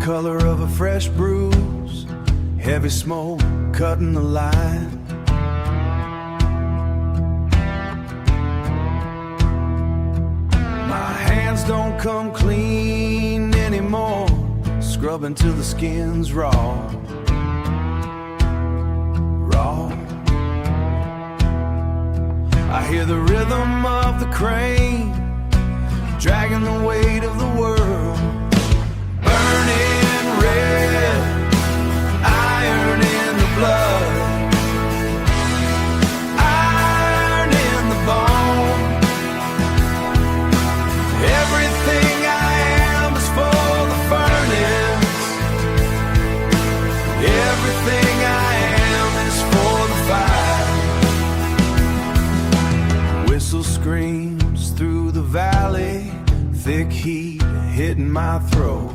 color of a fresh bruise, heavy smoke cutting the line. My hands don't come clean anymore, scrubbing till the skin's raw. I hear the rhythm of the crane dragging the weight of the world. Burning red, iron in the blood, iron in the bone. Everything I am is for the furnace. Everything I am is for the fire. Whistle screams through the valley, thick heat hitting my throat.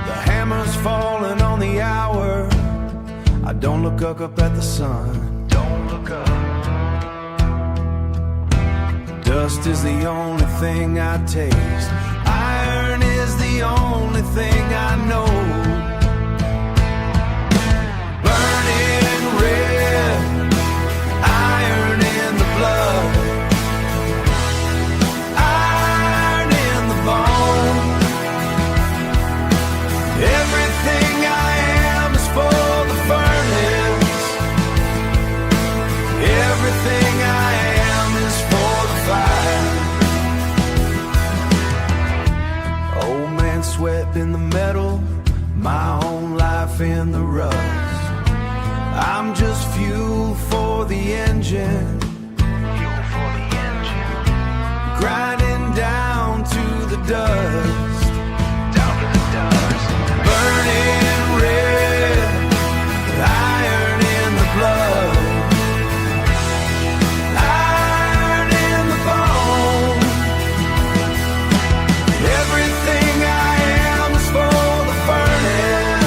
The hammer's falling on the hour. I don't look up at the sun. Don't look up. Dust is the only thing I taste. Iron is the only thing I know. Burning red, iron in the blood, iron in the bone. Everything I am is for the furnace. Everything I am is for the fire. Old man sweat in the metal, my own life in the rust. I'm just fuel for the engine, grinding down to the dust, burning red, iron in the blood, iron in the bone. Everything I am is for the furnace.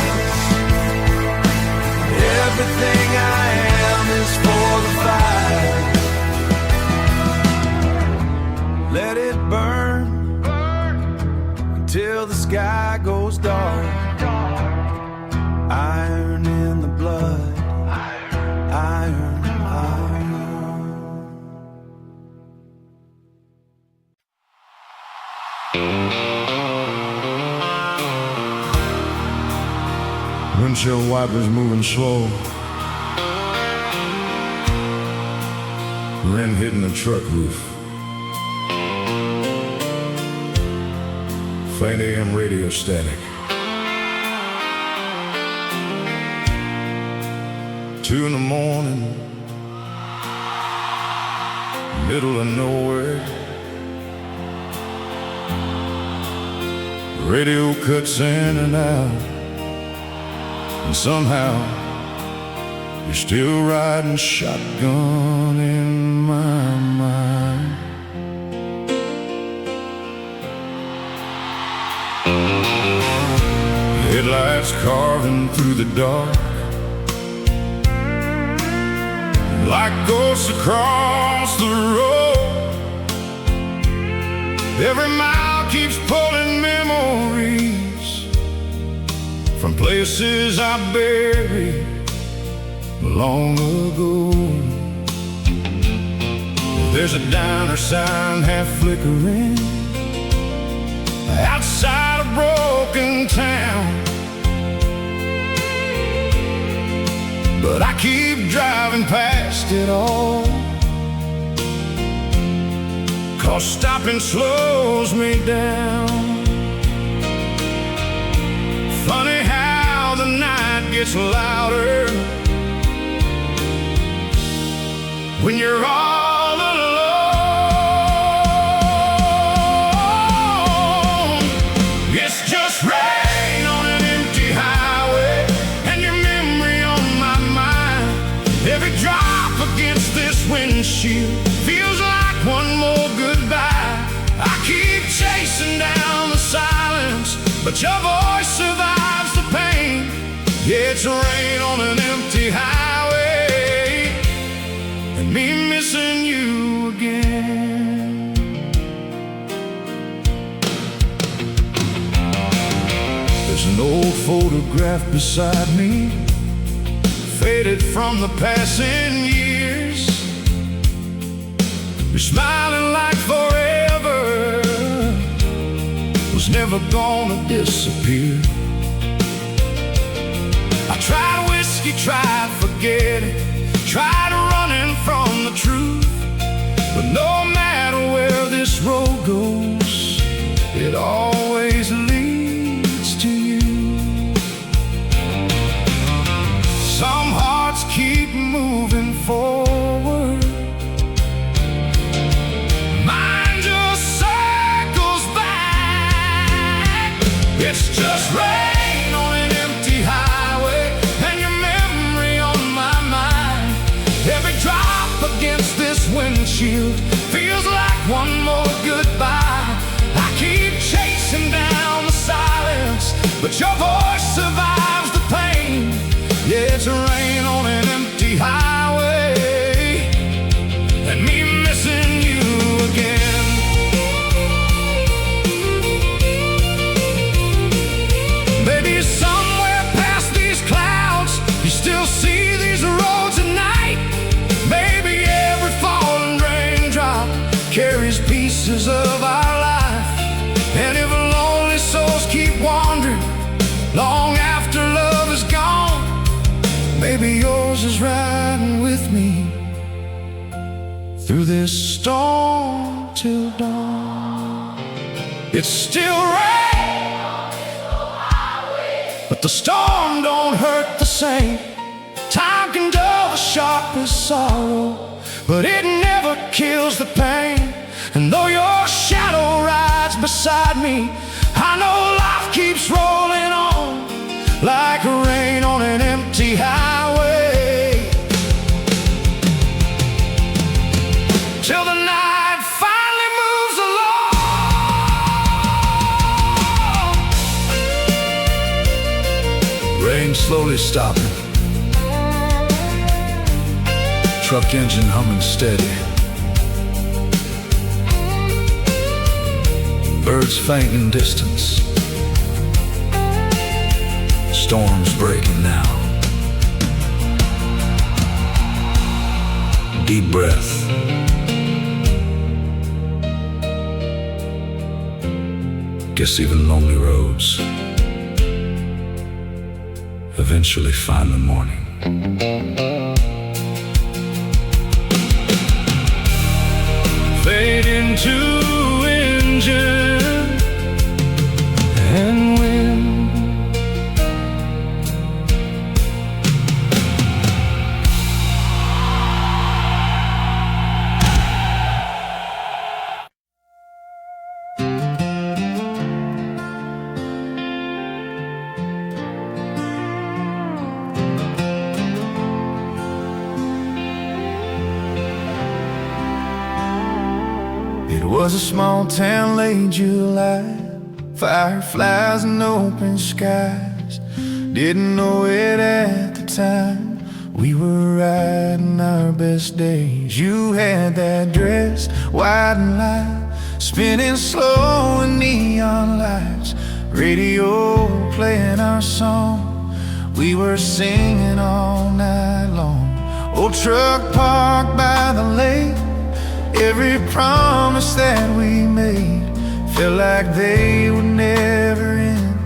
Everything I am is for the fire. Let it burn until the sky goes dark. Iron in the blood, iron, iron. Windshield wipers moving slow, rain hitting the truck roof, faint AM radio static. 2 in the morning, middle of nowhere. Radio cuts in and out, and somehow you're still riding shotgun in my mind. Headlights carving through the dark like ghosts across the road. Every mile keeps pulling memories from places I buried long ago. There's a diner sign half flickering outside a broken town, but I keep driving past it all, 'cause stopping slows me down. Funny how the night gets louder when you're all alone. It's just rain on an empty highway, and your memory on my mind. Every drop against this windshield feels like one more goodbye. I keep chasing down the silence, but your voice survives the pain. Yeah, it's rain on an empty highway, and me missing you again. There's an old photograph beside me, faded from the passing years. You're smiling like forever was never gonna disappear. I tried whiskey, tried forgetting, tried running from the truth, but no matter where this road goes, it always leads to you. Some hearts keep moving forward, mine just circles back. It's just rain on an empty highway, and your memory on my mind. Every drop against this windshield feels like one more goodbye. I keep chasing down the silence, but your voice survives the pain. Yeah, it's rain on an empty highway, and me missing you again. Maybe somewhere past these clouds, you still see these roads at night. Maybe every falling raindrop carries pieces of our life. And if lonely souls keep wandering long after love is gone, maybe yours is riding with me through this storm till dawn. It's still rain on this old highway, but the storm don't hurt the same. Time can dull the sharpest sorrow, but it never kills the pain. And though your shadow rides beside me, I know life keeps rolling on like rain on an empty highway, till the night finally moves along. Rain slowly stopping, truck engine humming steady, birds faint in distance, storm's breaking now. Deep breath. Guess even lonely roads eventually find the morning. Fade into engine and wind. It was a small town late July, fireflies and open skies. Didn't know it at the time, we were riding our best days. You had that dress, white and light, spinning slow in neon lights, radio playing our song. We were singing all night long. Old truck parked by the lake, every promise that we made felt like they would never end,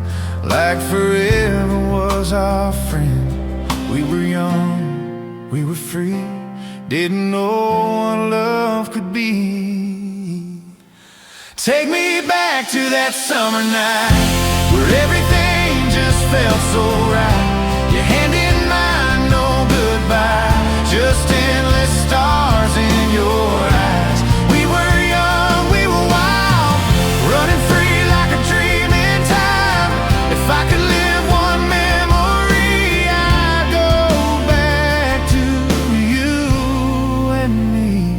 like forever was our friend. We were young, we were free, didn't know what love could be. Take me back to that summer night where everything just felt so right. Your hand in mine, no goodbye, just endless stars in your eyes. We were young, we were wild, running free like a dream in time. If I could live one memory, I'd go back to you and me.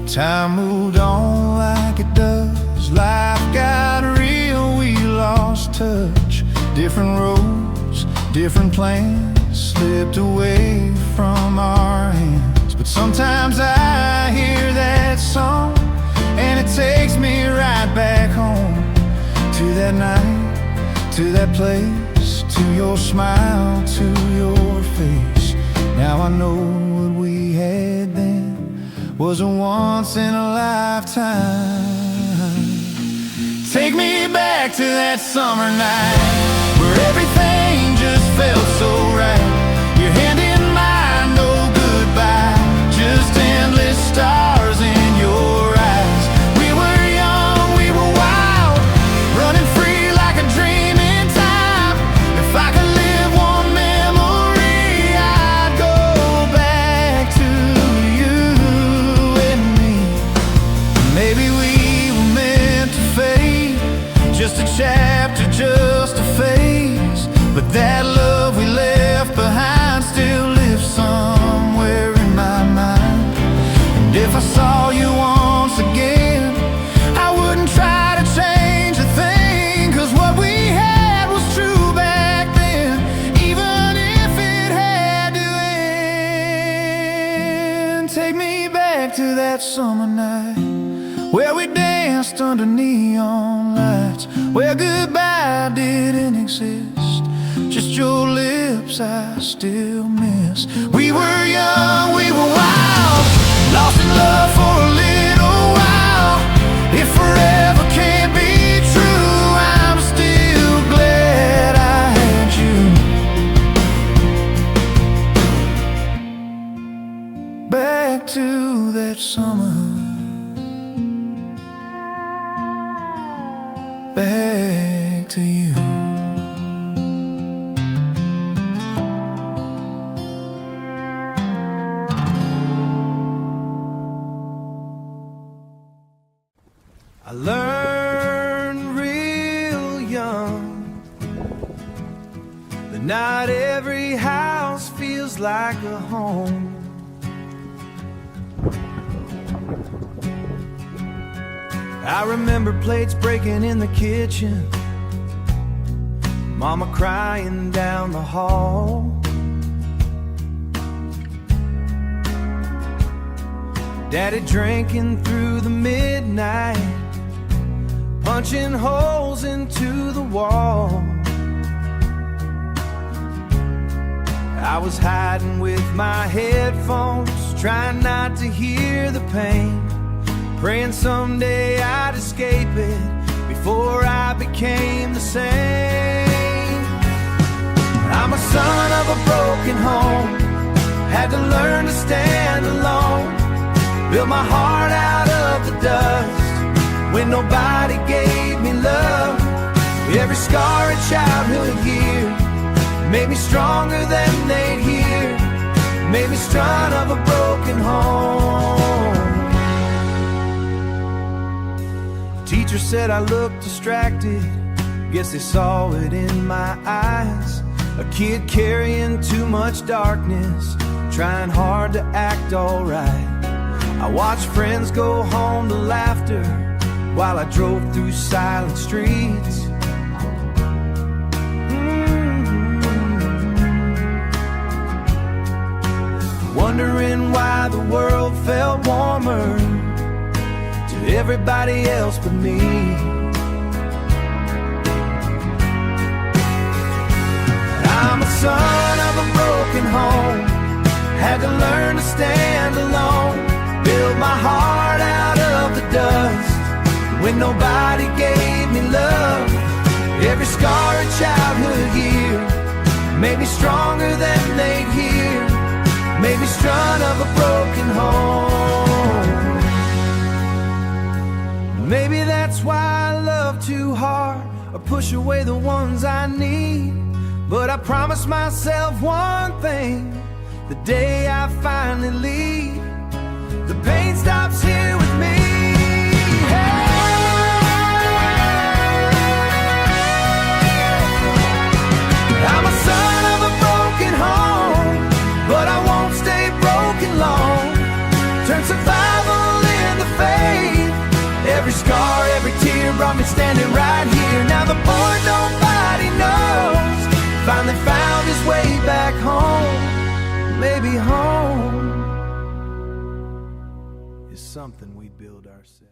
Time moved on like it does, life got real, we lost touch. Different roads, different plans, slipped away from our hands. But sometimes I hear that song and it takes me right back home, to that night, to that place to your smile, to your face. Now I know what we had then was a once in a lifetime. Take me back to that summer night where everything just felt so right. Your hand in mine, no goodbye, just endless stars in your eyes. We were young, we were wild, running free like a dream in time. If I could live one memory, I'd go back to you and me. Maybe we were meant to fade, just a chapter, just a phase. But that love we left behind still lives somewhere in my mind. And if I saw you once again, I wouldn't try to change a thing, 'cause what we had was true back then, even if it had to end. Take me back to that summer night where we danced under neon lights, where goodbye didn't exist, just your lips I still miss. We were young, we were wild, lost in love for a little while. If forever can't be true, I'm still glad I had you. Back to that summer, back to you. I learned real young that not every house feels like a home. I remember plates breaking in the kitchen, Mama crying down the hall. Daddy drinking through the midnight, punching holes into the wall. I was hiding with my headphones, trying not to hear the pain, praying someday I'd escape it before I became the same. I'm a son of a broken home, had to learn to stand alone, built my heart out of the dust when nobody gave me love. Every scar a childhood year made me stronger than they'd hear, made me son of a broken home. Teacher said I looked distracted, guess they saw it in my eyes. A kid carrying too much darkness, trying hard to act alright. I watched friends go home to laughter while I drove through silent streets. Wondering why the world felt warmer to everybody else but me. I'm a son of a broken home, had to learn to stand alone, build my heart out of the dust when nobody gave me love. Every scar a childhood year made me stronger than they'd hear, made me son of a broken home. Maybe that's why I love too hard or push away the ones I need. But I promised myself one thing, the day I finally leave, the pain stops here with me. I'm a son of a broken home, but I won't stay broken long. Turn survival into faith. Every scar, every tear brought me standing right here. Now the boy nobody knows finally found his way back home. Maybe home is something we build ourselves.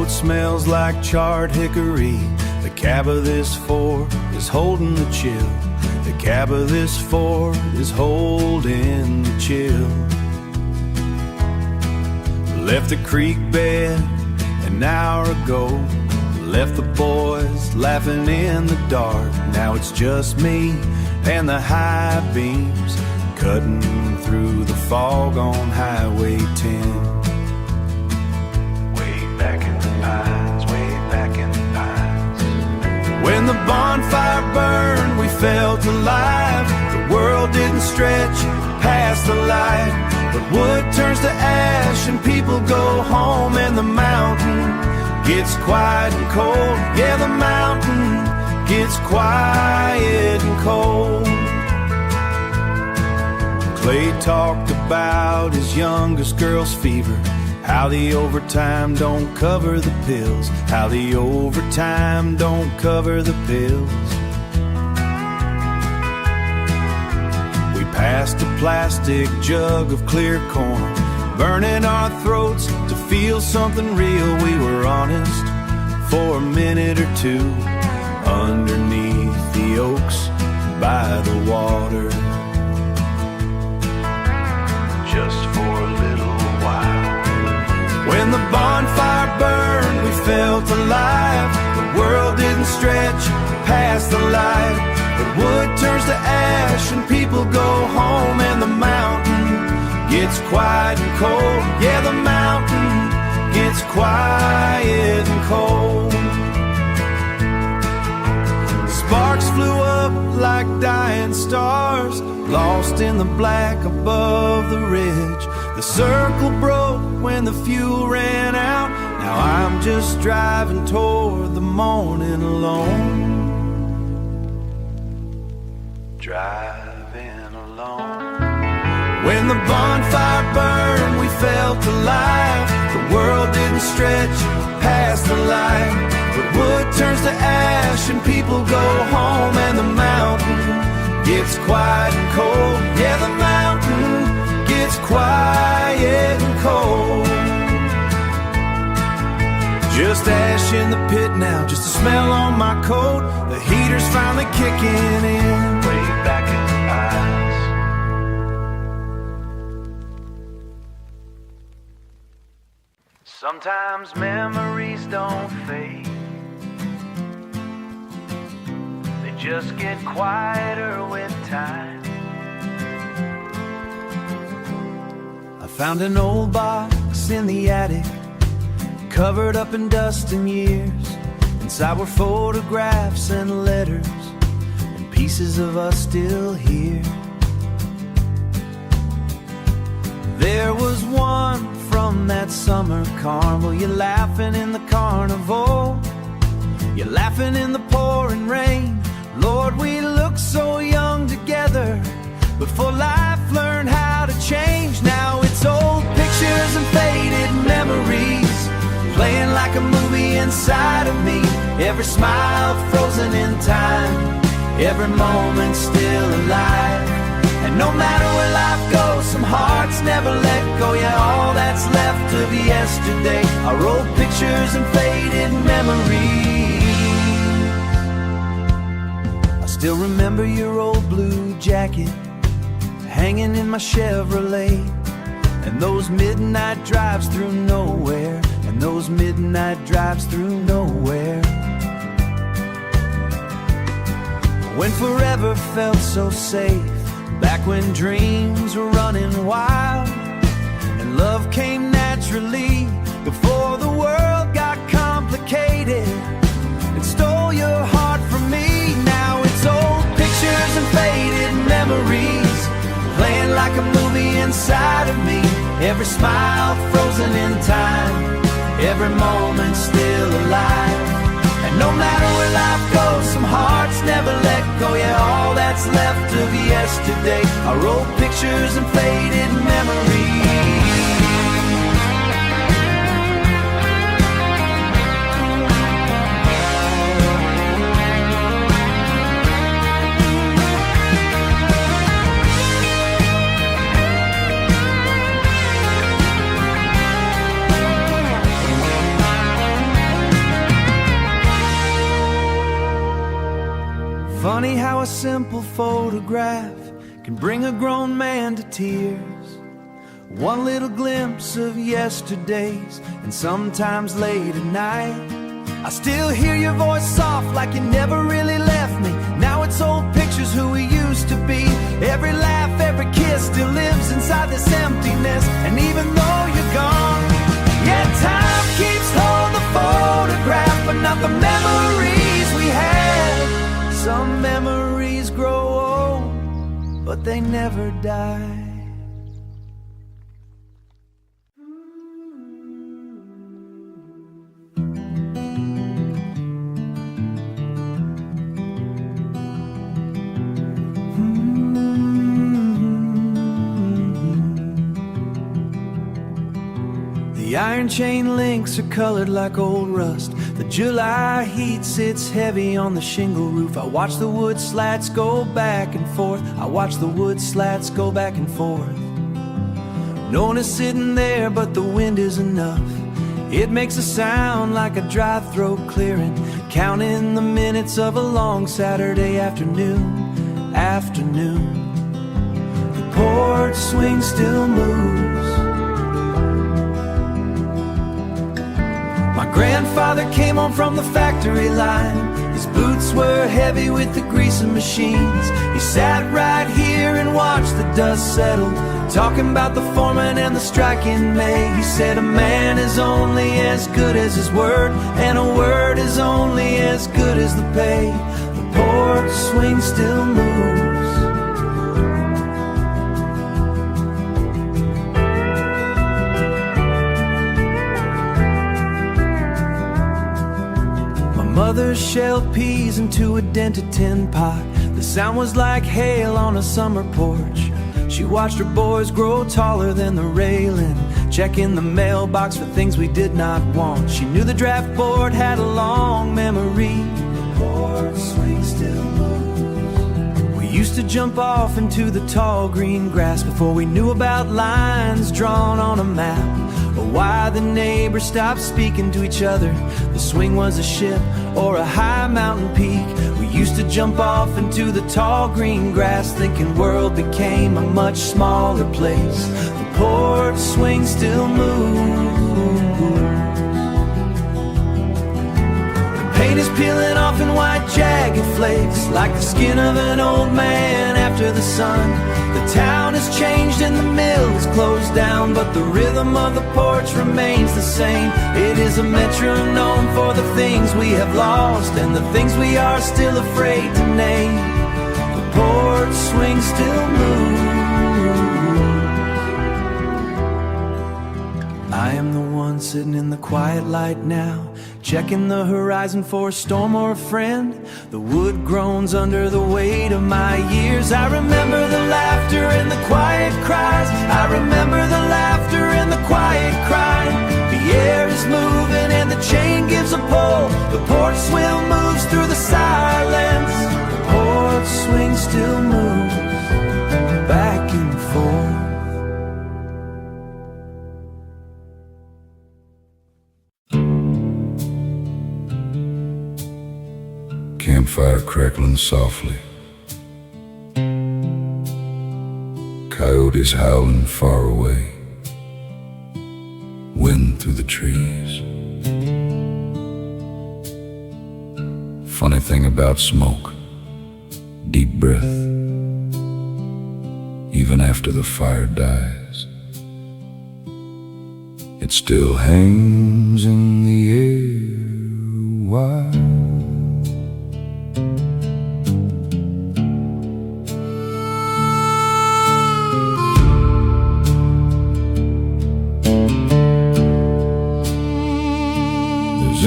road smells like charred hickory. The cab of this Ford is holding the chill. The cab of this Ford is holding the chill. Left the creek bed an hour ago. Left the boys laughing in the dark. Now it's just me and the high beams cutting through the fog on Highway 10. Way back in the pines, way back in the pines. When the bonfire burned, we felt alive. The world didn't stretch past the light, but wood turns to ash and people go home, and the mountain gets quiet and cold. Yeah, the mountain gets quiet and cold. Clay talked about his youngest girl's fever, how the overtime don't cover the pills, how the overtime don't cover the pills. We passed a plastic jug of clear corn, burning our throats to feel something real. We were honest for a minute or two underneath the oaks by the water. Just for a little while. When the bonfire burned, we felt alive. The world didn't stretch past the light, but wood turns to ash and people go home, and the mountain gets quiet and cold. Yeah, the mountain gets quiet and cold. Sparks flew up like dying stars, lost in the black above the ridge. The circle broke when the fuel ran out. Now I'm just driving toward the morning alone. Driving alone. When the bonfire burned, we felt alive. The world didn't stretch past the light, but wood turns to ash and people go home, and the mountain gets quiet and cold. Yeah, the mountain gets quiet and cold. Just ash in the pit now, just a smell on my coat. The heater's finally kicking in. Way back in the pines. Sometimes memories don't fade, they just get quieter with time. I found an old box in the attic, covered up in dust and years. Inside were photographs and letters, and pieces of us still here. There was one from that summer carnival. You're laughing in the carnival, you're laughing in the pouring rain. Lord, we look so young together before life learned how to change. Now it's old pictures and faded memories, playing like a movie inside of me. Every smile frozen in time, every moment still alive. And no matter where life goes, some hearts never let go. Yeah, all that's left of yesterday are old pictures and faded memories. I still remember your old blue jacket hanging in my Chevrolet, and those midnight drives through nowhere, and those midnight drives through nowhere. When forever felt so safe, back when dreams were running wild, and love came naturally before the world got complicated and stole your heart from me. Now it's old pictures and faded memories, playing like a movie inside of me. Every smile frozen in time, every moment still alive. And no matter where life goes, some hearts never let go. Yeah, all that's left of yesterday are old pictures and faded memories. Funny how a simple photograph can bring a grown man to tears. One little glimpse of yesterdays, and sometimes late at night I still hear your voice soft like you never really left me. Now it's old pictures who we used to be. Every laugh, every kiss still lives inside this emptiness. And even though you're gone, yeah, time keeps holding the photograph, but not the memories we had. Some memories grow old, but they never die. The iron chain links are colored like old rust. The July heat sits heavy on the shingle roof. I watch the wood slats go back and forth. I watch the wood slats go back and forth. No one is sitting there, but the wind is enough. It makes a sound like a dry throat clearing, counting the minutes of a long Saturday afternoon. The porch swing still moves. My grandfather came home from the factory line. His boots were heavy with the grease of machines. He sat right here and watched the dust settle, talking about the foreman and the strike in May. He said a man is only as good as his word, and a word is only as good as the pay. The porch swing still moves. Mother shelled peas into a dented tin pot. The sound was like hail on a summer porch. She watched her boys grow taller than the railing, checking the mailbox for things we did not want. She knew the draft board had a long memory. The porch swing still moves. We used to jump off into the tall green grass before we knew about lines drawn on a map, or why the neighbors stopped speaking to each other. The swing was a ship or a high mountain peak. We used to jump off into the tall green grass, thinking world became a much smaller place. The porch swing still moves. The paint is peeling off in white jagged flakes, like the skin of an old man after the sun. The town has changed and the mill is closed down, but the rhythm of the porch remains the same. It is a metronome for the things we have lost and the things we are still afraid to name. The porch swing still moves. I am the one sitting in the quiet light now, checking the horizon for a storm or a friend. The wood groans under the weight of my years. I remember the laughter and the quiet cries. I remember the laughter and the quiet crying. The air is moving and the chain gives a pull. The porch swing moves through the silence. The porch swing still moves back and forth. Campfire crackling softly, coyotes howling far away, wind through the trees. Funny thing about smoke, deep breath, even after the fire dies, it still hangs in the air. Why?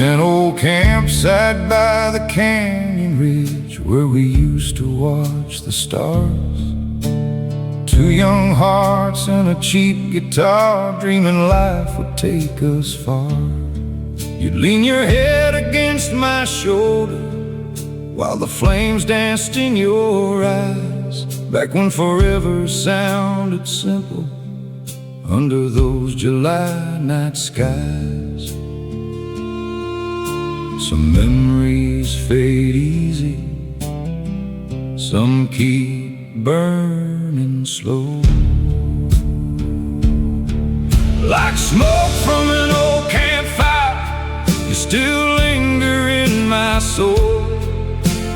An old campsite by the canyon ridge where we used to watch the stars. Two young hearts and a cheap guitar, dreaming life would take us far. You'd lean your head against my shoulder while the flames danced in your eyes, back when forever sounded simple under those July night skies. Some memories fade easy, some keep burning slow. Like smoke from an old campfire, you still linger in my soul.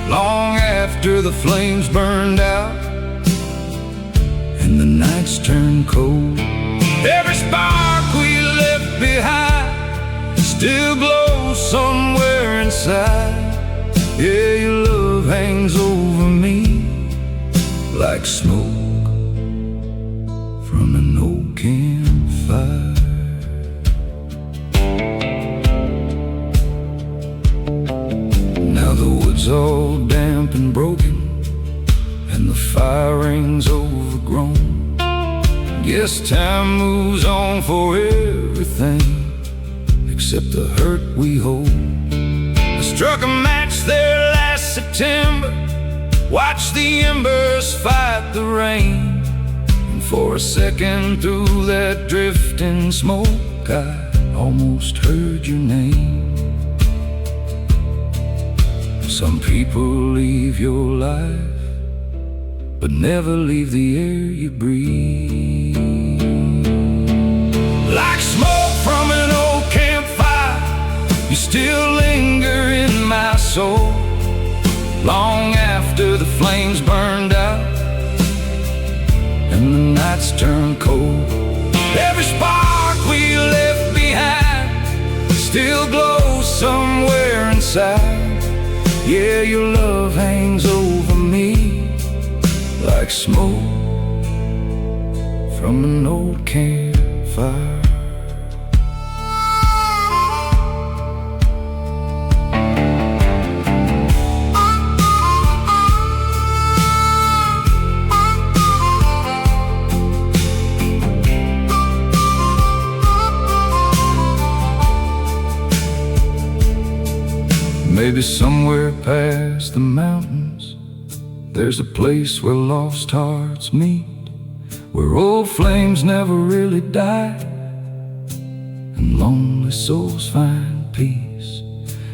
Long after the flames burned out and the nights turned cold, every spark we left behind still glows somewhere inside. Yeah, your love hangs over me like smoke from an old campfire. Now the wood's all damp and broken, and the fire ring's overgrown. Guess time moves on for everything except the hurt we hold. I struck a match there last September, watched the embers fight the rain, and for a second through that drifting smoke I almost heard your name. Some people leave your life, but never leave the air you breathe. Like smoke from an old campfire, you still linger in my soul. Long after the flames burned out and the nights turned cold, every spark we left behind still glows somewhere inside. Yeah, your love hangs over me like smoke from an old campfire. Maybe somewhere past the mountains there's a place where lost hearts meet, where old flames never really die and lonely souls find peace.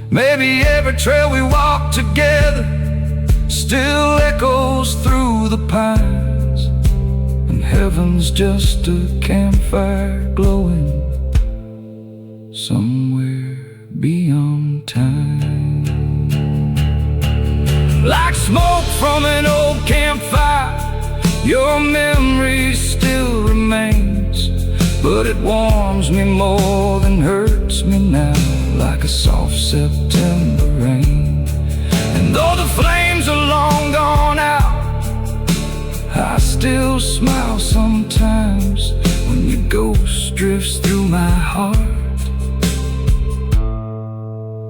Maybe every trail we walk together still echoes through the pines, and heaven's just a campfire glowing somewhere beyond time. Like smoke from an old campfire, your memory still remains, but it warms me more than hurts me now, like a soft September rain. And though the flames are long gone out, I still smile sometimes when your ghost drifts through my heart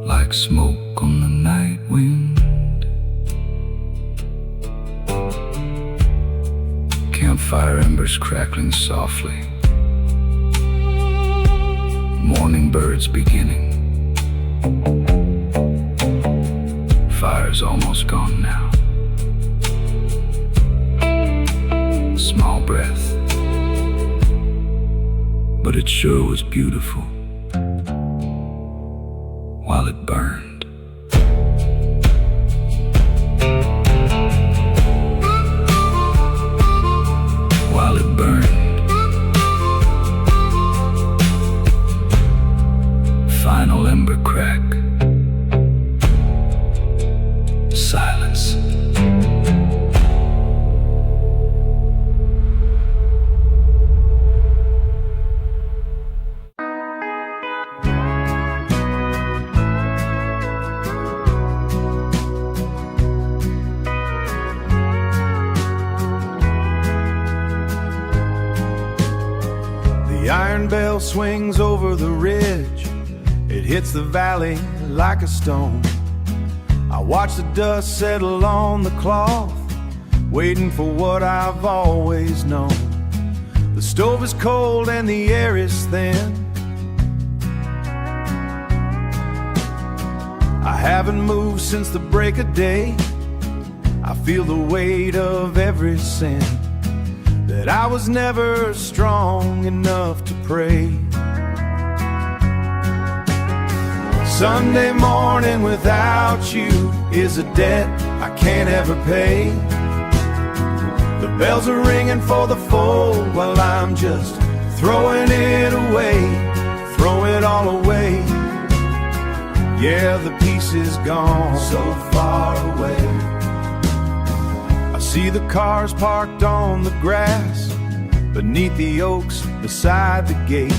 like smoke on the night wind. Campfire embers crackling softly, morning birds beginning. Fire's almost gone now. Small breath, but it sure was beautiful while it burned. While it burned. Final ember crack. Silence. The iron bell swings over the ridge, it hits the valley like a stone. I watch the dust settle on the cloth, waiting for what I've always known. The stove is cold and the air is thin. I haven't moved since the break of day. I feel the weight of every sin, that I was never strong enough to pray. Sunday morning without you is a debt I can't ever pay. The bells are ringing for the fold while I'm just throwing it away, throw it all away. Yeah, the peace is gone, so far away. I see the cars parked on the grass beneath the oaks beside the gate.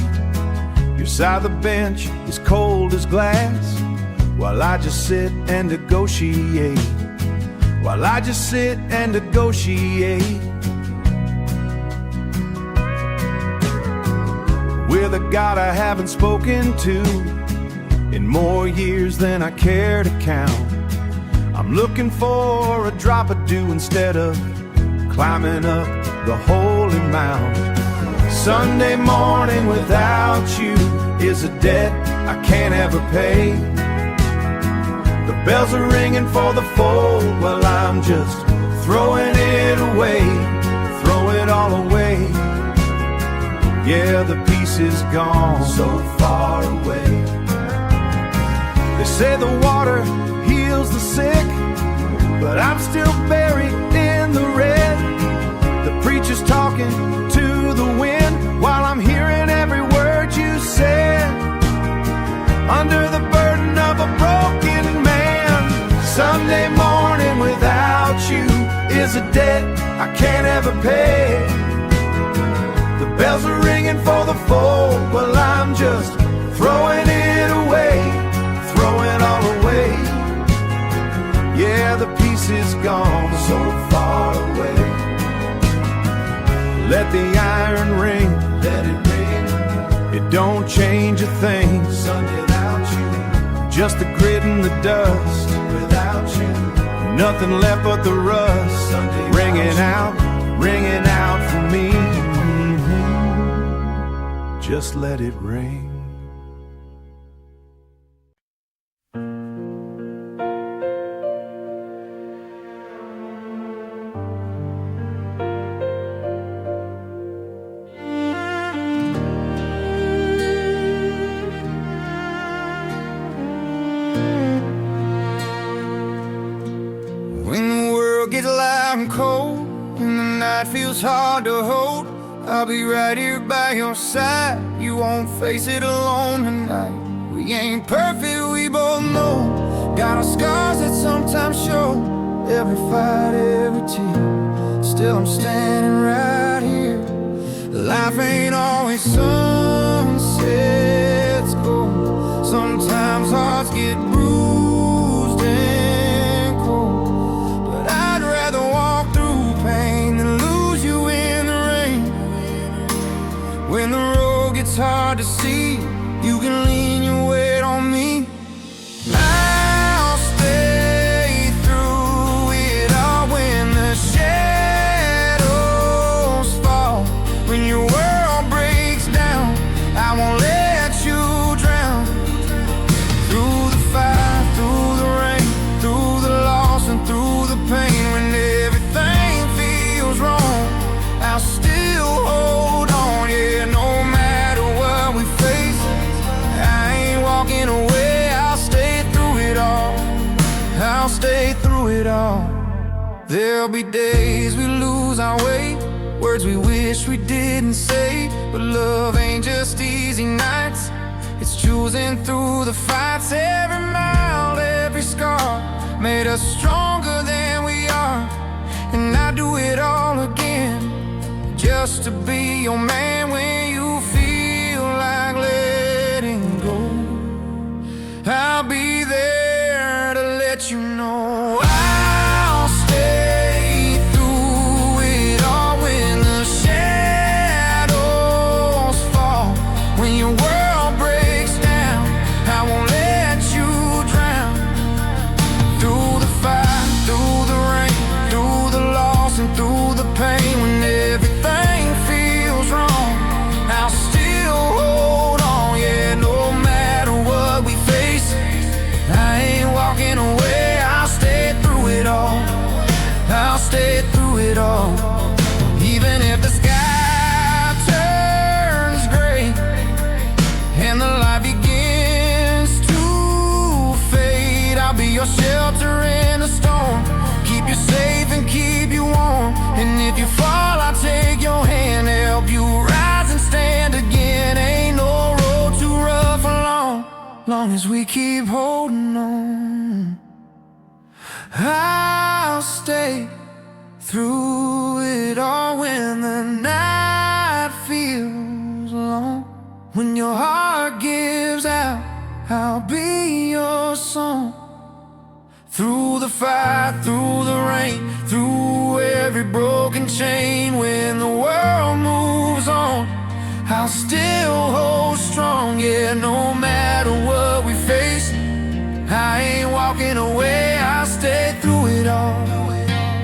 Your side of the bench is cold as glass while I just sit and negotiate, while I just sit and negotiate with a God I haven't spoken to in more years than I care to count. I'm looking for a drop of dew instead of climbing up the holy mount. Sunday morning without you is a debt I can't ever pay. The bells are ringing for the fold while I'm just throwing it away, throw it all away. Yeah, the peace is gone, so far away. They say the water heals the sick, but I'm still buried in the red. The preacher's talking to the wind while I'm hearing every word you said. Under the burden of a broken man, Sunday morning without you is a debt I can't ever pay. The bells are ringing for the fold while I'm just throwing it away, throw it all away. Yeah, the peace is gone, so far away. Let the iron ring, let it ring. It don't change a thing, sun, without you. Just the grit and the dust, without you. Nothing left but the rust, Sunday ringing out for me. Just let it ring. Feels hard to hold. I'll be right here by your side. You won't face it alone tonight. We ain't perfect, we both know. Got our scars that sometimes show. Every fight, every tear. Still I'm standing right here. Life ain't always sunsets gold. Sometimes hearts get bruised and cold, but I'd rather walk through pain than lose you in the rain. When the road gets hard to see, you can lean your weight on me. I'll stay through it all when the shadows fall. When your world breaks down, I won't let you drown. Through the fire, through the rain, through the loss and through the pain. When everything feels wrong, I'll still hold on. Yeah, no matter what we face, I ain't walking away. I'll stay through it all. I'll stay through it all. There'll be days we lose our way, words we wish we didn't say. But love ain't just easy nights, it's choosing through the fights. Every mile, every scar made us stronger than we are. And I'd do it all again, just to be your man when you feel like letting go. I'll be there to let you know. I'll stay through it all when the shadows fall. When your world breaks down, I won't let you drown. Through the fire, through the rain, through the loss and through the pain. When everything feels wrong, I'll still hold on. Yeah, no matter what we face, I ain't walking away. I'll stay through it all. I'll stay through it all. Even if the sky turns gray and the light begins to fade, I'll be your shelter in the storm. Keep you safe and keep you warm. And if you fall, I'll take your hand, help you rise and stand again. Ain't no road too rough or long as we keep holding on. I'll stay through it all when the night feels long. When your heart gives out, I'll be your song. Through the fire, through the rain, through every broken chain. When the world moves on, I'll still hold strong. Yeah, no matter what we face, I ain't walking away. I'll stay through it all.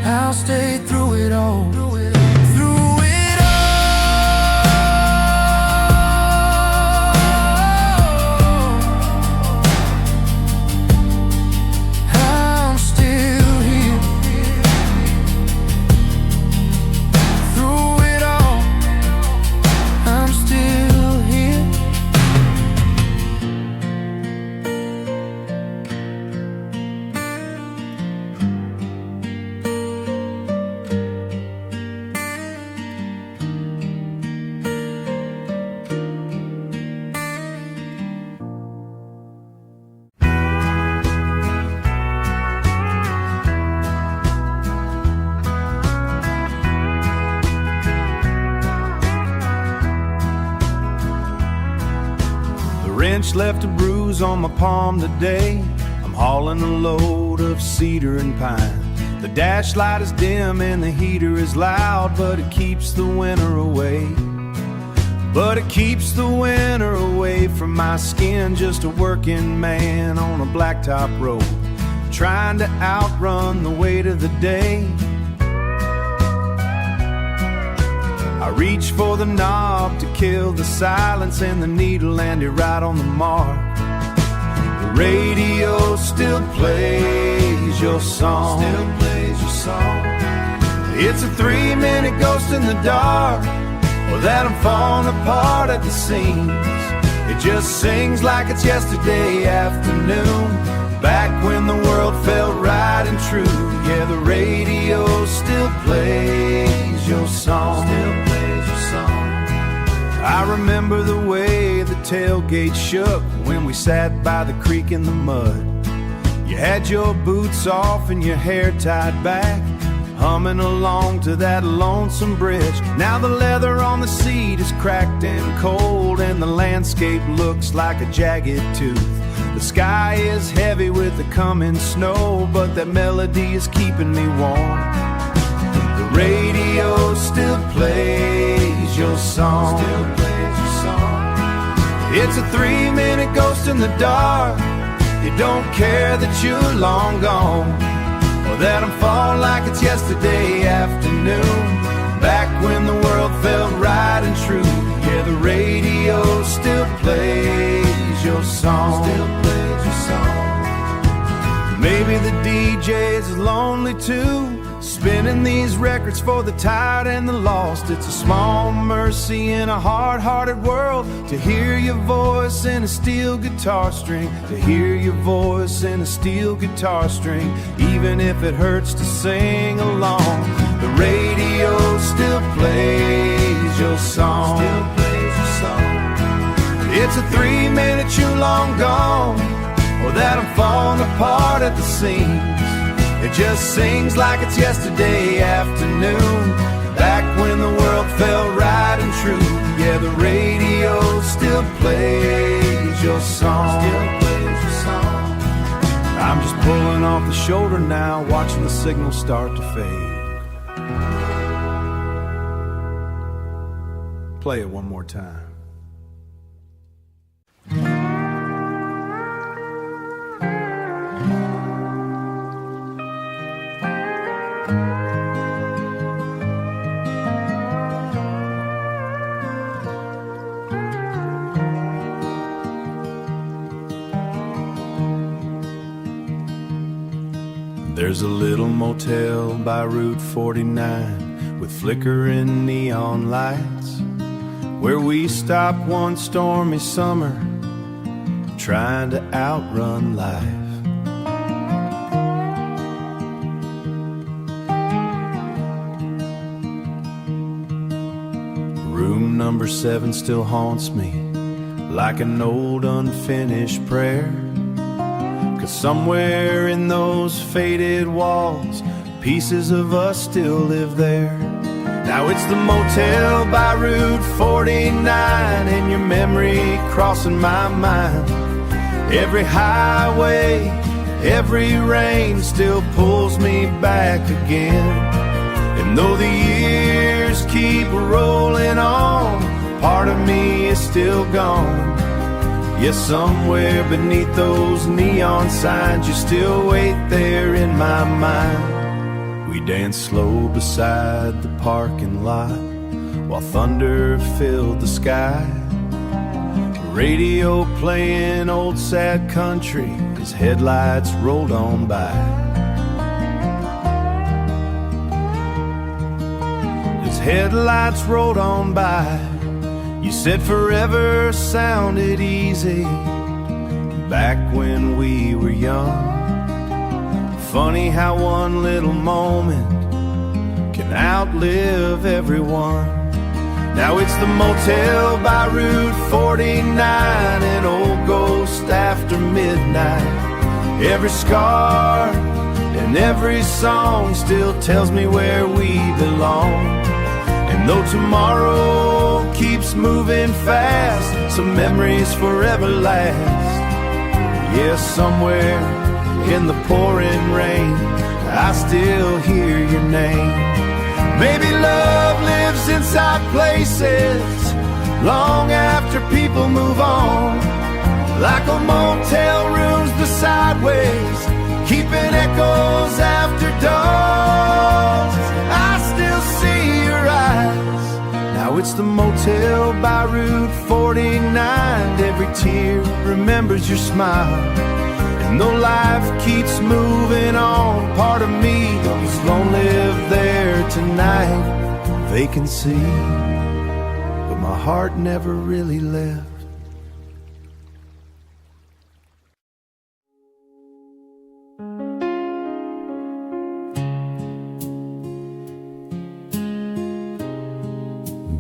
I'll stay through it all. Wrench left a bruise on my palm today. I'm hauling a load of cedar and pine. The dash light is dim and the heater is loud, but it keeps the winter away. But it keeps the winter away from my skin. Just a working man on a blacktop road, trying to outrun the weight of the day. I reach for the knob to kill the silence, and the needle landed right on the mark. The radio still plays your song. It's a 3-minute ghost in the dark, or that I'm falling apart at the seams. It just sings like it's yesterday afternoon, back when the world felt right and true. Yeah, the radio still plays your song. I remember the way the tailgate shook when we sat by the creek in the mud. You had your boots off and your hair tied back, humming along to that lonesome bridge. Now the leather on the seat is cracked and cold, and the landscape looks like a jagged tooth. The sky is heavy with the coming snow, but that melody is keeping me warm. The radio still plays your song. It's a 3-minute ghost in the dark. You don't care that you're long gone, or that I'm falling like it's yesterday afternoon, back when the world felt right and true. Yeah, the radio still plays your song. Maybe the DJ's is lonely too, spinning these records for the tired and the lost. It's a small mercy in a hard-hearted world to hear your voice in a steel guitar string, to hear your voice in a steel guitar string, even if it hurts to sing along. The radio still plays your song. It's a 3-minute you long gone, or that I'm falling apart at the seams. It just sings like it's yesterday afternoon, back when the world felt right and true. Yeah, the radio still plays your song. I'm just pulling off the shoulder now, watching the signal start to fade. Play it one more time. There's a little motel by Route 49 with flickering neon lights, where we stopped one stormy summer, trying to outrun life. number 7 still haunts me like an old unfinished prayer. 'Cause somewhere in those faded walls, pieces of us still live there. Now it's the motel by Route 49, and your memory crossing my mind. Every highway, every rain still pulls me back again. And though the years keep rolling on, part of me is still gone. Yes, somewhere beneath those neon signs, you still wait there in my mind. We danced slow beside the parking lot while thunder filled the sky. Radio playing old sad country as headlights rolled on by. As headlights rolled on by, you said forever sounded easy back when we were young. Funny how one little moment can outlive everyone. Now it's the motel by Route 49, an old ghost after midnight. Every scar and every song still tells me where we belong. And though tomorrow keeps moving fast, some memories forever last. Yes, somewhere in the pouring rain, I still hear your name. Maybe love lives inside places long after people move on, like old motel rooms beside ways, keeping echoes after dawn. I still see your eyes. Now it's the motel by Route 49. Every tear remembers your smile. And though life keeps moving on, part of me is gonna live there tonight. Vacancy, but my heart never really left.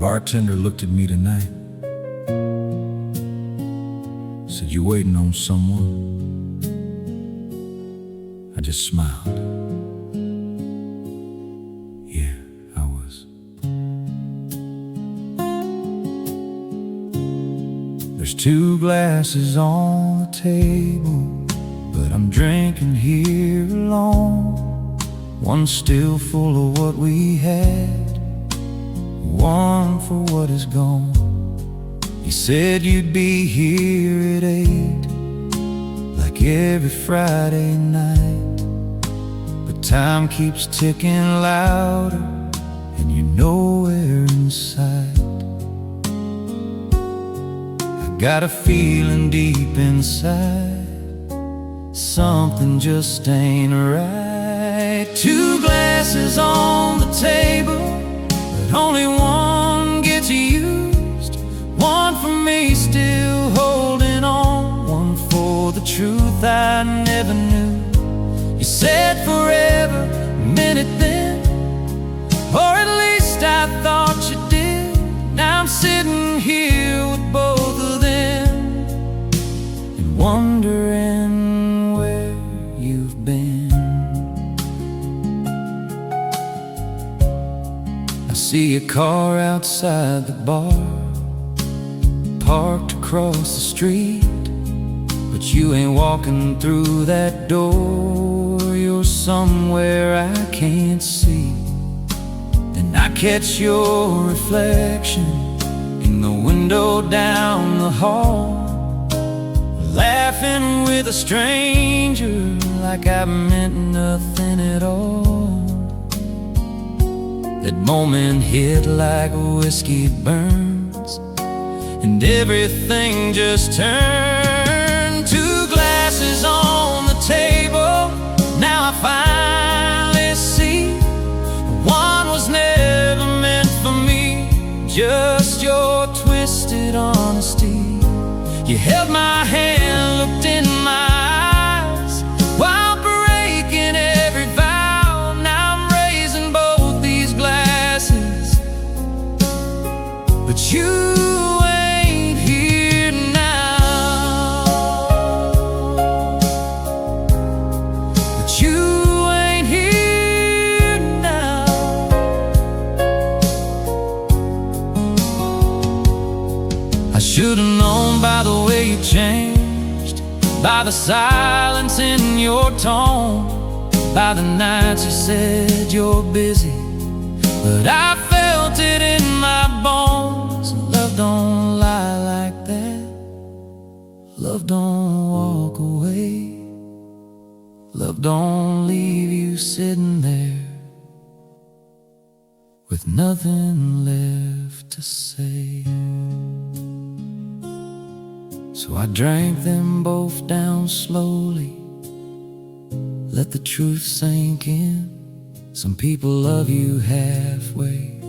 Bartender looked at me tonight, said, "You waiting on someone?" I just smiled. Yeah, I was. There's 2 glasses on the table, but I'm drinking here alone. One still full of what we had, one for what is gone. You said you'd be here at 8, like every Friday night. Time keeps ticking louder, and you're nowhere in sight. I got a feeling deep inside, something just ain't right. 2 glasses on the table, but only one gets used. One for me still holding on, one for the truth I never knew. You said forever, meant it then, or at least I thought you did. Now I'm sitting here with both of them and wondering where you've been. I see a car outside the bar, parked across the street, but you ain't walking through that door. You're somewhere I can't see. Then I catch your reflection in the window down the hall, laughing with a stranger like I meant nothing at all. That moment hit like whiskey burns, and everything just turned. 2 glasses on the table, now I finally see one was never meant for me. Just your twisted honesty. You held my hand, looked in my eyes while breaking every vow. Now I'm raising both these glasses, but you but you ain't here now. I should've known by the way you changed, by the silence in your tone, by the nights you said you're busy, but I felt it in my bones. Love don't lie like that. Love don't walk away. Love don't leave you sitting there with nothing left to say. So I drank them both down slowly, let the truth sink in. Some people love you halfway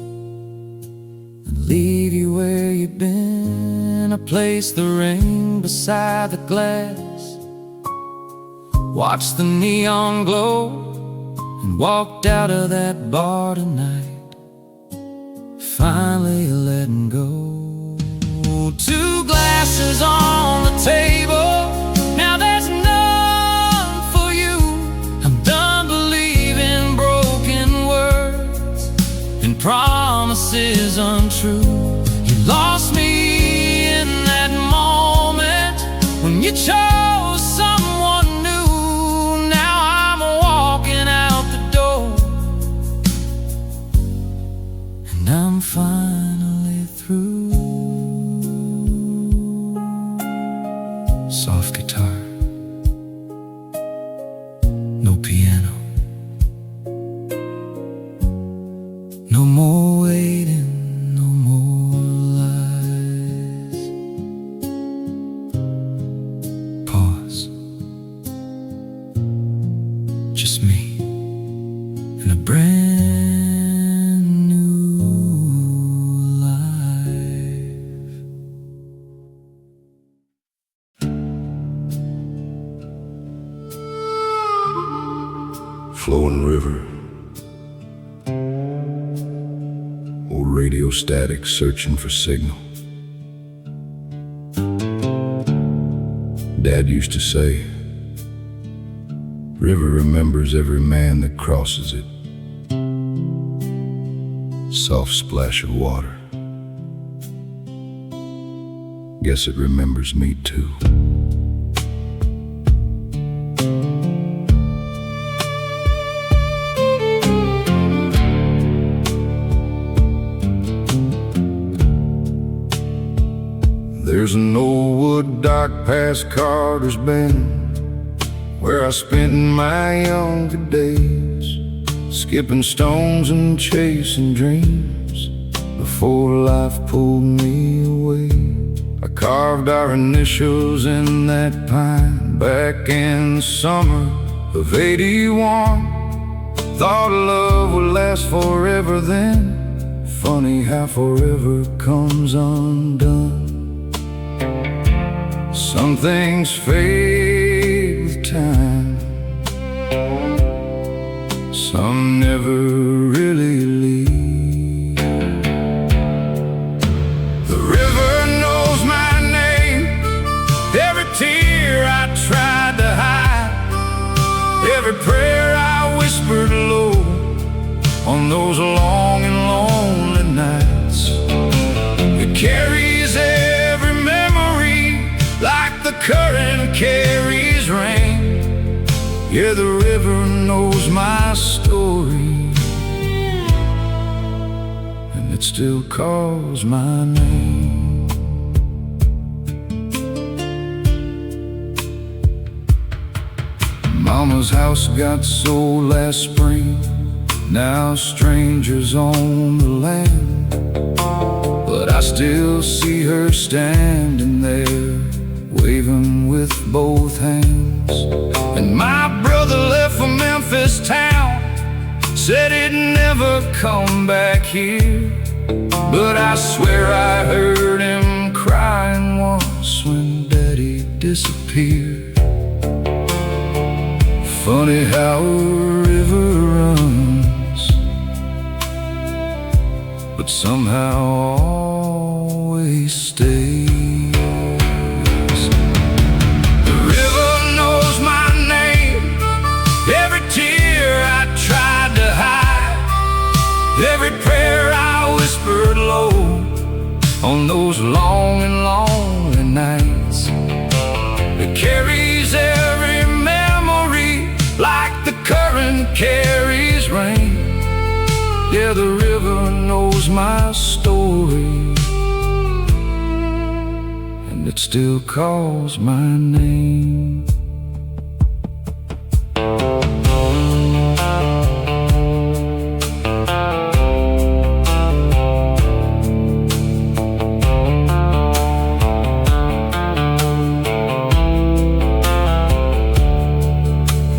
and leave you where you've been. I placed the ring beside the glass, watched the neon glow, and walked out of that bar tonight, finally letting go. 2 glasses on the table, now there's none for you. I'm done believing broken words and promises untrue. You lost me in that moment when you chose someone new. Now I'm walking out the door, and I'm finally through. Soft guitar, no piano, no more waiting, no more lies. Pause, just me and a brand new life. Flowing river, old radio static searching for signal. Dad used to say, river remembers every man that crosses it. Soft splash of water, guess it remembers me too. There's an old wood dock past Carter's Bend, where I spent my younger days, skipping stones and chasing dreams before life pulled me away. I carved our initials in that pine back in the summer of '81. Thought love would last forever then. Funny how forever comes undone. Some things fade with time, some never really leave. The river knows my name, every tear I tried to hide, every prayer I whispered low on those long and lonely nights. It carries every memory like the current carries rain. Yeah, the river knows my story, and it still calls my name. Mama's house got sold last spring, now strangers own the land, but I still see her standing there, waving with both hands. And my brother left for Memphis town, said he'd never come back here, but I swear I heard him crying once when Daddy disappeared. Funny how a river runs, but somehow always stays. Every every prayer I whispered low on those long and lonely nights. It carries every memory like the current carries rain. Yeah, the river knows my story, and it still calls my name.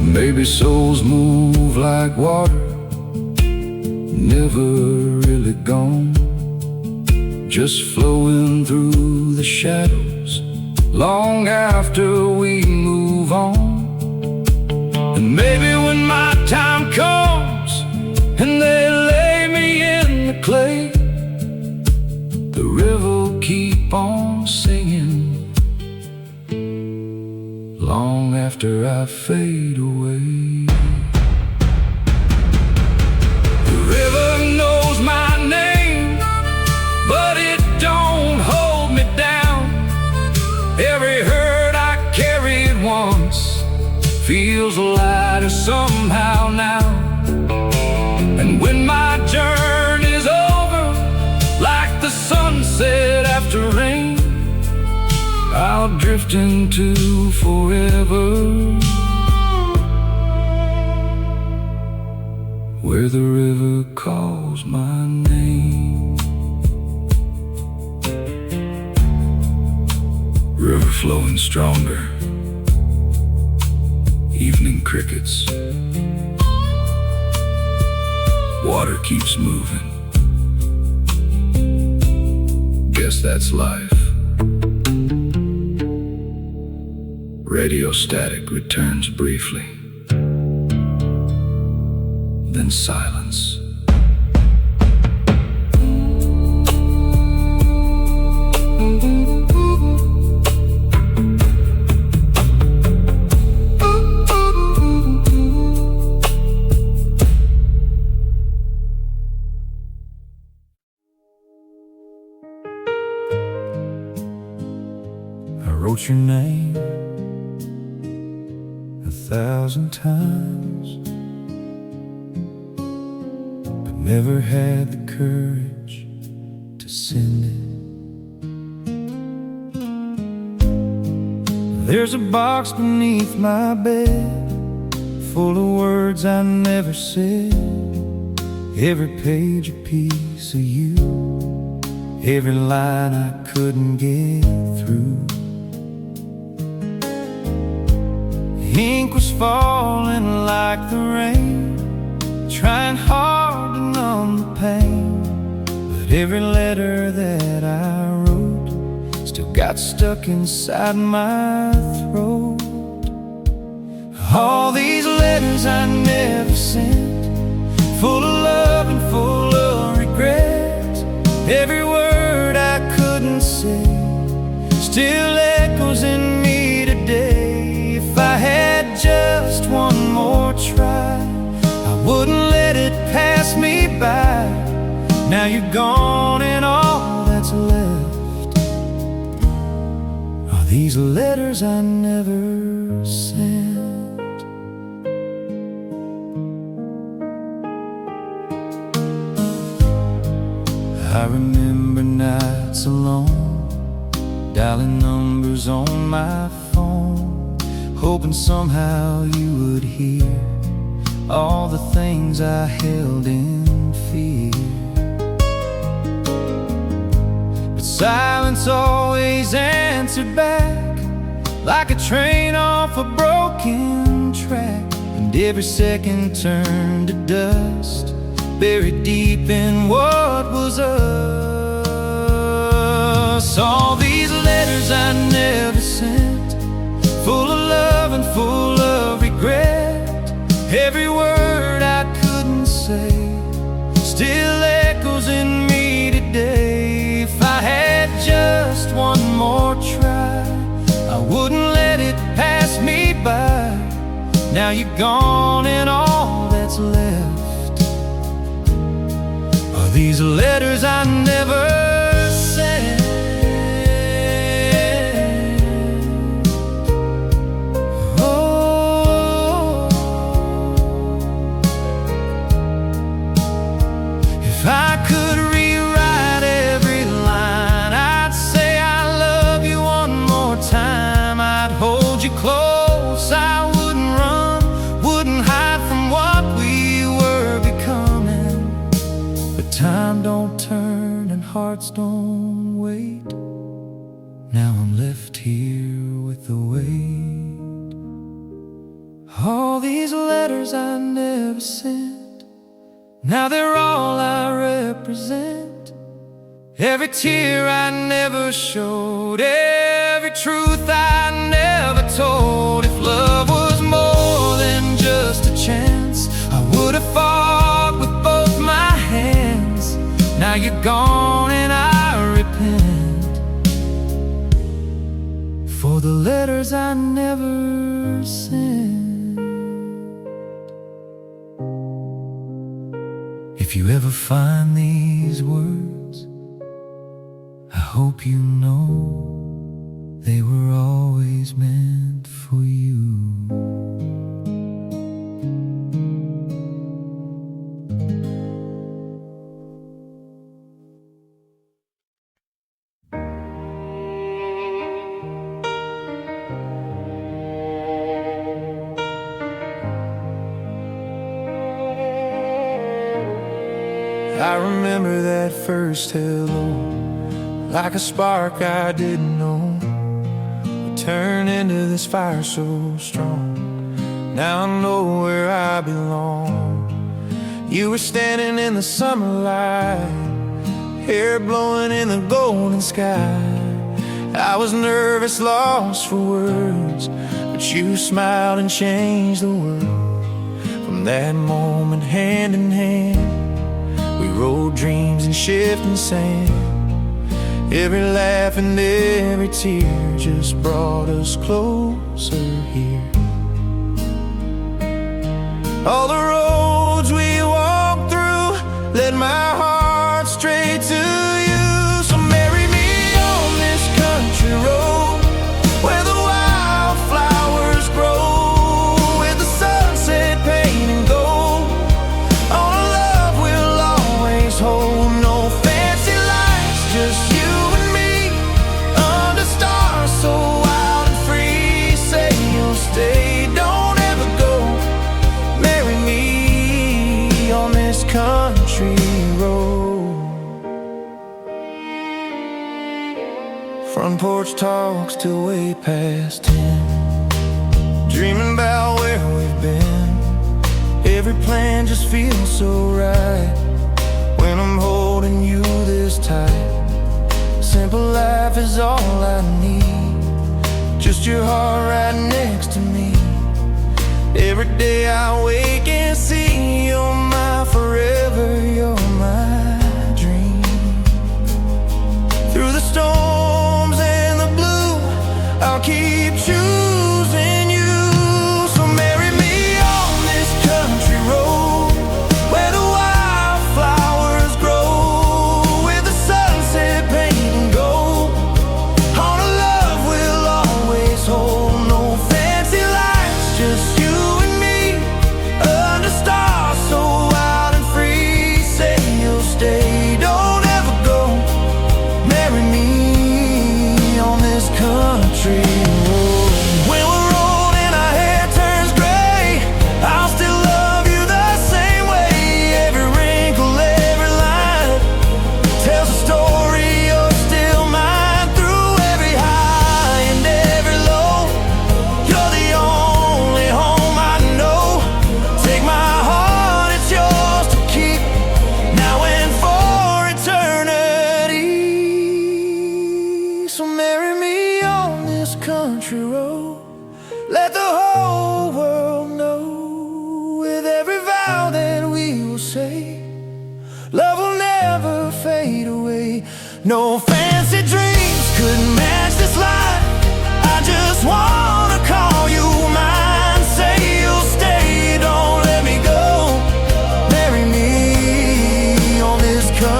Maybe souls move like water, never really gone, just flowing through the shadows long after we move on. And maybe when my time comes and they lay me in the clay, the river will keep on singing long after I fade away. The river knows my name, but it don't hold me down. Every hurt I carried once feels lighter somehow now. And when my journey's over, like the sunset after rain, I'll drift into forever, where the river calls my name. River flowing stronger, evening crickets, water keeps moving. Guess that's life. Radio static returns briefly, then silence. I wrote your name 1,000 times, but never had the courage to send it. There's a box beneath my bed, full of words I never said. Every page a piece of you, every line I couldn't get through. Ink was falling like the rain, trying hard to numb the pain. But every letter that I wrote still got stuck inside my throat. All these letters I never sent, full of love and full of regret. Every word I couldn't say still echoes in me today. If I had just one more try, I wouldn't let it pass me by. Now you're gone and all that's left are these letters I never sent. I remember nights alone, dialing numbers on my phone, hoping somehow you would hear all the things I held in fear. But silence always answered back, like a train off a broken track. And every second turned to dust, buried deep in what was us. All these letters I never sent, full of love and full of regret. Every word I couldn't say still echoes in me today. If I had just one more try, I wouldn't let it pass me by. Now you're gone and all that's left these letters I never sent. Oh, if I could rewrite every line, I'd say I love you one more time. I'd hold you close, I wouldn't run, wouldn't hide from what we were becoming. But time don't turn and hearts don't wait. Now I'm left here with the weight. All these letters I never sent, now they're all I represent. Every tear I never showed, every truth I never told. If love was more than just a chance, I would have fought with both my hands. Now you're gone and I repent for the letters I never sent. If you ever find these words, I hope you know they were always meant for you. I remember that first hello, like a spark I didn't know would turn into this fire so strong. Now I know where I belong. You were standing in the summer light, hair blowing in the golden sky. I was nervous, lost for words, but you smiled and changed the world. From that moment, hand in hand, we rode dreams in shifting sand. Every laugh and every tear just brought us closer here. All the roads we walked through led my heart straight to you. So marry me on this country road where the wildflowers grow, with the sunset painting gold, on a love we'll always hold. No fancy lights, just you and me, under stars so wild and free. Say you'll stay, don't ever go. Marry me on this country road. Front porch talks till way past 10, dreaming about where we've been. Every plan just feels so right when I'm holding you this tight. Simple life is all I need, just your heart right next to me. Every day I wake and see you're my forever, you're my dream. Through the storms and the blue, I'll keep choosing you. So marry me on this country road where the wildflowers grow, with the sunset painting gold, on a love we'll always hold. No fancy lights, just you and me, under stars so wild and free. Say you'll stay, don't ever go. Marry me on this country road. When we're old and our hair turns gray, I'll still love you the same way. Every wrinkle, every line tells a story. You're still mine through every high and every low. You're the only home I know. Take my heart, it's yours to keep, now and for eternity. So marry me on this country road, let the whole world know, with every vow that we will say, love will never fade away. No fancy dreams could match this life. I just wanna call you mine. Say you'll stay, don't let me go. Marry me on this country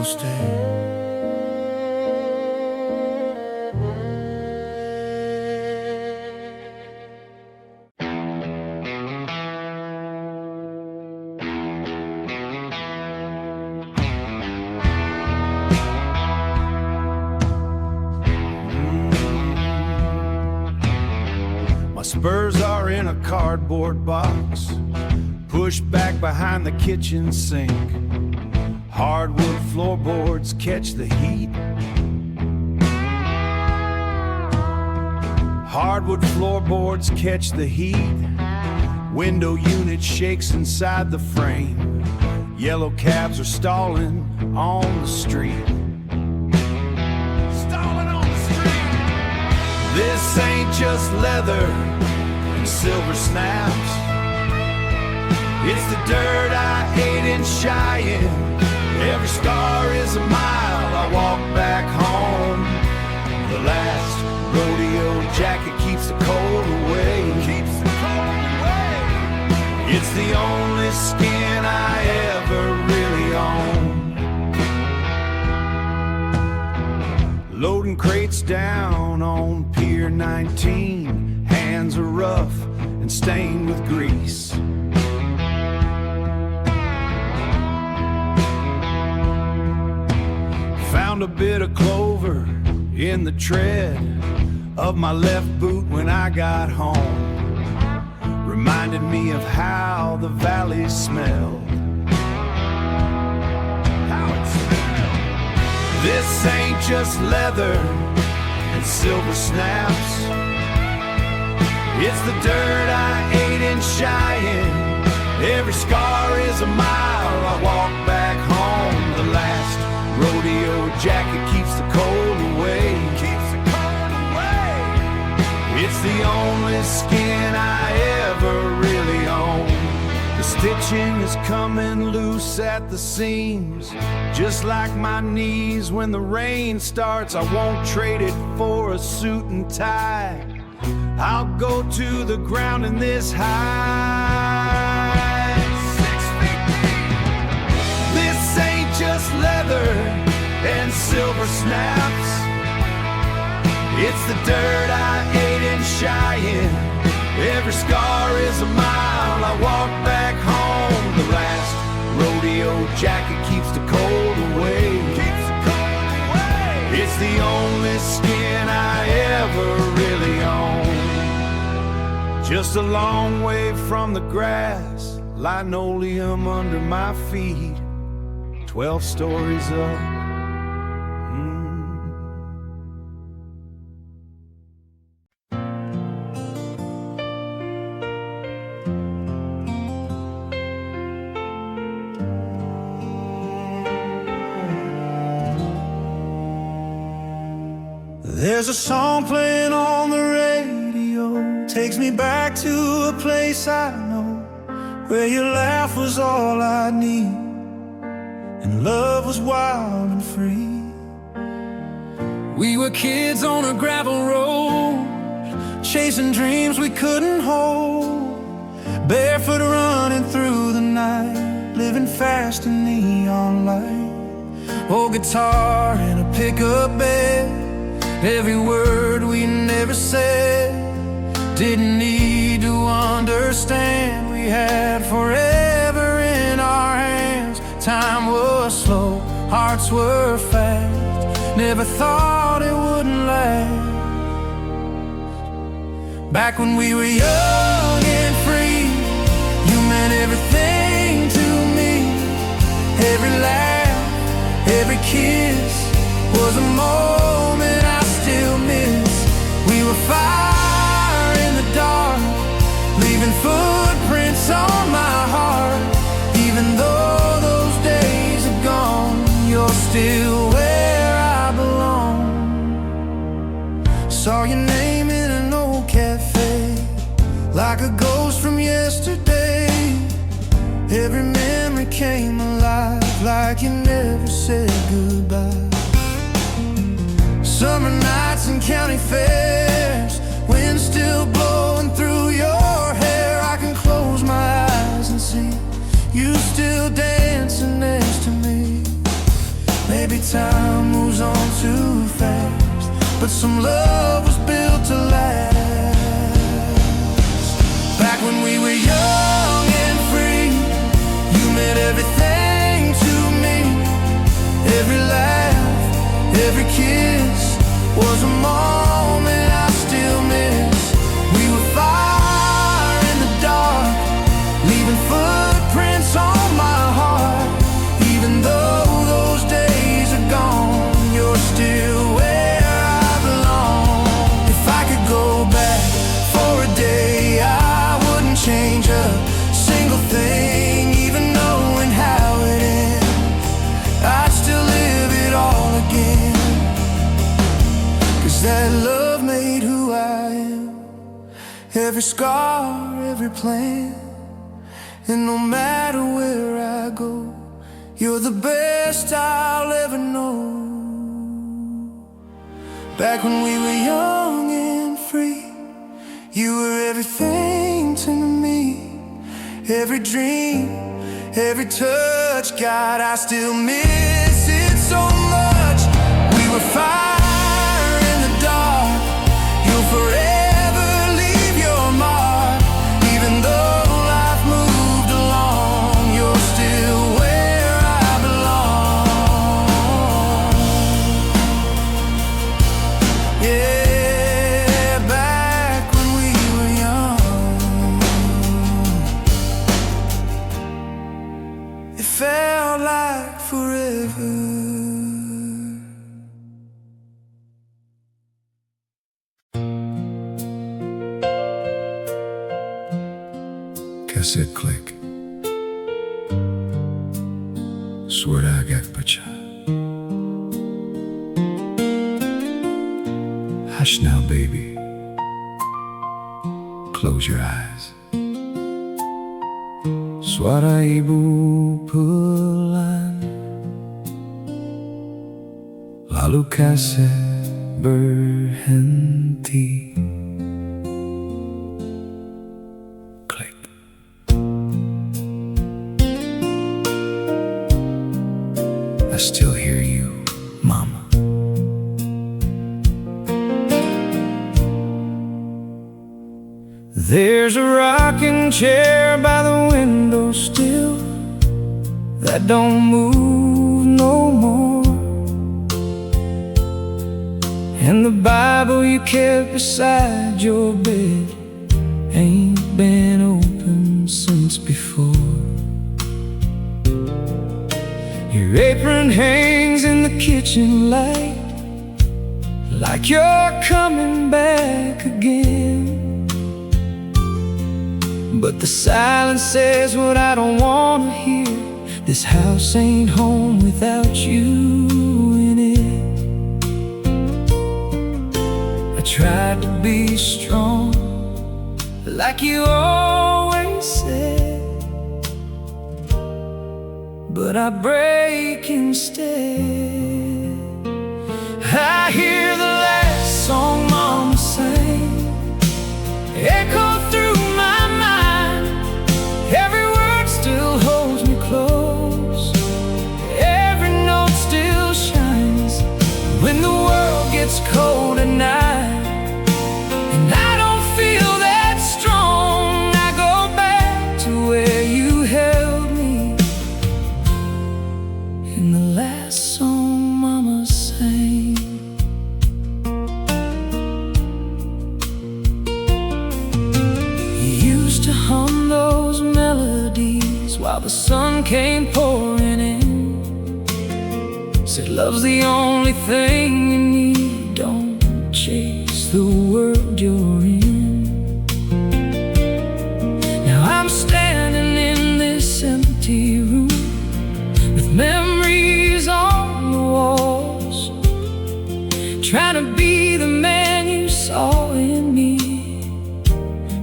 stay. My spurs are in a cardboard box, pushed back behind the kitchen sink. Hardwood floorboards catch the heat. Hardwood floorboards catch the heat. Window unit shakes inside the frame. Yellow cabs are stalling on the street. Stalling on the street. This ain't just leather and silver snaps. It's the dirt I ate in Cheyenne. Every scar is a mile. I walk back home. The last rodeo jacket keeps the cold away. Keeps the cold away. It's the only skin I ever really own. Loading crates down on Pier 19. Hands are rough and stained with grease. Found a bit of clover in the tread of my left boot when I got home. Reminded me of how the valley smelled. How it smelled. This ain't just leather and silver snaps. It's the dirt I ate in Cheyenne. Every scar is a mile. I walk back home. The last rodeo jacket keeps the cold away. Keeps the cold away. It's the only skin I ever really own. The stitching is coming loose at the seams, just like my knees when the rain starts. I won't trade it for a suit and tie. I'll go to the ground in this high. 6 feet deep. This ain't just leather and silver snaps. It's the dirt I ate in Cheyenne. Every scar is a mile. I walk back home. The last rodeo jacket keeps the cold away. Keeps the cold away. It's the only skin I ever really own. Just a long way from the grass, linoleum under my feet, 12 stories up. There's a song playing on the radio, takes me back to a place I know, where your laugh was all I need, and love was wild and free. We were kids on a gravel road, chasing dreams we couldn't hold, barefoot running through the night, living fast in neon light. Old guitar and a pickup bed, every word we never said, didn't need to understand. We had forever in our hands. Time was slow, hearts were fast, never thought it wouldn't last. Back when we were young and free, you meant everything to me. Every laugh, every kiss was a moment I still miss. We were fire in the dark, leaving footprints on my heart. Even though those days are gone, you're still where I belong. Saw your name in an old cafe, like a ghost from yesterday. Every memory came alive, like you never said goodbye. Summer nights and county fairs, wind still blowing through your hair. I can close my eyes and see you still dancing next to me. Maybe time moves on too fast, but some love was built to last. Back when we were young and free, you meant everything to me. Every laugh, every kiss was a moment I still miss. We were fire in the dark, leaving footprints on my heart. Even though those days are gone, you're still where I belong. If I could go back for a day, I wouldn't change a single thing. Even knowing how it ends, I'd still live it all again. 'Cause that love made who I am. Every scar, every plan, and no matter where I go, you're the best I'll ever know. Back when we were young and free, you were everything to me. Every dream, every touch, God, I still miss it so much. We were fire in the dark, you'll forever leave your mark. Even though life moved along, you're still where I belong. Yeah, back when we were young, it felt like forever. Cassette click. Swear I got butcha. Hush now, baby. Close your eyes. Suara ibu pelan, lalu kaset berhenti. I still hear you, Mama. There's a rocking chair by the window still that don't move no more, and the Bible you kept beside your bed ain't been open since before. Your apron hangs in the kitchen light, like you're coming back again. But the silence says what I don't want to hear. This house ain't home without you in it. I tried to be strong, like you always said, but I break instead. I hear the last song Mama sang echo through my mind. Every word still holds me close, every note still shines when the world gets cold at night. And I don't feel that strong, I go back to where you held me in the last song Mama sang. You used to hum those melodies while the sun came pouring in. Said love's the only thing you need, don't chase the world you're in. Now I'm standing in this empty room with memories on the walls, trying to be the man you saw in me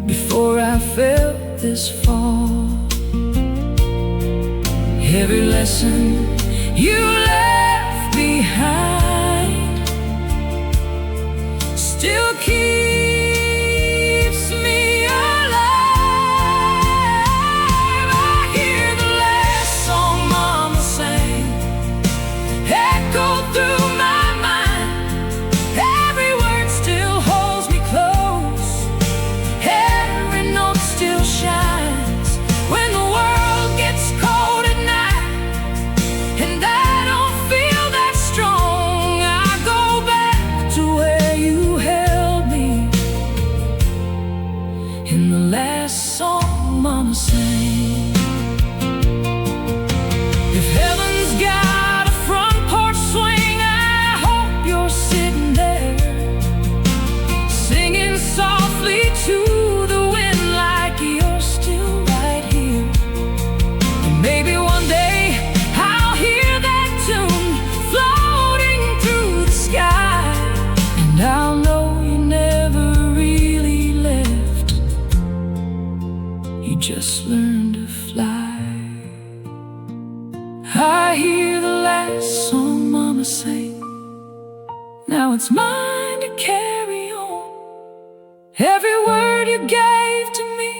before I felt this fall. Every lesson you left behind still keeps me alive. I hear the last song Mama sang echo Now it's mine to carry on. Every word you gave to me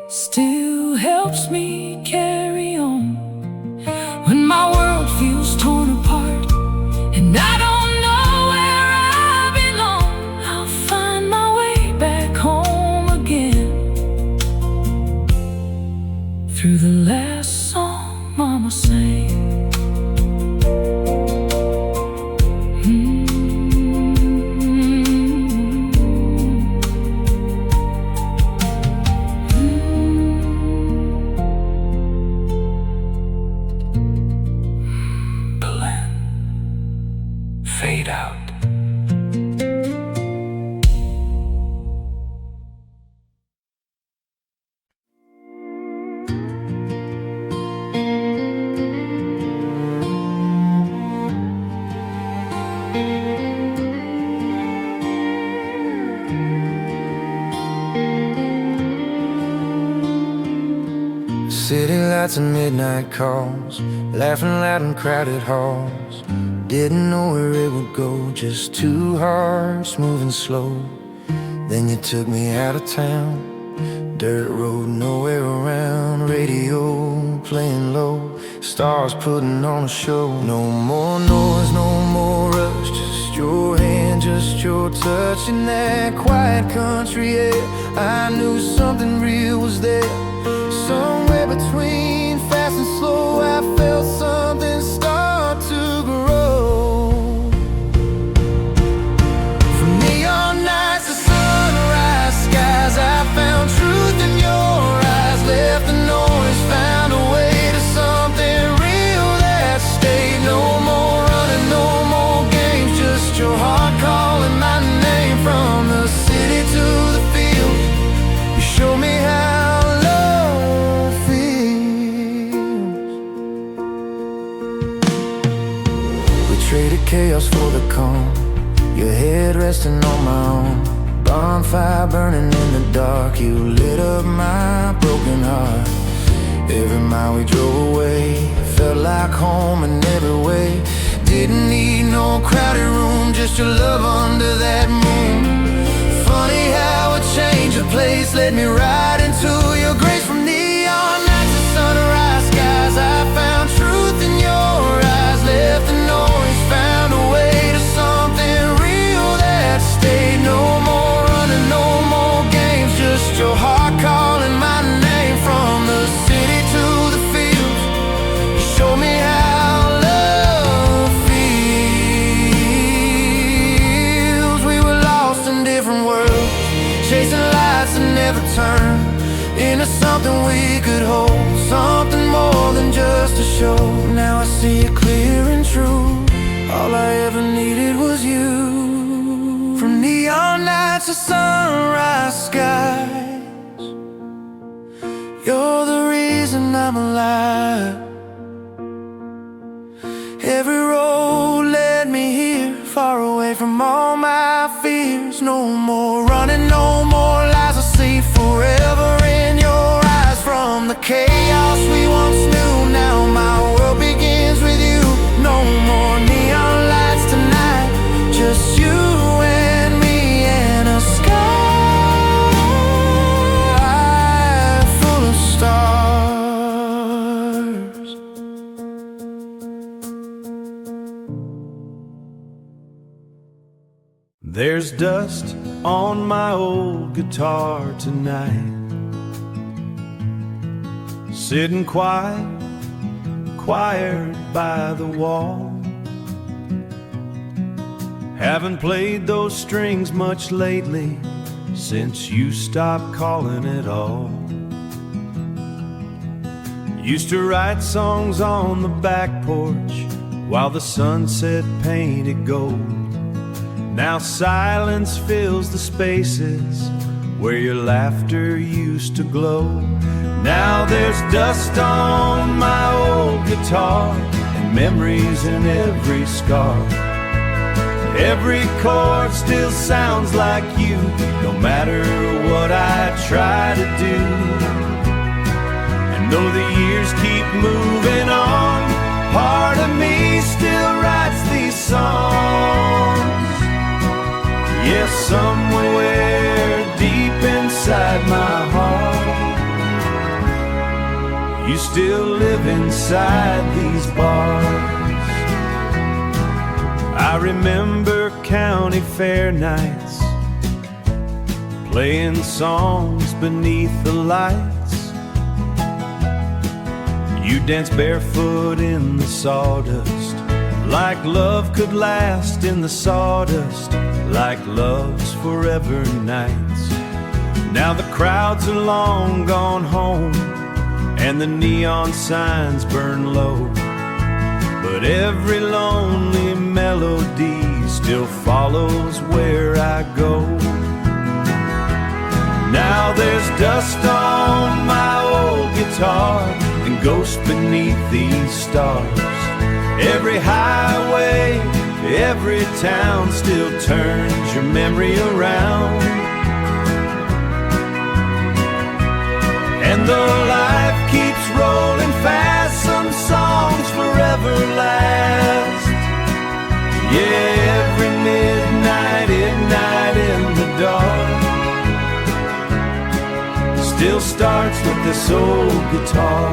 still helps me carry on. When my world feels torn apart and I don't know where I belong, I'll find my way back home again. Through the last song Mama sang. Fade out. City lights and midnight calls, laughing loud in crowded halls. Didn't know where it would go, just two hearts moving slow. Then you took me out of town, dirt road, nowhere around. Radio playing low, stars putting on a show. No more noise, no more rush, just your hand, just your touch. In that quiet country air, I knew something real was there. Somewhere between fast and slow, I felt something start to grow. From neon nights to sunrise skies, I found truth in your eyes. Left the noise, found a way to something real that stayed. No more running, no more games, just your heart calling my name. From the city to the field, you showed me how traded chaos for the calm, your head resting on my own. Bonfire burning in the dark, you lit up my broken heart. Every mile we drove away felt like home in every way. Didn't need no crowded room, just your love under that moon. Funny how a change of place led me right into your grace. From neon nights to sunrise skies, I found truth in your eyes. Left the noise, found a way to something real that stayed. No more running, no more games, just your heart calling my name. From the city to the fields, you showed me how love feels. We were lost in different worlds, chasing lights that never turn into something we could hold, something more than just a show. Now I see it clear and true, all I ever needed was you. From neon nights to sunrise skies, you're the reason I'm alive. Every road led me here, far away from all my fears. No more running, no more lies, I see forever in your eyes. From the chaos we once knew, now my world begins with you. No more neon lights tonight, just you and me and a sky full of stars. There's dust on my old guitar tonight, sitting quiet, quiet by the wall. Haven't played those strings much lately, since you stopped calling at all. Used to write songs on the back porch while the sunset painted gold. Now silence fills the spaces where your laughter used to glow. Now there's dust on my old guitar and memories in every scar. Every chord still sounds like you, no matter what I try to do. And though the years keep moving on, part of me still writes these songs. Yes, somewhere deep inside my heart, you still live inside these bars. I remember county fair nights, playing songs beneath the lights. You dance barefoot in the sawdust, like love could last in the sawdust, like love's forever nights. Now the crowds are long gone home, and the neon signs burn low, but every lonely melody still follows where I go. Now there's dust on my old guitar and ghosts beneath these stars. Every highway, every town still turns your memory around. And though life keeps rolling fast, some songs forever last. Yeah, every midnight in the dark still starts with this old guitar.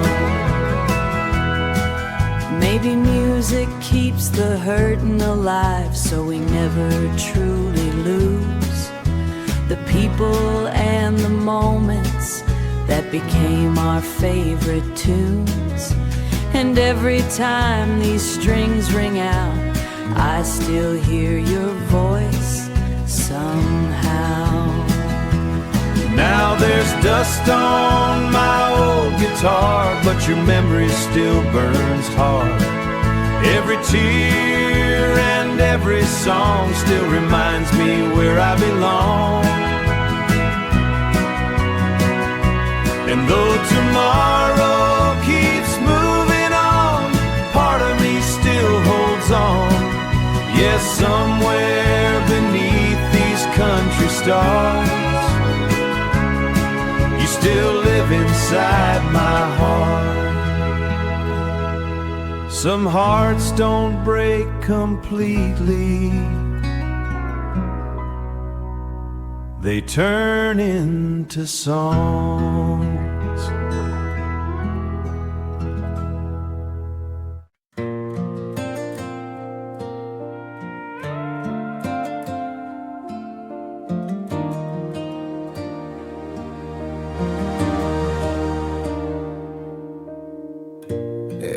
Maybe music keeps the hurting alive, so we never truly lose the people and the moments that became our favorite tunes. And every time these strings ring out, I still hear your voice somehow. Now there's dust on my old guitar, but your memory still burns hard. Every tear and every song still reminds me where I belong. And though tomorrow keeps moving on, part of me still holds on. Yes, somewhere beneath these country stars, you still live inside my heart. Some hearts don't break completely, they turn into songs.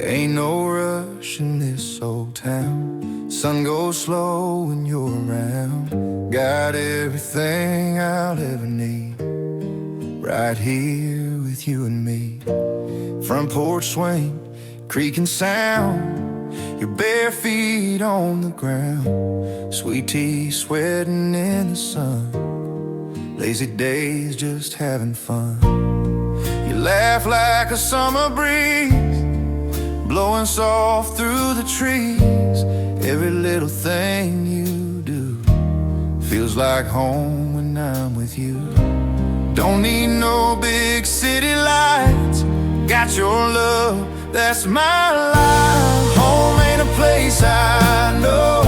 Ain't no rush in this old town. Sun goes slow when you're around. Got everything I'll ever need right here with you and me. Front porch swing, creaking sound, your bare feet on the ground. Sweet tea sweating in the sun, lazy days just having fun. You laugh like a summer breeze, blowing soft through the trees. Every little thing you do feels like home when I'm with you. Don't need no big city lights, got your love, that's my life. Home ain't a place I know,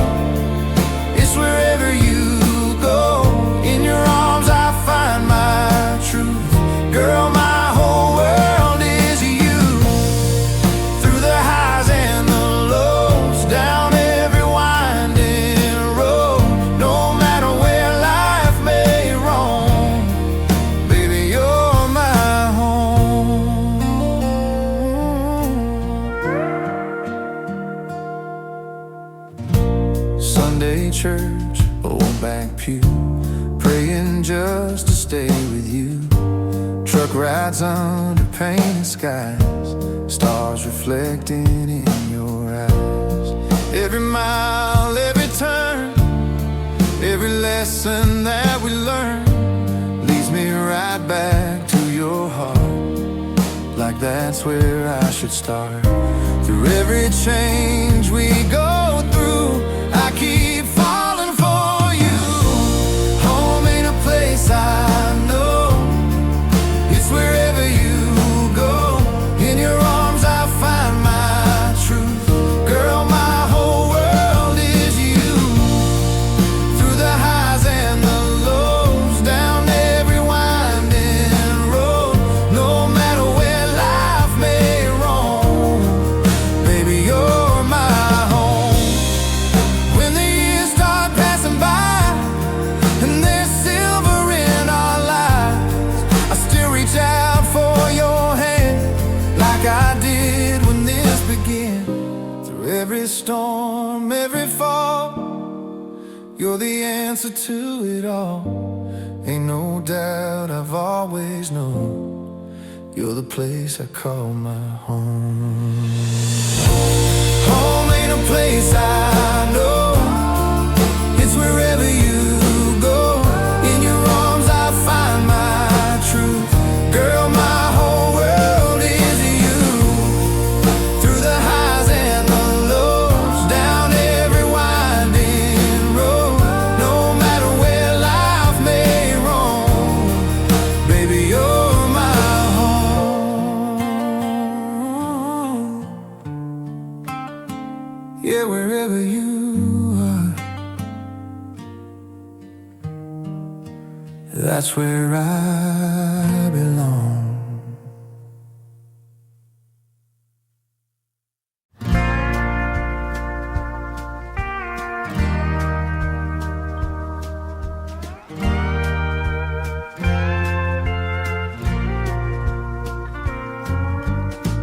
it's wherever you go. In your arms I find my truth, girl, my whole world is you. Through the highs and the lows, down every winding road, no matter where life may roam, baby, you're my home. Sunday church, old back pew, praying just to stay with you. Truck rides under painted skies, stars reflecting in your eyes. Every mile, every turn, every lesson that we learn leads me right back to your heart, like that's where I should start. Through every change we go through, I keep falling for you. Home ain't a place I know, it's wherever you go. In your arms I find my truth, girl, my whole world is you. Through the highs and the You're the answer to it all. Ain't no doubt, I've always known you're the place I call my home. Home ain't a place I know, it's wherever you go. In your arms I find my truth. Girl, my whole world is you. Through the highs and the lows, down every winding road. No matter where life may roam, baby, you're my home. Yeah, wherever you are, that's where I belong.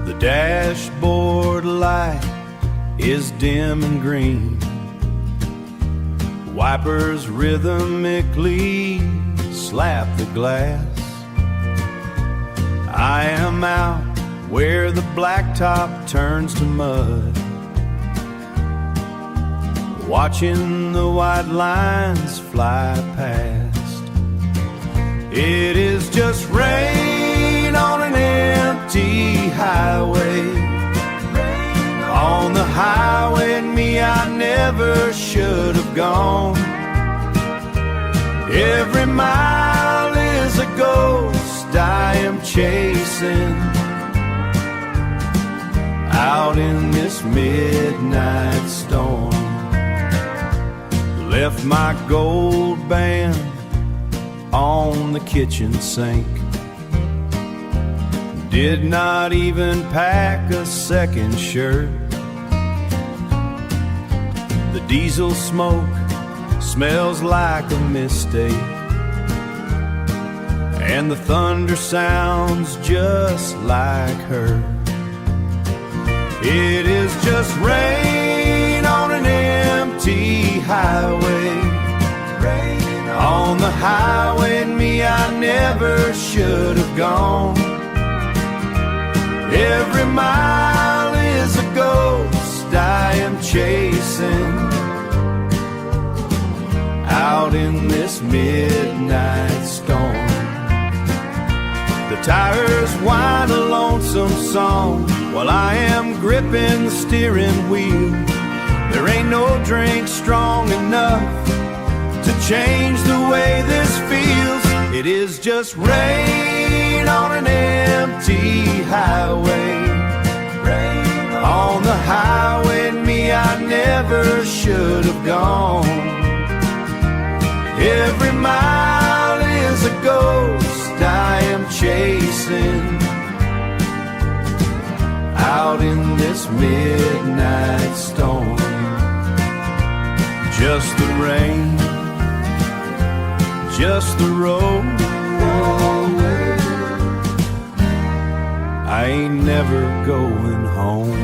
The dashboard light is dim and green. Wipers rhythmically slap the glass. I am out where the blacktop turns to mud, watching the white lines fly past. It is just rain on an empty highway. On the highway and me, I never should have gone. Every mile is a ghost I am chasing, out in this midnight storm. Left my gold band on the kitchen sink, did not even pack a second shirt. The diesel smoke smells like a mistake, and the thunder sounds just like her. It is just rain on an empty highway. On the highway and me, I never should have gone. Every mile is a ghost I am chasing, out in this midnight storm. The tires whine a lonesome song while I am gripping the steering wheel. There ain't no drink strong enough to change the way this feels. It is just rain on an empty highway. On the highway and me, I never should have gone. Every mile is a ghost I am chasing, out in this midnight storm. Just the rain, just the road. I ain't never going home.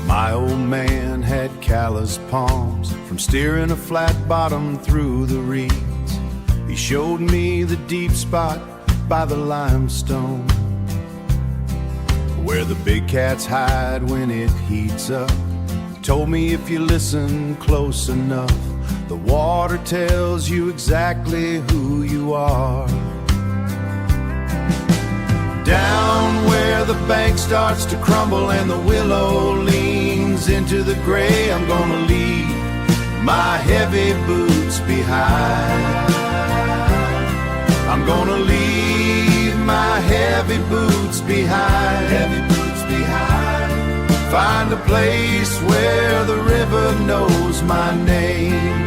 My old man had callous palms from steering a flat bottom through the reeds. He showed me the deep spot by the limestone, where the big cats hide when it heats up. Told me if you listen close enough, the water tells you exactly who you are. Down where the bank starts to crumble and the willow leans into the gray, I'm gonna leave my heavy boots behind. I'm gonna leave my heavy boots behind. Heavy boots behind. Find a place where the river knows my name.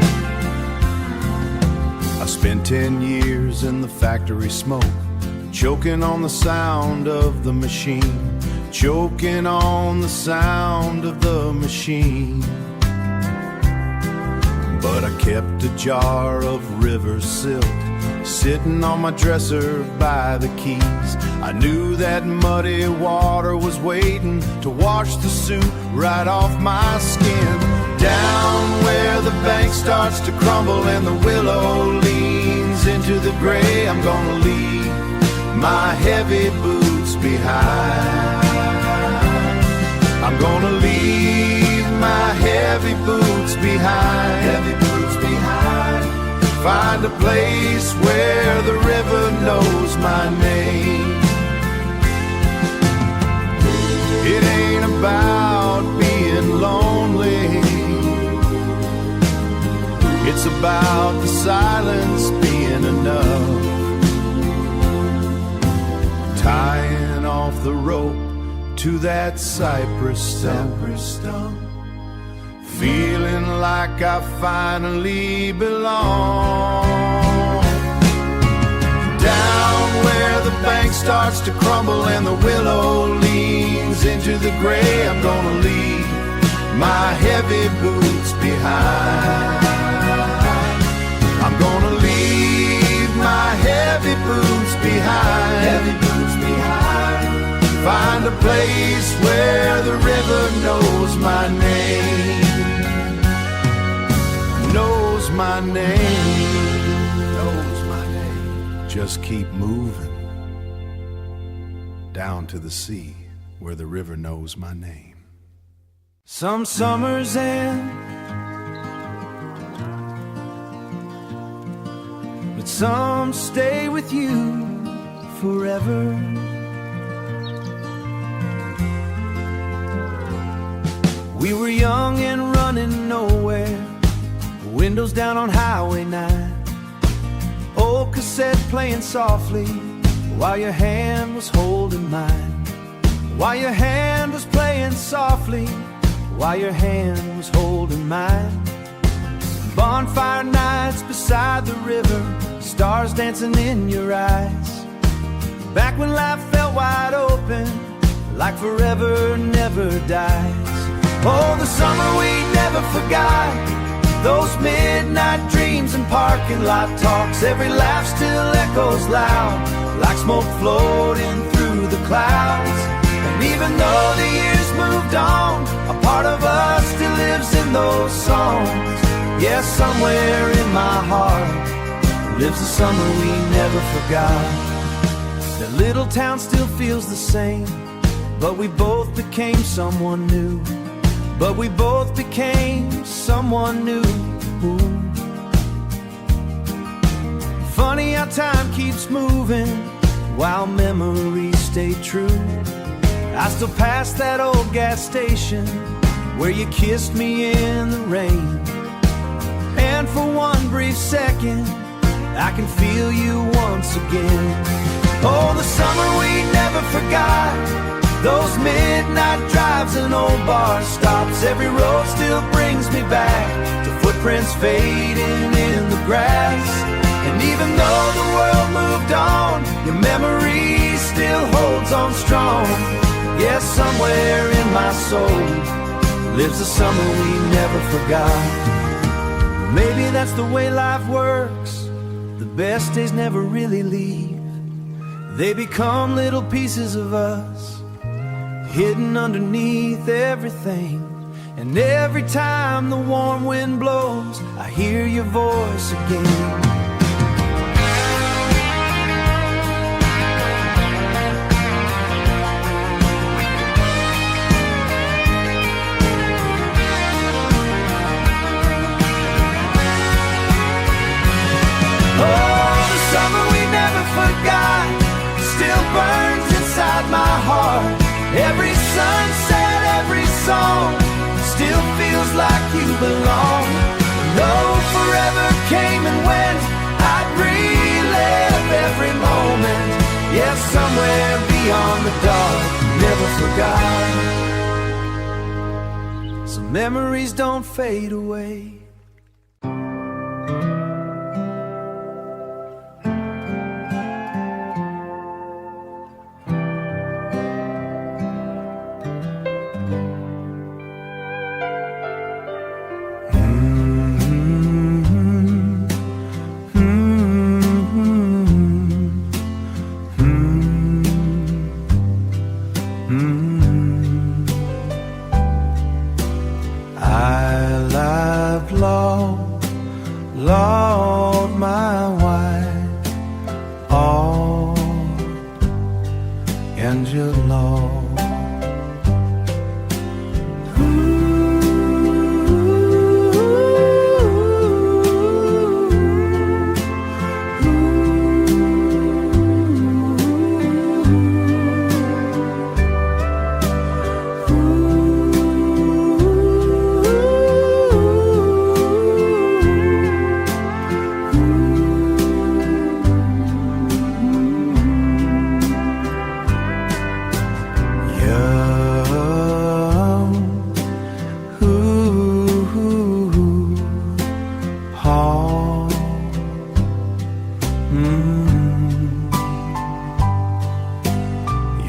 I spent 10 years in the factory smoke, choking on the sound of the machine, choking on the sound of the machine. But I kept a jar of river silt sitting on my dresser by the keys. I knew that muddy water was waiting to wash the soot right off my skin. Down where the bank starts to crumble and the willow leans into the gray, I'm gonna leave my heavy boots behind. I'm gonna leave my heavy boots behind. Heavy boots behind. Find a place where the river knows my name. It ain't about being lonely, it's about the silence being enough. Tying off the rope to that cypress stump, feeling like I finally belong. Down where the bank starts to crumble and the willow leans into the gray, I'm gonna leave my heavy boots behind. I'm gonna leave my heavy boots behind. Heavy boots behind. Find a place where the river knows my name. Knows my name. Knows my name. Just keep moving down to the sea where the river knows my name. Some summers end, but some stay with you forever. We were young and running nowhere, windows down on Highway 9, old cassette playing softly while your hand was holding mine. While your hand was playing softly, while your hand was holding mine. Bonfire nights beside the river, stars dancing in your eyes. Back when life felt wide open, like forever never dies. Oh, the summer we never forgot, those midnight dreams and parking lot talks. Every laugh still echoes loud, like smoke floating through the clouds. And even though the years moved on, a part of us still lives in those songs. Yes, somewhere in my heart lives the summer we never forgot. The little town still feels the same, but we both became someone new. But we both became someone new. Funny how time keeps moving while memories stay true. I still pass that old gas station where you kissed me in the rain. And for one brief second, I can feel you once again. Oh, the summer we never forgot, those midnight drives and old bar stops. Every road still brings me back to footprints fading in the grass. And even though the world moved on, your memory still holds on strong. Yes, somewhere in my soul lives the summer we never forgot. Maybe that's the way life works, the best days never really leave. They become little pieces of us, hidden underneath everything. And every time the warm wind blows, I hear your voice again. Oh, the summer we never forgot still burns inside my heart. Every sunset, every song still feels like you belong. Though forever came and went, I'd relive every moment. Yes, somewhere beyond the dark, never forgot. Some memories don't fade away. Angela.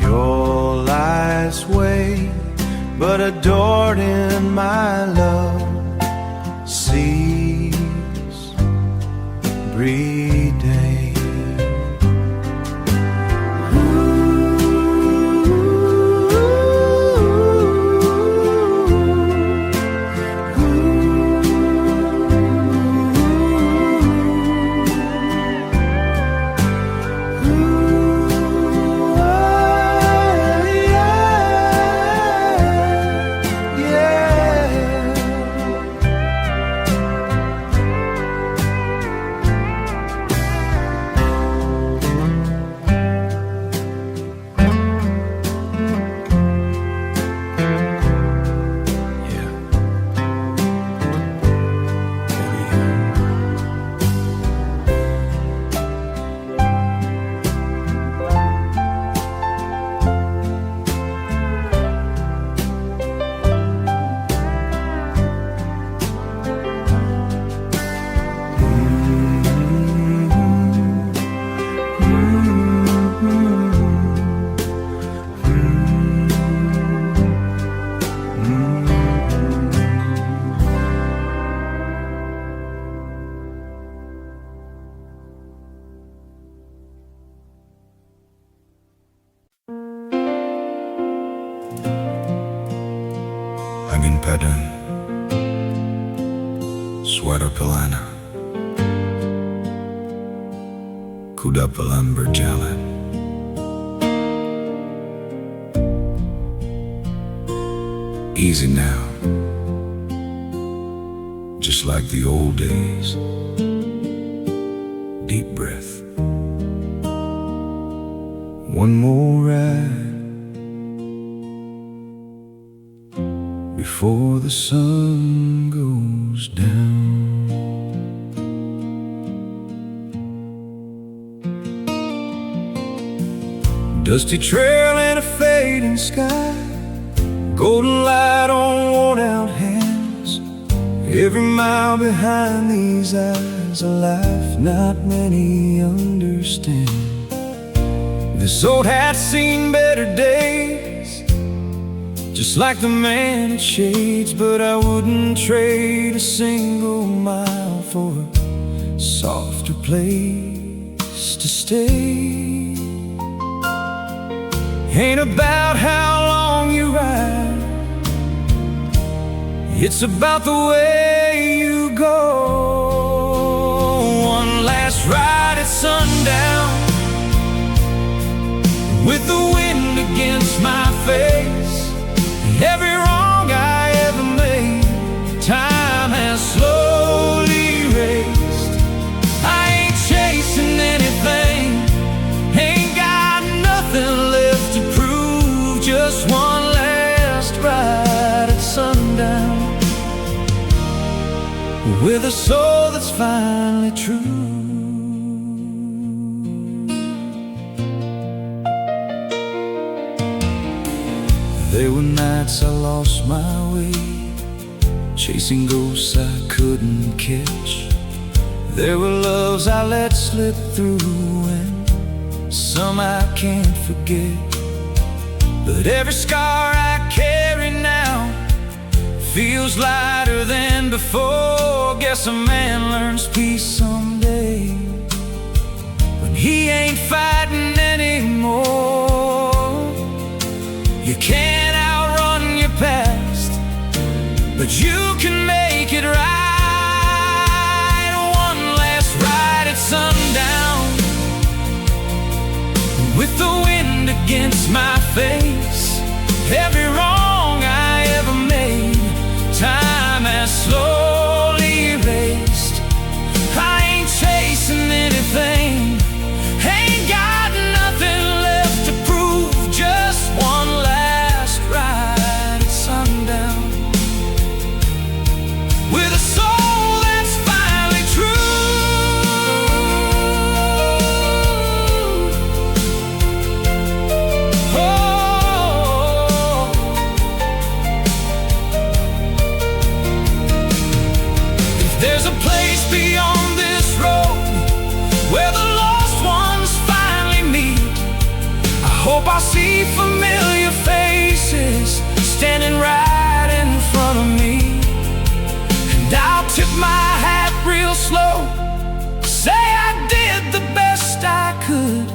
Your life's way, but adored in my love, sees every day. Angin padang, suara pelana, kuda pelan berjalan. Easy now, just like the old days. Deep breath, one more ride before the sun goes down. Dusty trail and a fading sky, golden light on worn out hands. Every mile behind these eyes, a life not many understand. This old hat's seen better days, just like the man in shades, but I wouldn't trade a single mile for a softer place to stay. Ain't about how long you ride, it's about the way you go. One last ride at sundown, with the wind against my face. Every wrong I ever made, time has slowly erased. I ain't chasing anything, ain't got nothing left to prove. Just one last ride at sundown, with a soul that's finally true. There were nights I lost my way, chasing ghosts I couldn't catch. There were loves I let slip through, and some I can't forget. But every scar I carry now feels lighter than before. Guess a man learns peace someday, when he ain't fighting anymore. You can't outrun your past, but you can make it right. One last ride at sundown, with the wind against my face. Every wrong I ever made, time has slowly erased. I ain't chasing anything, ain't got nothing left to prove. Just one last ride at sundown, with a soul that's finally true. Oh, if there's a place beyond this road where the lost ones finally meet, I hope I see familiar faces standing right in front of me. And I'll tip my hat real slow, say I did the best I could,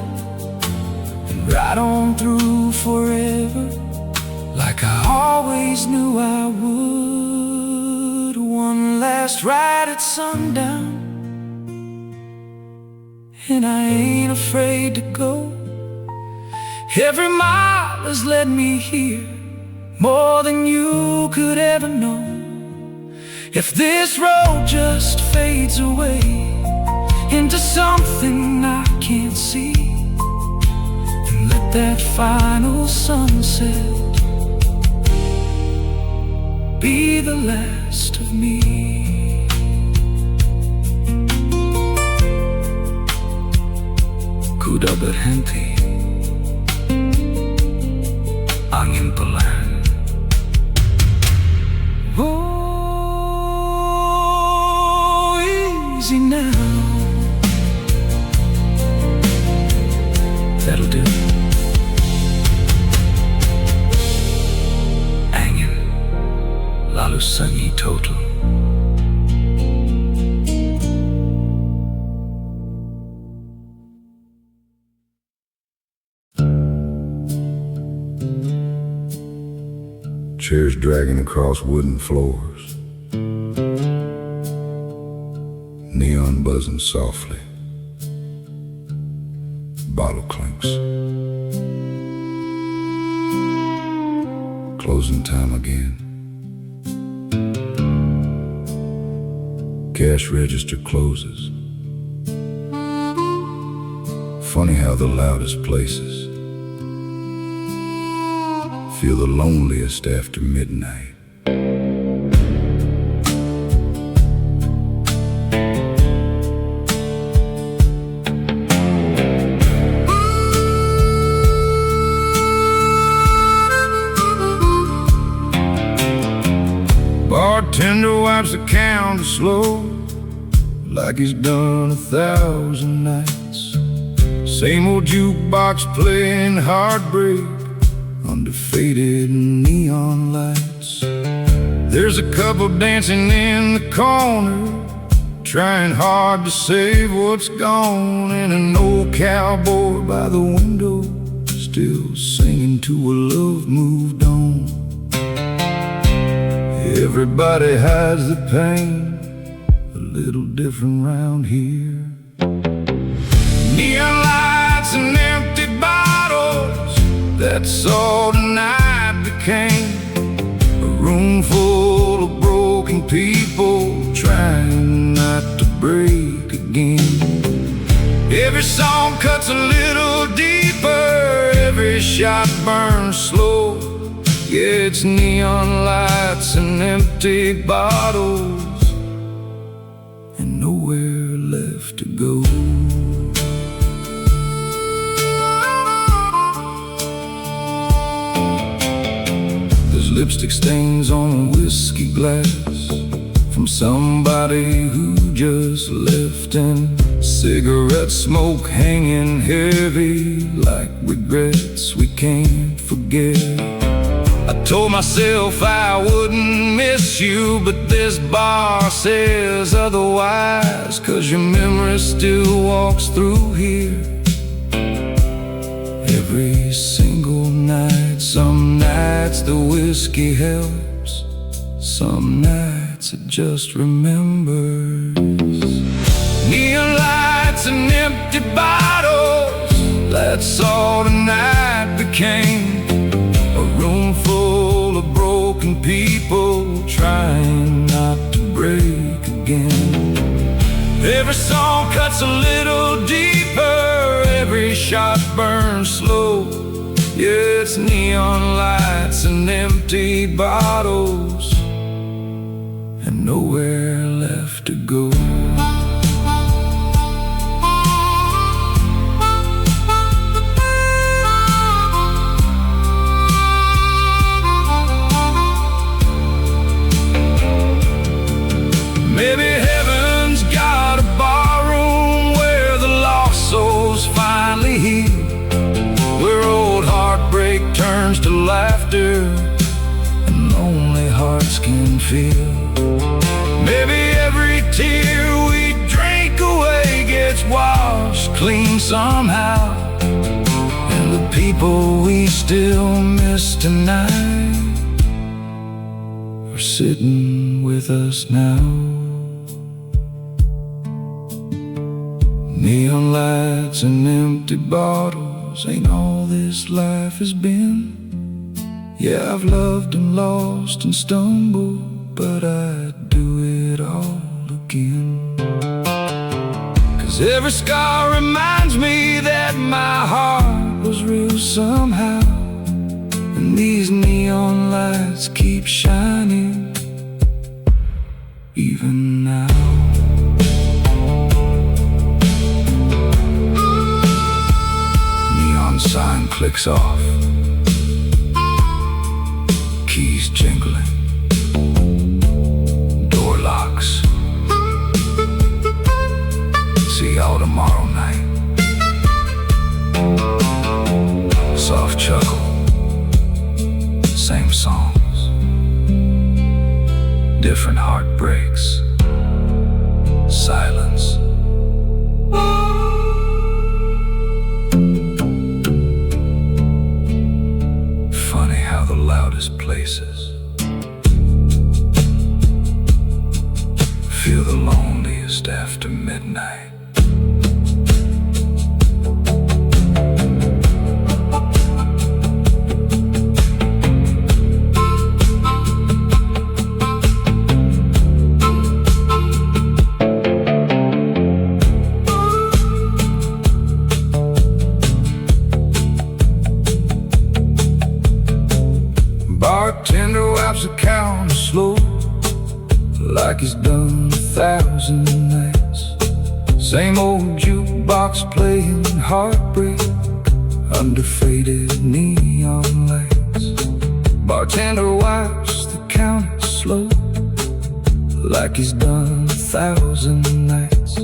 and ride on through forever like I always knew I would. One last ride at sundown, and I ain't afraid to go. Every mile has led me here, more than you could ever know. If this road just fades away into something I can't see, then let that final sunset be the last of me. Kuda berhenti, angin pelan. Oh, easy now. That'll do. Angin, lalu sunyi total. Chairs dragging across wooden floors, neon buzzing softly, bottle clinks. Closing time again. Cash register closes. Funny how the loudest places feel the loneliest after midnight. Bartender wipes the counter slow, like he's done 1,000 nights. Same old jukebox playing heartbreak under faded neon lights. There's a couple dancing in the corner, trying hard to save what's gone. And an old cowboy by the window, still singing to a love moved on. Everybody hides the pain, a little different round here. Neon lights and empty bottles, that's all the night became. A room full of broken people trying not to break again. Every song cuts a little deeper, every shot burns slow. Yeah, it's neon lights and empty bottles, and nowhere left to go. Lipstick stains on a whiskey glass from somebody who just left, and cigarette smoke hanging heavy like regrets we can't forget. I told myself I wouldn't miss you, but this bar says otherwise, 'cause your memory still walks through here every single night. Some nights the whiskey helps, some nights it just remembers. Neon lights and empty bottles, that's all the night became. became a room full of broken people trying not to break again. Every song cuts a little deeper, every shot burns slow. Yeah, it's neon lights and empty bottles and nowhere left to go. Maybe heaven's got a barroom where the lost souls finally heal, where old heartbreak turns to laughter and lonely hearts can feel. Maybe every tear we drink away gets washed clean somehow, and the people we still miss tonight are sitting with us now. Neon lights and empty bottles ain't all this life has been. Yeah, I've loved and lost and stumbled, but I'd do it all again. 'Cause every scar reminds me that my heart was real somehow, and these neon lights keep shining even now. Sign clicks off, keys jingling, door locks. See y'all tomorrow night. Soft chuckle, same songs, different heartbreaks, silence. The loudest places feel the loneliest after midnight. Bartender wipes the counter slow, like he's done 1,000 nights. Same old jukebox playing heartbreak under faded neon lights. Bartender wipes the counter slow, like he's done 1,000 nights.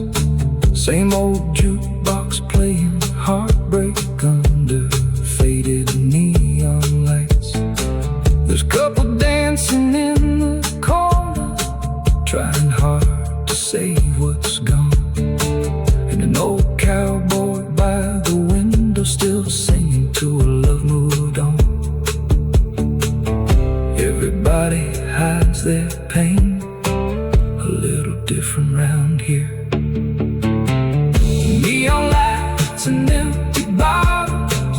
Same old jukebox playing heartbreak under faded neon lights. There's a couple dancing in the corner, trying hard to save what's gone, and an old cowboy by the window still singing to a love moved on. Everybody hides their pain, a little different round here. Neon lights and empty bottles,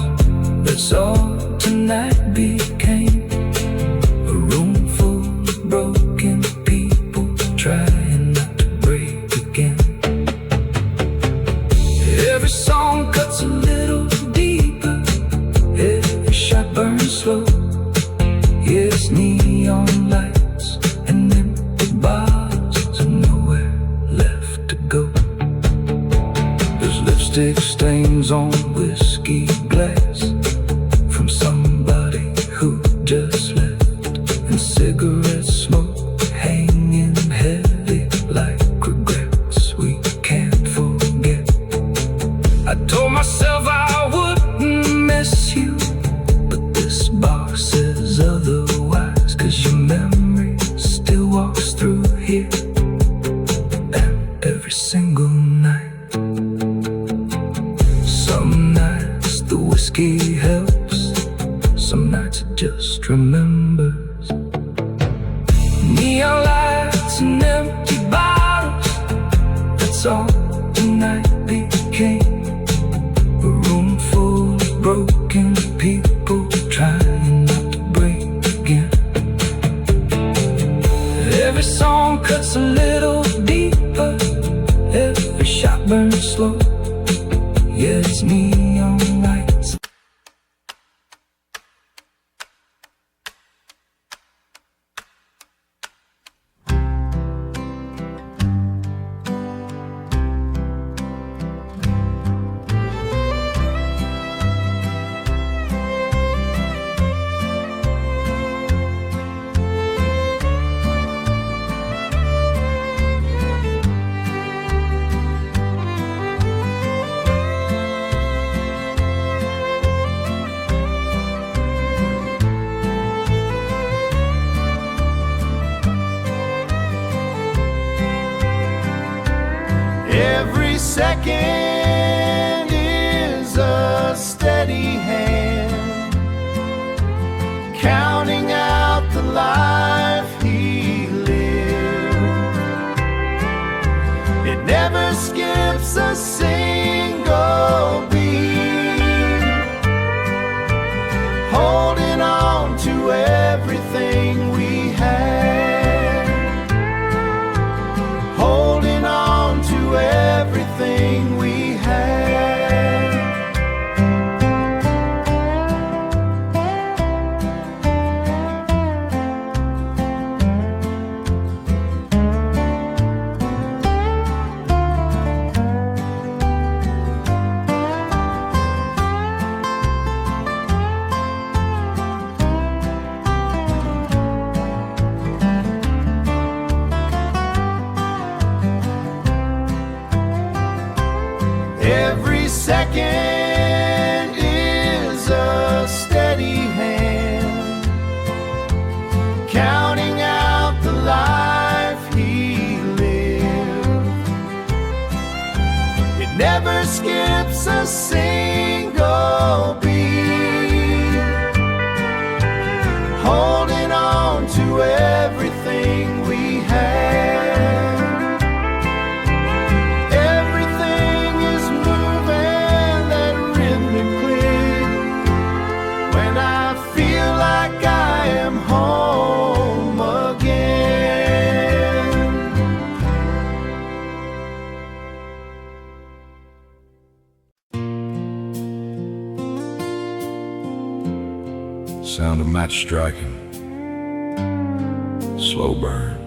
that's all tonight became. Broken people trying not to break again. Every song cuts a little deeper, every shot burns slow. Yes, neon lights and empty bottles and nowhere left to go. There's lipstick stains on whiskey glass from somebody who just left, and cigarette smoke hanging heavy like regrets we can't forget. I told myself I wouldn't miss you, but this bar says otherwise, 'cause your memory still walks through here, and every single night. Some nights the whiskey helps, some nights it just remembers. Neon lights and empty bottles, that's all tonight became. A room full of broken people second is a steady hand, counting out the life he lived. It never skips a single beat, holding on to everything we had, holding on to everything we had. Every second is a steady hand, counting out the life he lived. It never skips a single beat, holding on to everything we had. Sound of match striking, slow burn.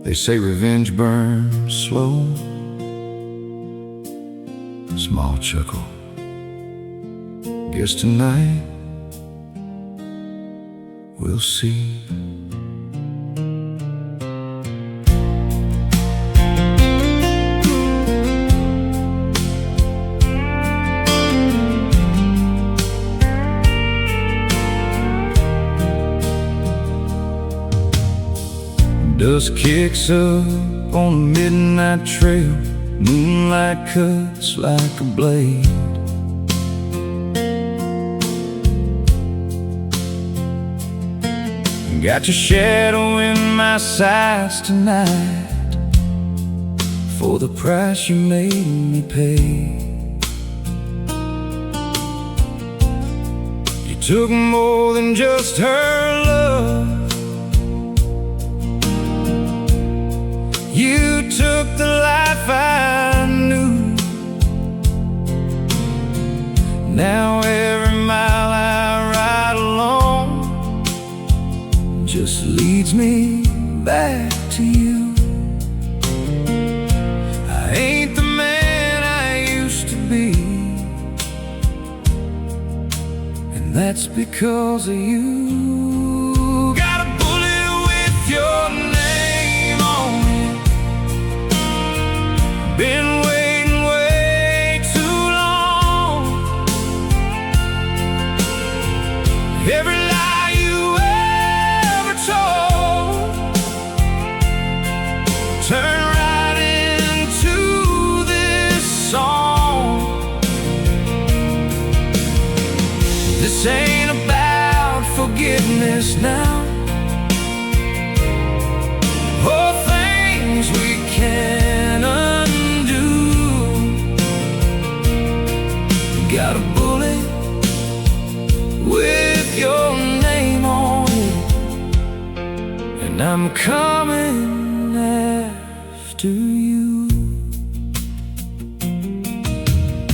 They say revenge burns slow. Small chuckle. Guess tonight we'll see. Dust kicks up on the midnight trail, moonlight cuts like a blade. Got your shadow in my sights tonight, for the price you made me pay. You took more than just her love, you took the life I knew. Now every mile I ride alone just leads me back to you. I ain't the man I used to be, and that's because of you. Got a bullet with your name on it, been waiting way too long. Every lie you ever told turned right into this song. This ain't about forgiveness now, or things we can't undo. Got a bullet with your name on it, and I'm coming after you.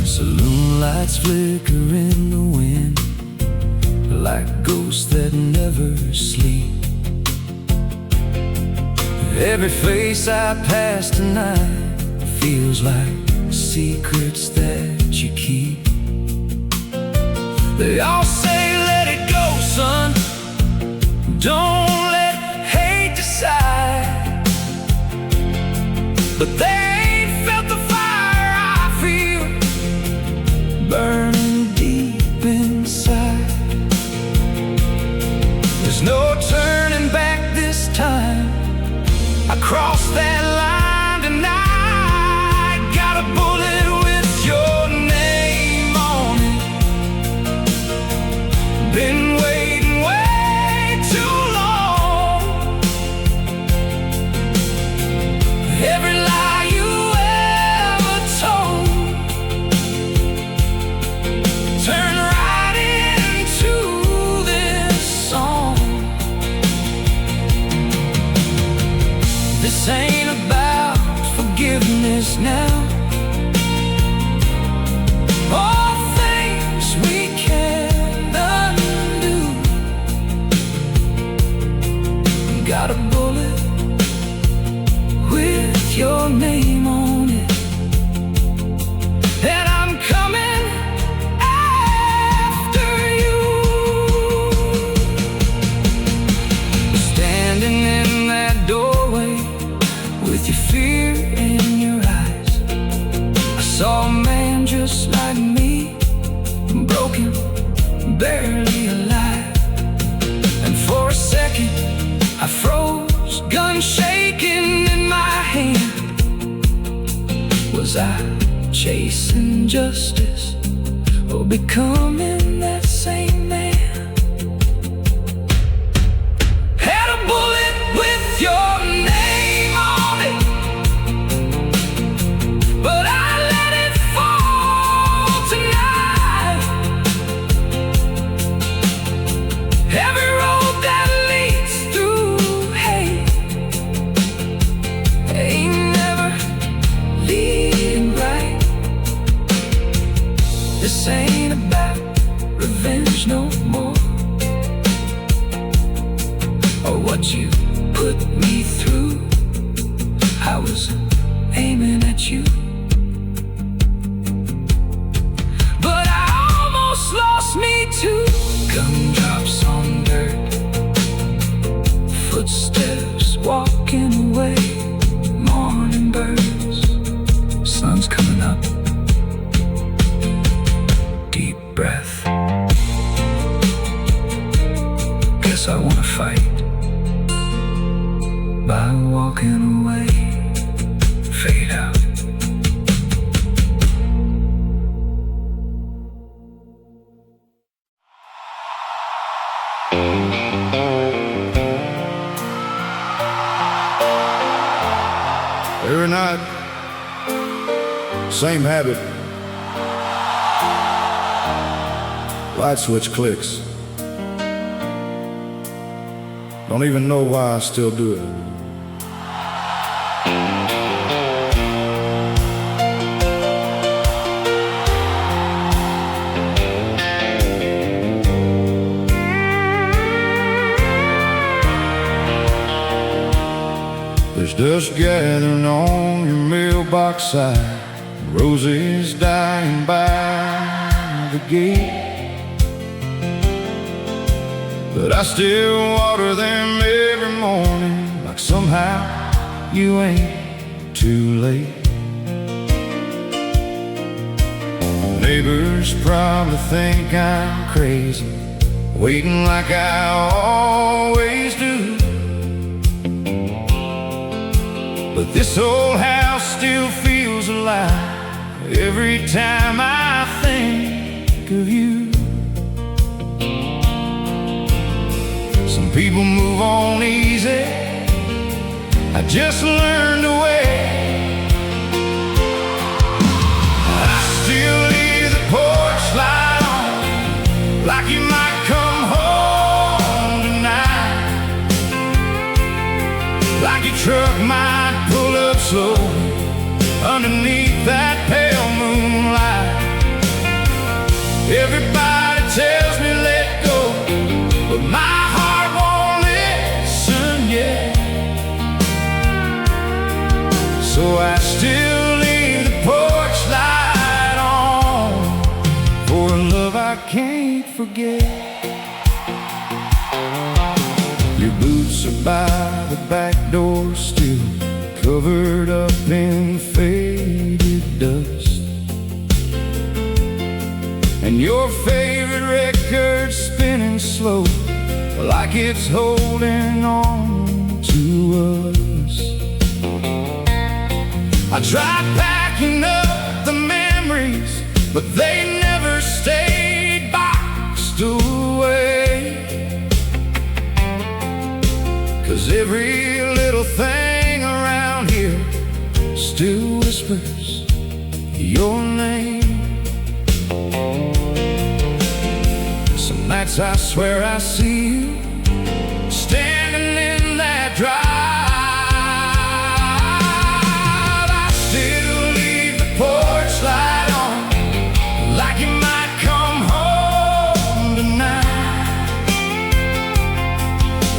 Saloon lights flicker in the wind like ghosts that never sleep. Every face I pass tonight feels like secrets that you keep. They all say let it go, son, don't let hate decide. But they ain't felt the fire I feel burning deep inside. There's no turning back this time. I crossed that line barely alive. And for a second I froze, gun shaking in my hand. Was I chasing justice or becoming that same man? Had a bullet with your name on it, but I let it fall tonight. Every road that leads through hate ain't never leading right. This ain't about revenge no more, or what you put me through. I was aiming at you, but I almost lost me too. Gumdrops on dirt, footsteps walking away, morning birds, sun's coming up, deep breath. Guess I wanna fight by walking away, fade out. Every night, same habit. Light switch clicks. Don't even know why I still do it. There's dust gathering on your mailbox side, roses dying by the gate. But I still water them every morning, like somehow you ain't too late. Neighbors probably think I'm crazy, waiting like I always do. But this old house still feels alive every time I think of you. Some people move on easy, I just learned to wait. I still leave the porch light on, like you might come home tonight, like your truck might pull up slowly underneath that pale moonlight. Everybody tells me let go, but my heart won't listen yet. So I still leave the porch light on for a love I can't forget. Your boots are by the back door still, covered up in faded dust, and your favorite record spinning slow, like it's holding on to us. I tried packing up the memories, but they never stayed boxed away. 'Cause every little thing around here still whispers your name. Some nights I swear I see you standing in that drive. I still leave the porch light on, like you might come home tonight,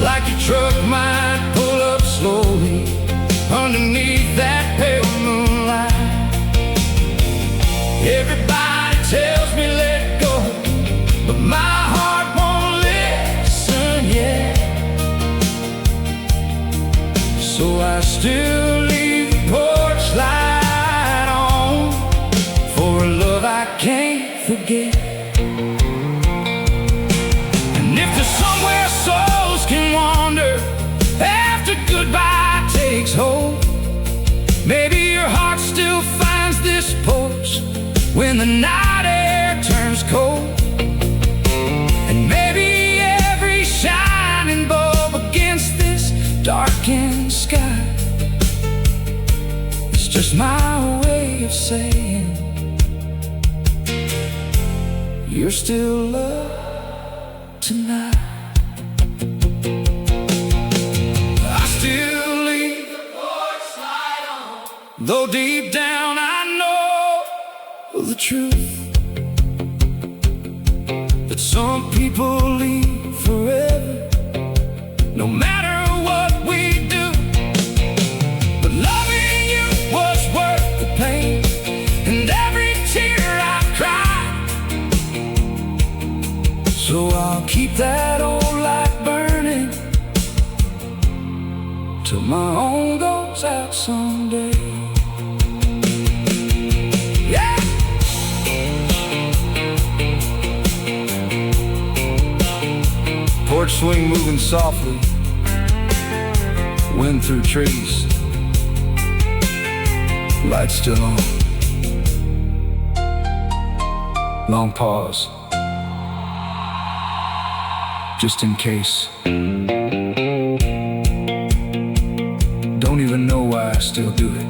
like your truck might pull up slowly underneath that pale moonlight. Everybody tells me let go, but my heart won't listen yet. So I still leave the porch light on for a love I can't forget. when the night air turns cold, and maybe every shining bulb against this darkened sky is just my way of saying you're still loved tonight. I still leave the porch light on, though deep down I know the truth, that some people leave forever, no matter what we do. But loving you was worth the pain and every tear I cried. So I'll keep that old light burning till my own goes out someday. Yeah! Porch swing moving softly, wind through trees, lights still on. Long pause, just in case. Don't even know why I still do it.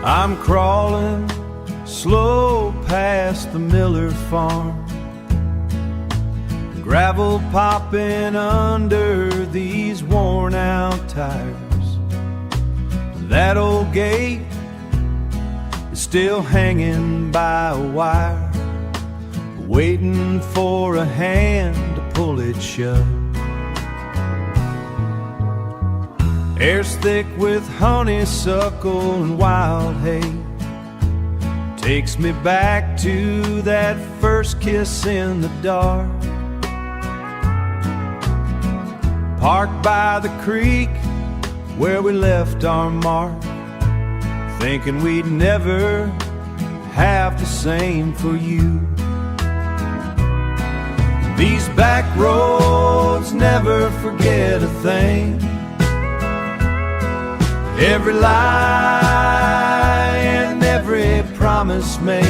I'm crawling slow past the Miller farm, gravel popping under these worn out tires. That old gate is still hanging by a wire, waiting for a hand to pull it shut. Air's thick with honeysuckle and wild hay, takes me back to that first kiss in the dark. Parked by the creek where we left our mark, thinking we'd never have the same for you. These back roads never forget a thing. Every lie and every promise made,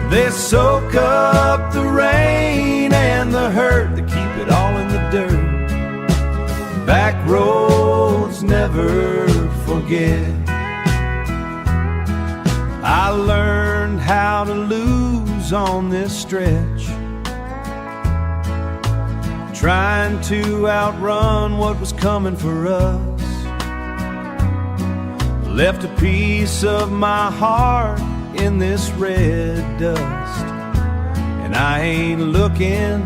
they soak up the rain and the hurt, they keep it all in the dirt. Back roads never forget. I learned how to lose on this stretch, trying to outrun what was coming for us. Left a piece of my heart in this red dust, and I ain't looking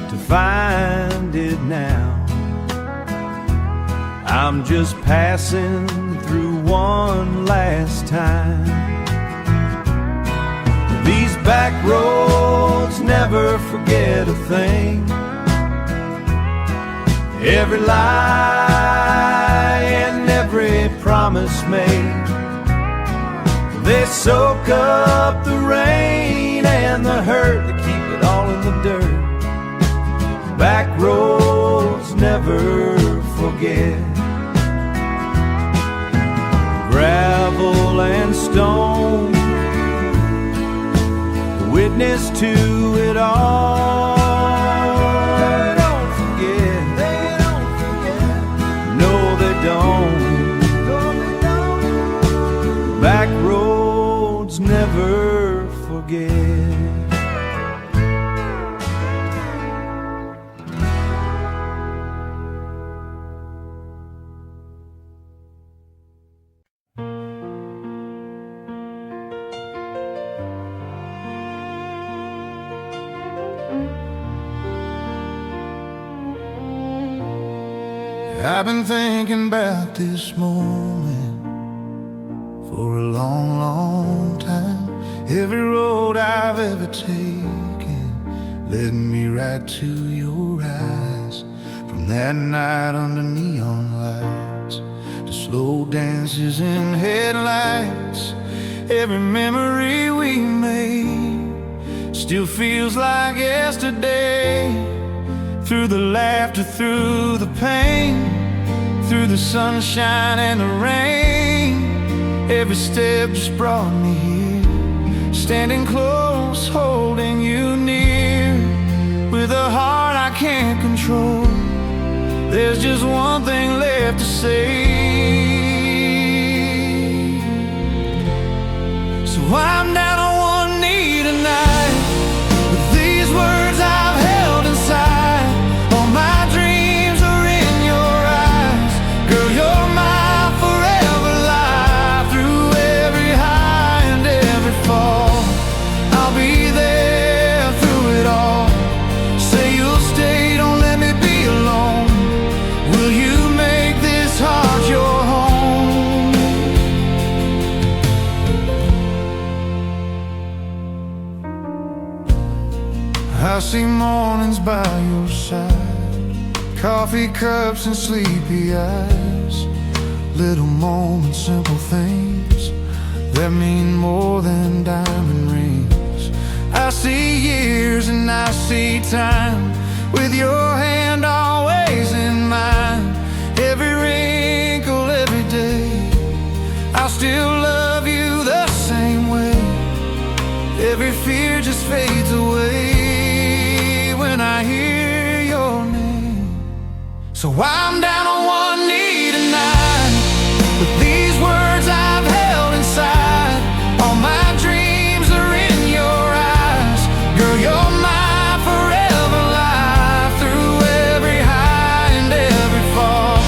to find it now. I'm just passing through one last time. These back roads never forget a thing. Every lie and every promise made, they soak up the rain and the hurt, they keep it all in the dirt. Back roads never forget. Gravel and stone, witness to it all. Back roads never forget. I've been thinking about this moment for a long time. Every road I've ever taken led me right to your eyes. From that night under neon lights to slow dances in headlights, every memory we made still feels like yesterday. Through the laughter, through the pain, through the sunshine and the rain, every step just brought me here, standing close, holding you near. With a heart I can't control, there's just one thing left to say. So I'm down on one knee tonight, with these words I've held inside. All my dreams are in your eyes. Girl, you're my forever life. Through every high and every fall, I'll be there through it all. Say you'll stay, don't let me be alone. Will you make this heart your home? I see mornings by your side, coffee cups and sleepy eyes, little moments, simple things that mean more than diamond rings. I see years and I see time, with your hand always in mine. Every wrinkle, every day, I'll still love you the same way. Every fear just fades away when I hear your name. So I'm down on one knee tonight, with these words I've held inside. All my dreams are in your eyes. Girl, you're my forever life. Through every high and every fall,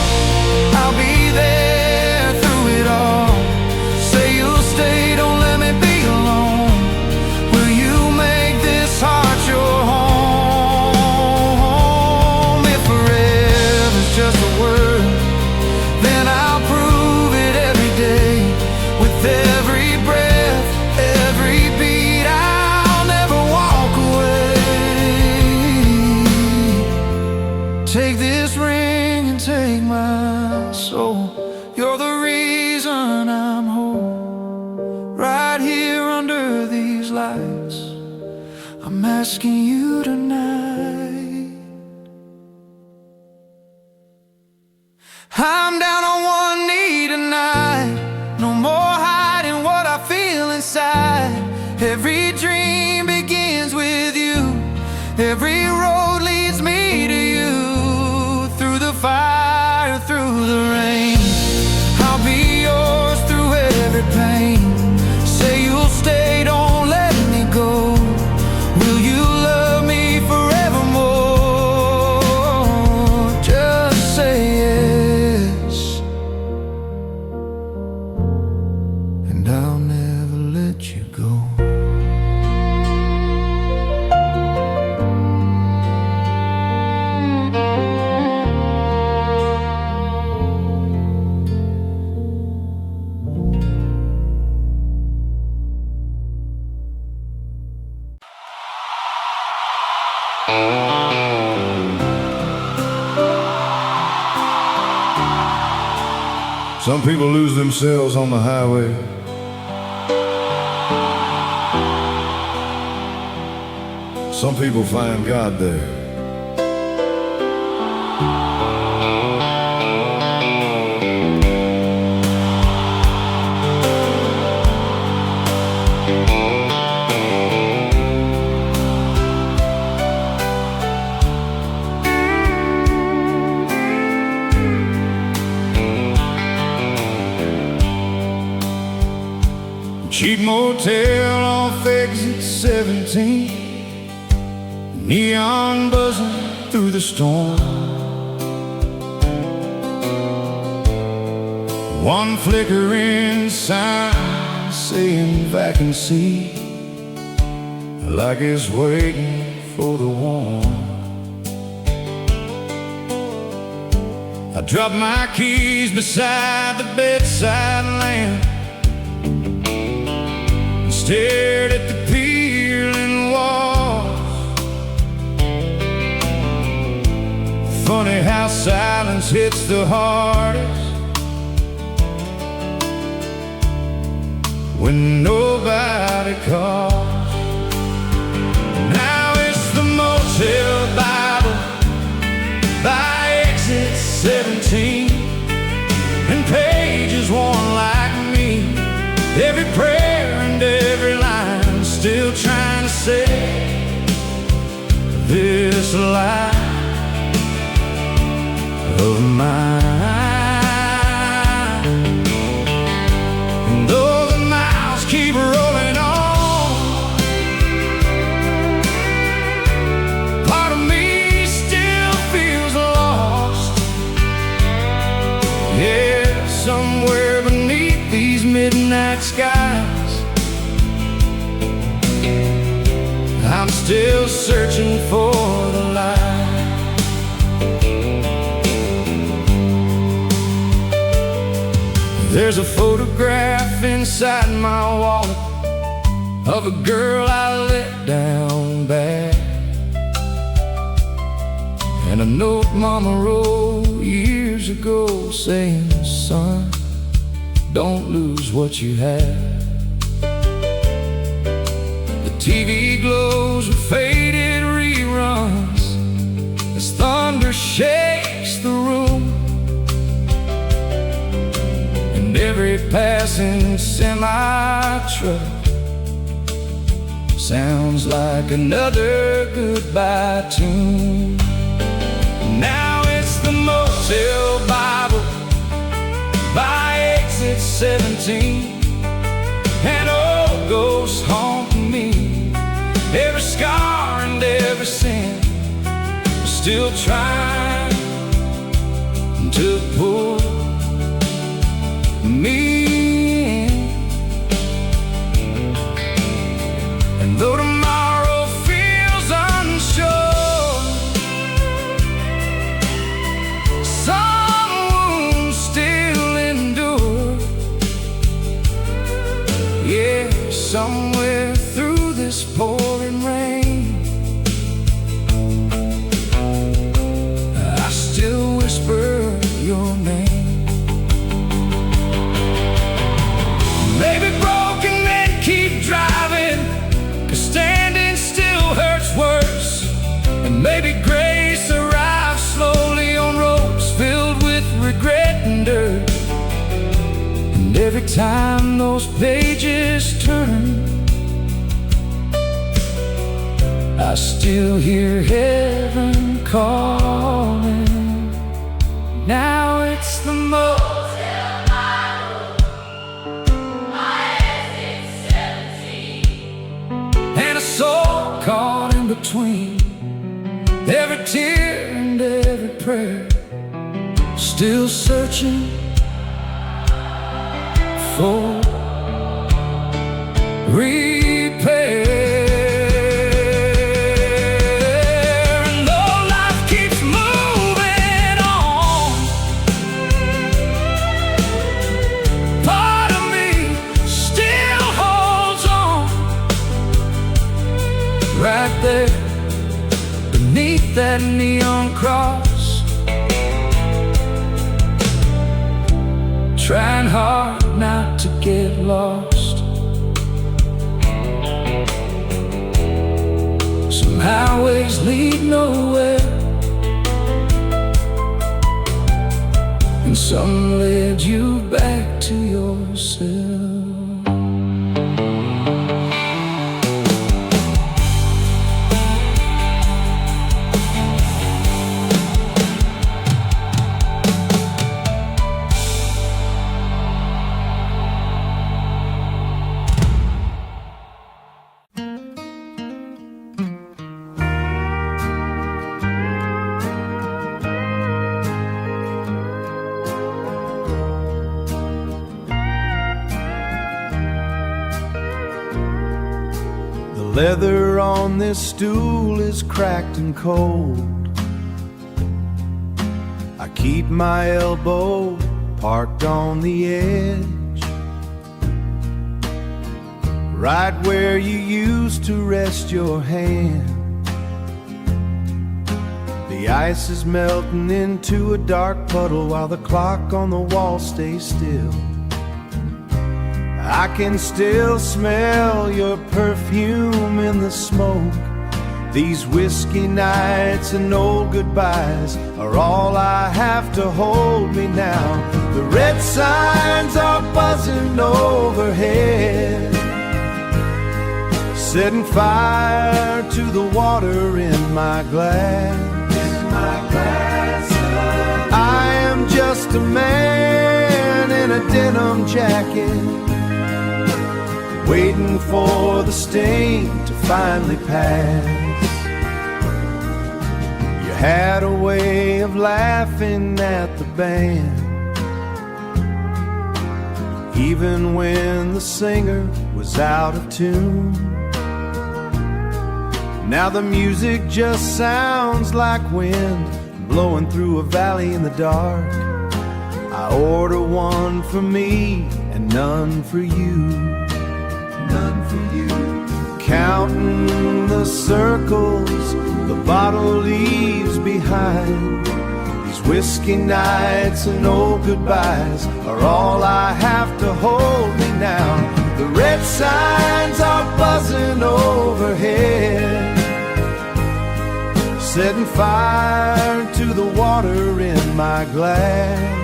I'll be there through it all. Say you'll stay, don't let me be alone. Will you make this heart your home? If forever's just a word, then I'll prove it every day. With every breath, every beat, I'll never walk away. Take this ring and take my soul. You're the reason I'm whole. Right here under these lights, I'm asking you tonight. I'm down on one knee tonight, no more hiding what I feel inside. Every dream begins with you, every road leads me to you. Through the fire, through the rain, I'll be yours through every pain. Say you'll stay, don't let me go. Will you love me forevermore? Just say yes, and I'll never let you go. Some people lose themselves on the highway. Some people find God there. Cheap motel off exit 17, neon buzzing through the storm. One flickering sign saying vacancy, like it's waiting for the warm. I dropped my keys beside the bedside lamp, stared at the peeling walls, how silence hits the hardest when nobody calls. Now it's the Motel Bible by exit 17, and pages worn like me, every prayer and every line still trying to save this life of mine. And though the miles keep rolling on, part of me still feels lost. Yeah, somewhere beneath these midnight skies, I'm still searching for the light. There's a photograph inside my wallet of a girl I let down bad, and a note Mama wrote years ago saying, son, don't lose what you have. The TV glows with faded reruns as thunder shakes the room, and every passing semi-truck sounds like another goodbye tune. Now it's the Motel Bible by exit 17, and old ghosts haunt me, every scar and every sin still trying to pull me in. And though tomorrow feels unsure, some wounds still endure. Yeah, somewhere through this pouring rain, I still whisper your name. Maybe broken men keep driving, 'cause standing still hurts worse. And maybe grace arrives slowly on roads filled with regret and dirt. And every time those pages turn, I still hear heaven calling. Now it's the Motel Bible by exit 17, and a soul caught in between every tear and every prayer, still searching for repair. And though life keeps moving on, part of me still holds on. Right there beneath that neon cross, trying hard not to get lost. Some highways lead nowhere, and some led you back to yourself. Leather on this stool is cracked and cold. I keep my elbow parked on the edge, right where you used to rest your hand The ice is melting into a dark puddle while the clock on the wall stays still. I can still smell your perfume in the smoke. These whiskey nights and old goodbyes are all I have to hold me now. The red signs are buzzing overhead, setting fire to the water in my glass. I am just a man in a denim jacket, waiting for the sting to finally pass. You had a way of laughing at the band, even when the singer was out of tune. Now the music just sounds like wind blowing through a valley in the dark. I order one for me and none for you. None for you. Counting the circles the bottle leaves behind. These whiskey nights and old goodbyes are all I have to hold me now. The red signs are buzzing overhead, setting fire to the water in my glass.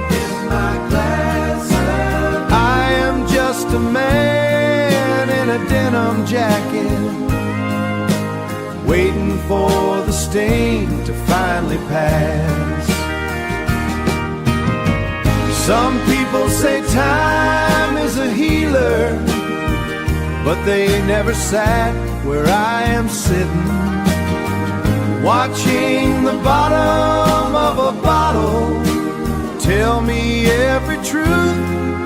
I am just a man in a denim jacket, waiting for the sting to finally pass. Some people say time is a healer, but they never sat where I am sitting, watching the bottom of a bottle tell me every truth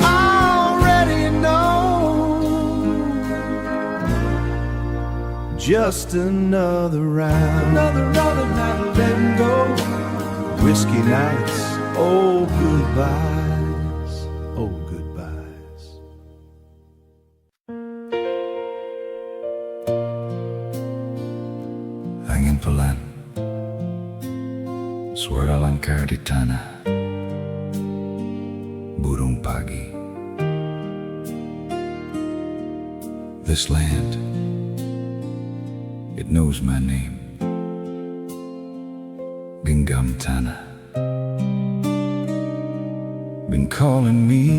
I already know. Just another round, another night of letting go. Whiskey nights, oh goodbyes, oh goodbyes. Angin pelan, suara langkah di tanah, burung pagi. This land, it knows my name, genggam tanah. Been calling me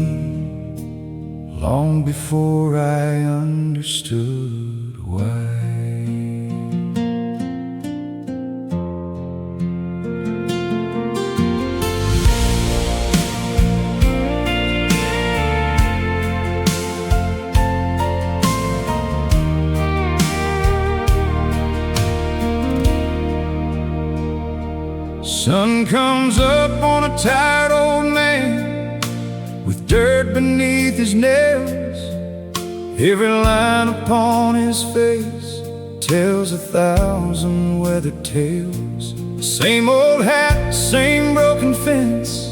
long before I understood why. Sun comes up on a tired old man with dirt beneath his nails. Every line upon his face tells 1,000 weathered tales. Same old hat, same broken fence,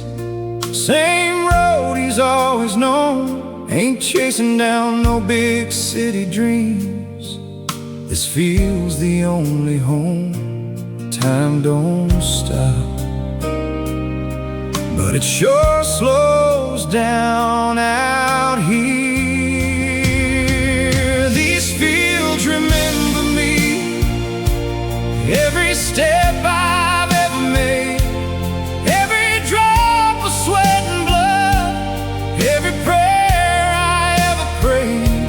same road he's always known. Ain't chasing down no big city dreams. This feels the only home. Time don't stop, but it sure slows down out here. These fields remember me, every step I've ever made, every drop of sweat and blood, every prayer I ever prayed.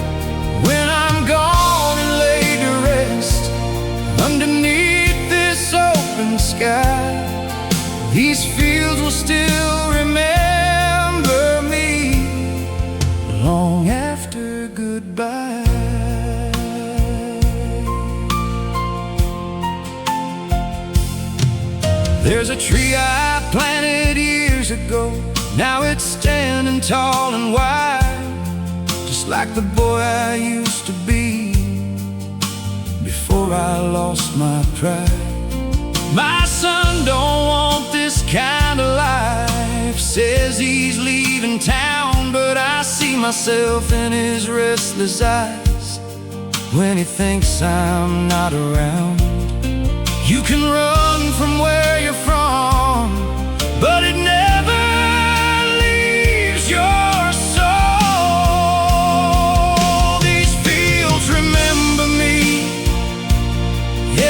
When I'm gone and laid to rest underneath this open sky, these fields will still remember me long after goodbye. There's a tree I planted years ago, now it's standing tall and wide, just like the boy I used to be before I lost my pride. My son don't want this kind of life, says he's leaving town, but I see myself in his restless eyes when he thinks I'm not around. You can run from where you're from, but it never leaves your soul. These fields remember me,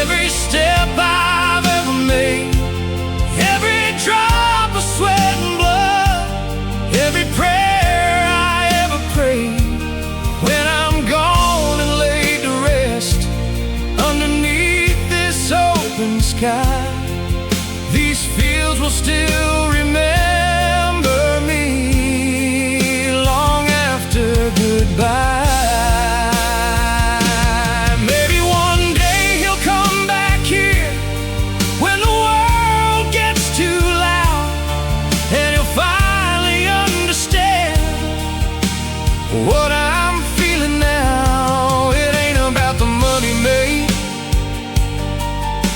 every step I've ever made, every drop of sweat and blood, every prayer I ever prayed. When I'm gone and laid to rest underneath this open sky, these fields will still remember me long after goodbye. Maybe one day he'll come back here when the world gets too loud, and he'll finally understand what I'm feeling now. It ain't about the money made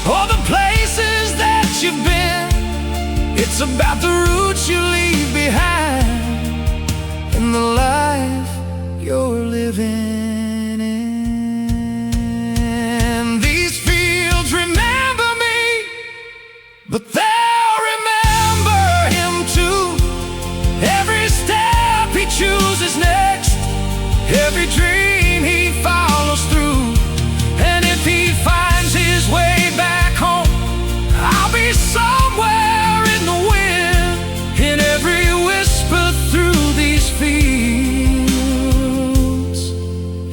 or the places that you've been. It's about the roots you leave behind and the life you're living in. These fields remember me, but they'll remember him too. Every step he chooses next, every dream he follows through. And if he finds his way back home, I'll be somewhere in the wind, in every whisper through these fields.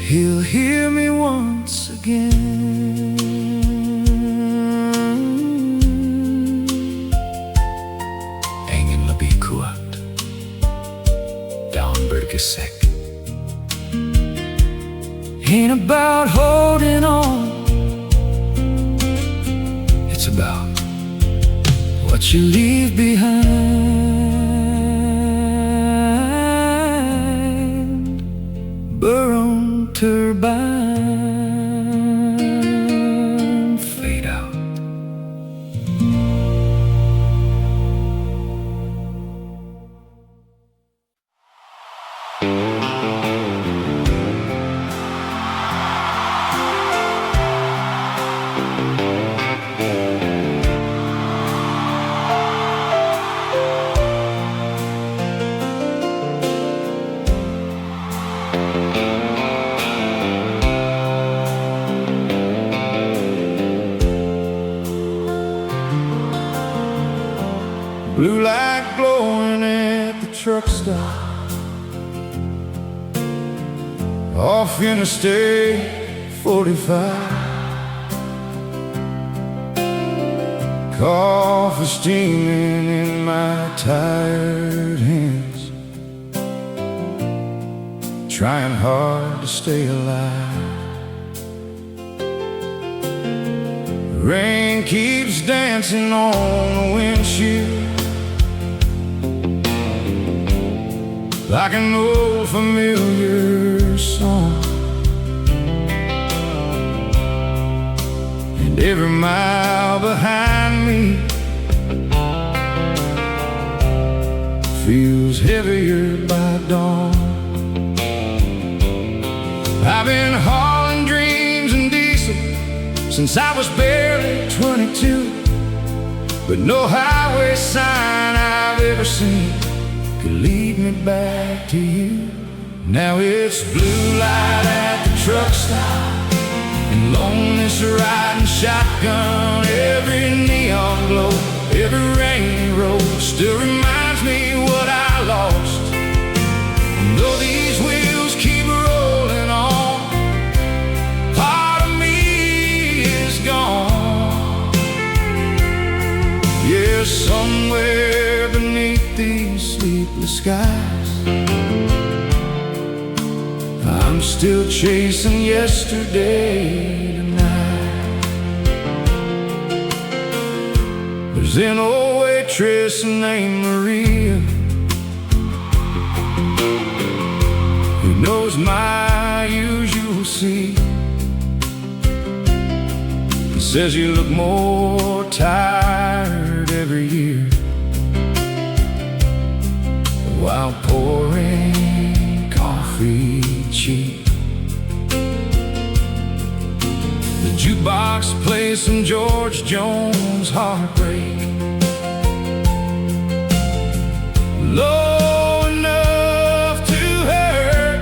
He'll hear me once again. Ingen labi kuat, down bergesek. Ain't about holding on, it's about what you leave behind. Burn turbine, fade out. Blue light glowing at the truck stop off Interstate 45. Coffee steaming in my tired hands, trying hard to stay alive. Rain keeps dancing on the windshield like an old familiar song. And every mile behind me feels heavier by dawn. I've been hauling dreams and diesel since I was barely 22, but no highway sign I've ever seen could lead me back to you. Now it's blue light at the truck stop and loneliness riding shotgun. Every neon glow, every rainy road still reminds me what I lost. And though these wheels keep rolling on, part of me is gone. Yeah, somewhere beneath these sleepless skies, I'm still chasing yesterday tonight. There's an old waitress named Maria who knows my usual seat and says you look more tired every year, while pouring coffee cheap. The jukebox plays me some George Jones heartbreak. Low enough to hurt.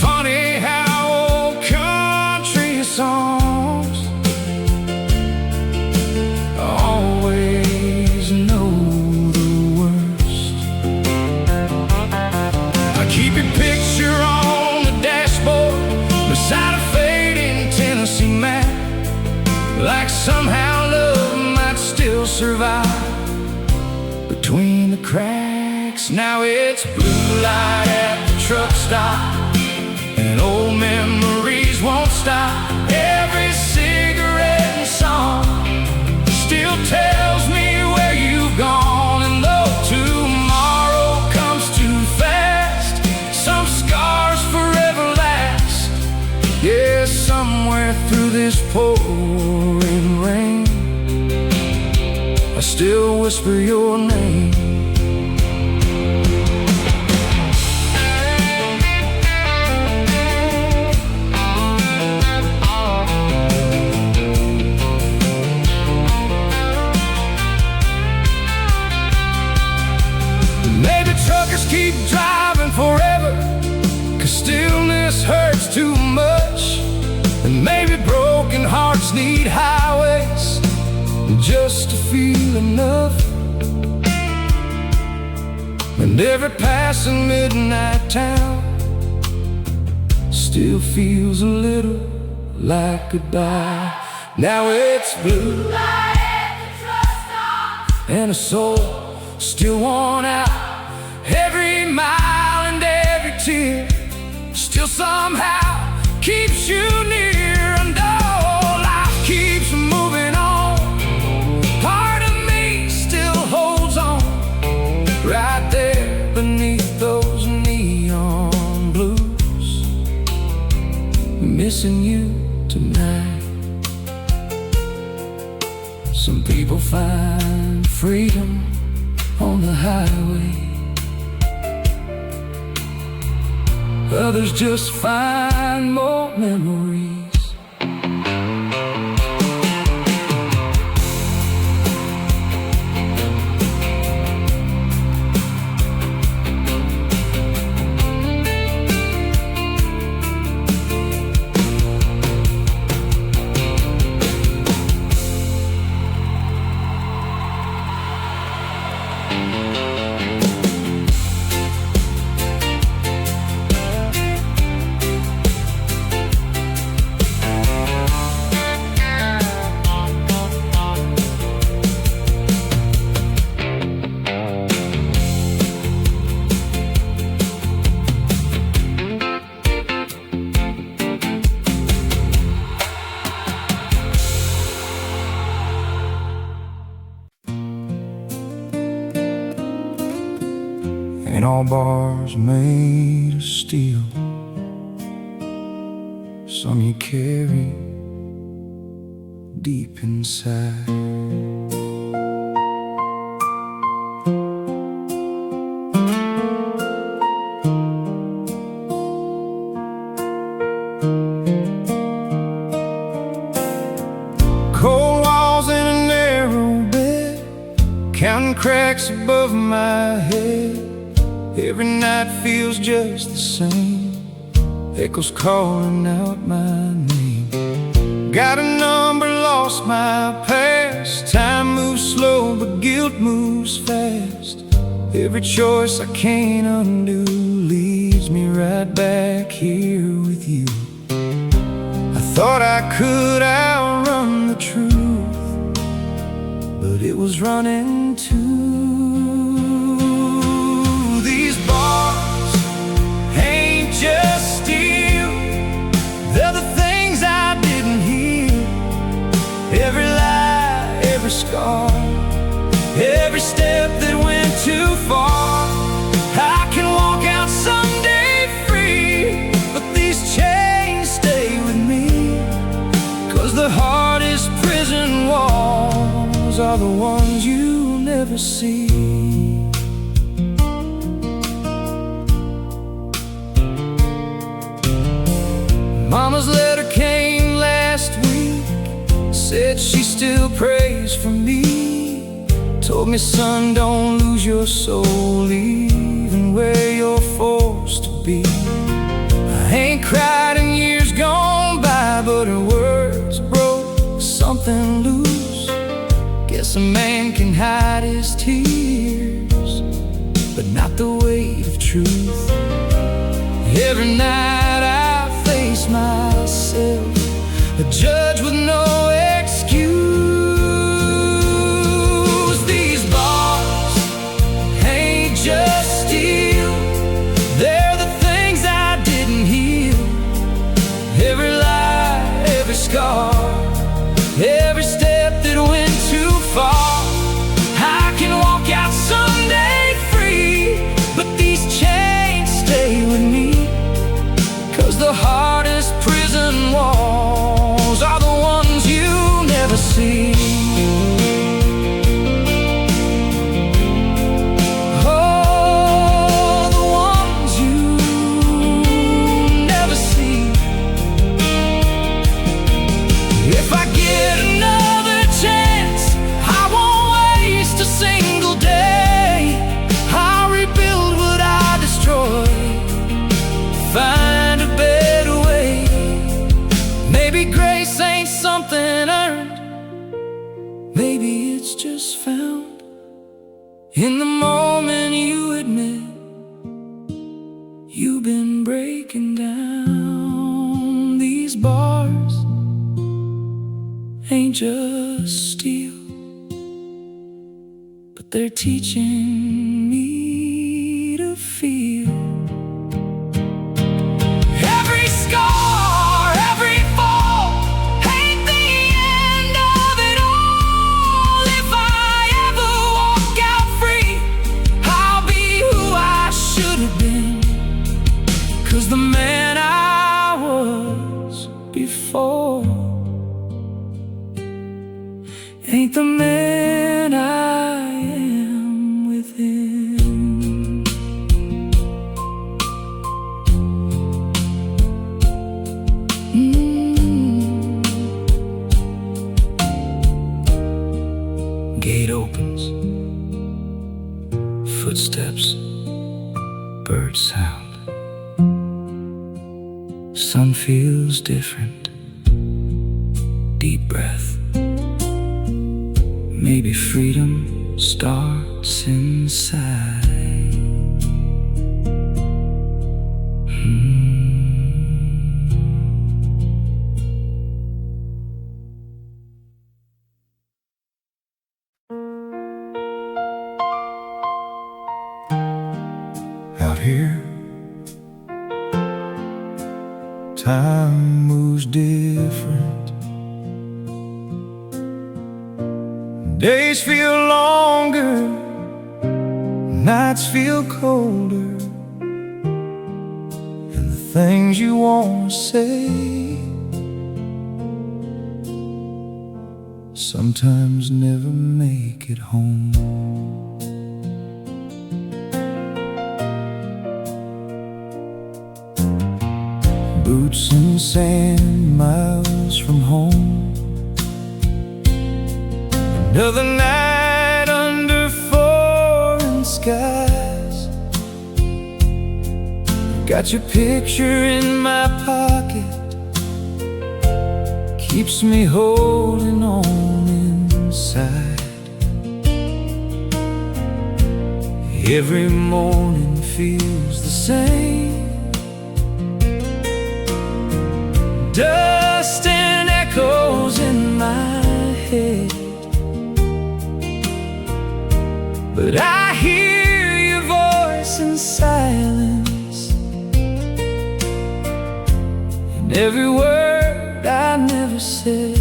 Funny how old country songs always know the worst. I keep your picture on the dashboard beside a fading Tennessee map, like somehow love might still survive between the cracks. Now it's blue light at the truck stop, and old memories won't stop. Every cigarette and song still tells me where you've gone. And though tomorrow comes too fast, some scars forever last. Yeah, somewhere through this pouring rain, I still whisper your name. Maybe truckers keep driving forever, 'cause stillness hurts too much. And maybe broken hearts need highways just to feel enough. And every passing midnight town still feels a little like goodbye. Now it's blue and a soul still worn out. Every mile and every tear still somehow keeps you near. And oh, life keeps moving on. Part of me still holds on, right there beneath those neon blues. Missing you tonight. Some people find freedom on the highway, others just find more memories. Ain't all bars made of steel, some you carry deep inside. Cold walls in a narrow bed, counting cracks above my head. Every night feels just the same, echoes calling out my name. Got a number, lost my past. Time moves slow, but guilt moves fast. Every choice I can't undo leads me right back here with you. I thought I could outrun the truth, but it was running too. Just steel, they're the things I didn't hear. Every lie, every scar, every step that went too far. I can walk out someday free, but these chains stay with me, 'cause the hardest prison walls are the ones you never see. Mama's letter came Said she still prays for me. Told me, son, don't lose your soul, even where you're forced to be. I ain't cried in years gone by, but her words broke something loose. Guess a man can hide his tears, but not the weight of truth. Every night I face myself, a judge with no excuse. These bars ain't just steel, they're the things I didn't heal. Every lie, every scar, every step that went too far. I can walk out someday free, but these chains stay with me. 'Cause the hardest prison walls are the ones you never see. Oh, the ones you never see. If I get another chance, I won't waste a single day. I'll rebuild what I destroyed, find a better way. Maybe grace ain't something earned, maybe it's just found in the moment you admit you've been breaking down. These bars ain't just steel, but they're teaching me to feel. Every scar, every fall ain't the end of it all. If I ever walk out free, I'll be who I should have been. 'Cause the man I was before ain't the man I am within. Gate opens, footsteps, bird sound. Sun feels different, deep breath. Maybe freedom starts inside. Out here, time moves different. Days feel longer, nights feel colder, and the things you want to say sometimes never make it home. Boots in sand, miles from home. Another night under foreign skies. Got your picture in my pocket, keeps me holding on inside. Every morning feels the same. Dust and echoes in my head, but I hear your voice in silence, and every word I never said.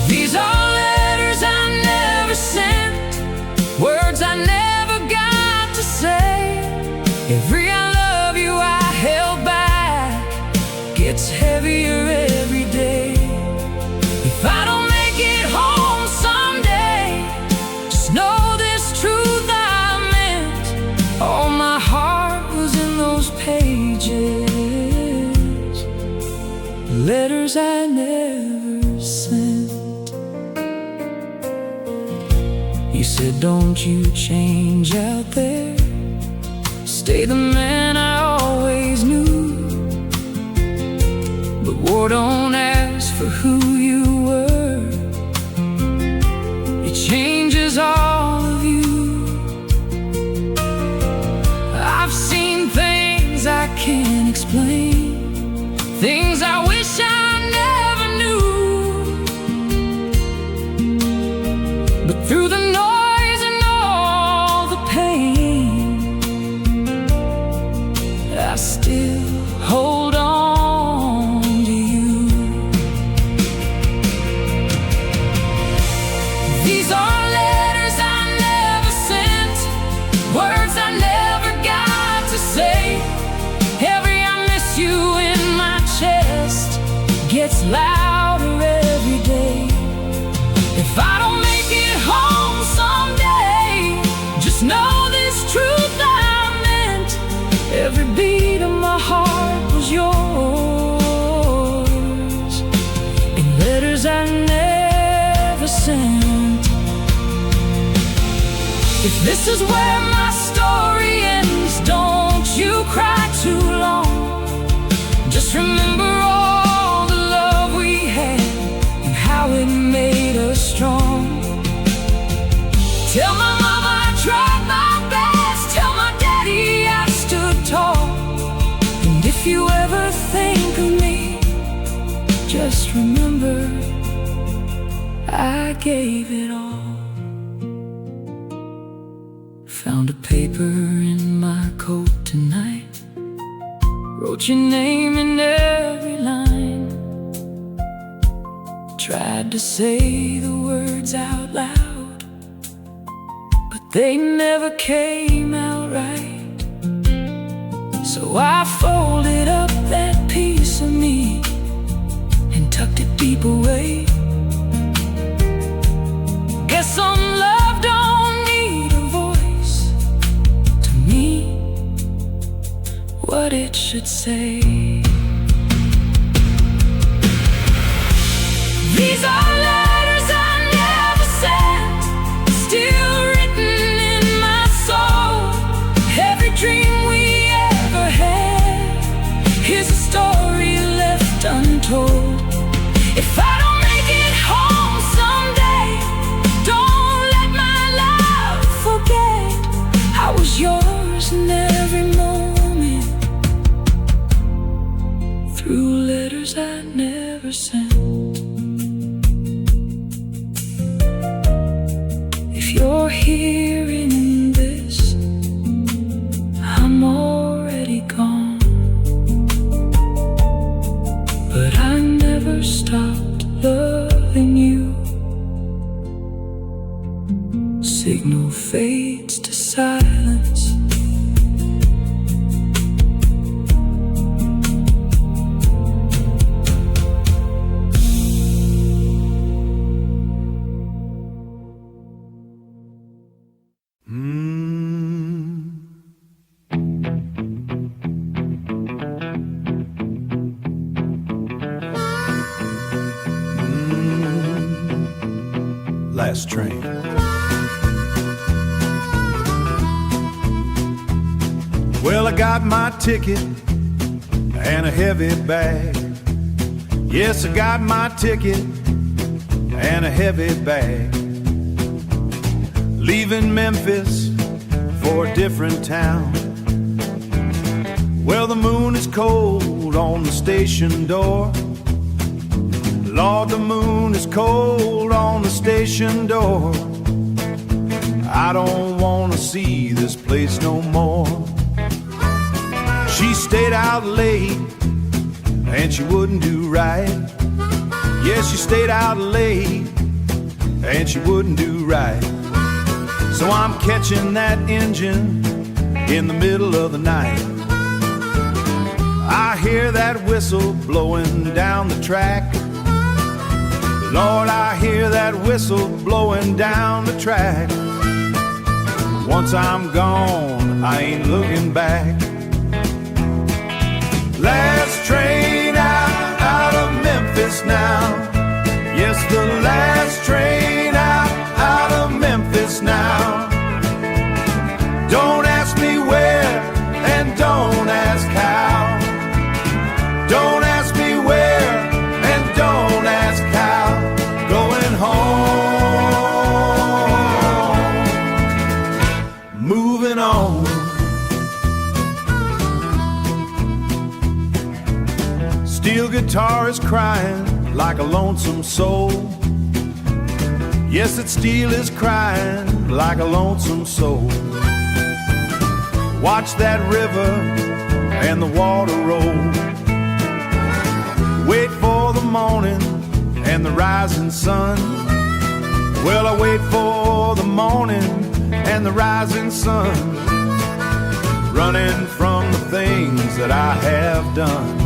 These are letters I never sent, words I never got to say. Every I love you I held back gets heavier every day. If I don't make it home someday, just know this truth I meant. All my heart was in those pages. You said, don't you change out there, stay the man I always knew. But war don't ask for who you were, it changes all of you. I've seen things I can't explain, things I wish I never knew. But through the noise and all the pain, I still hold on to you. These are letters I never sent, words I never got to say. Every I miss you in my chest gets louder every day. If I don't make it home someday, just know this truth I meant. Every beat of my heart was yours, in letters I never sent. If this is where my story ends, don't you cry too long. Just remember all the love we had and how it made us strong. Tell my mama I tried my best, tell my daddy I stood tall. And if you ever think of me, just remember I gave it all. Found a paper in my coat tonight, wrote your name in every line. Tried to say the words out loud, but they never came out right. So I folded up that piece of me and tucked it deep away. Guess some love don't need a voice to me, what it should say. These are letters I never sent, still written in my soul. Every dream we ever had, here's a story left untold. If I don't make it home someday, don't let my love forget I was yours in every moment, through letters I never sent. If you're hearing this, I'm already gone, but I never stopped loving you. Signal fades to silence. Last train. Well, I got my ticket and a heavy bag. Yes, I got my ticket and a heavy bag. Leaving Memphis for a different town. Well, the moon is cold on the station door. Lord, the moon is cold on the station door. I don't want to see this place no more. She stayed out late and she wouldn't do right. Yes, she stayed out late and she wouldn't do right. So I'm catching that engine in the middle of the night. I hear that whistle blowing down the track. Lord, I hear that whistle blowing down the track. Once I'm gone, I ain't looking back. Last train out of Memphis now. Yes, the last train out of Memphis now. guitar is crying like a lonesome soul. Yes, that steel is crying like a lonesome soul. Watch that river and the water roll. Wait for the morning and the rising sun. Well, I wait for the morning and the rising sun, running from the things that I have done.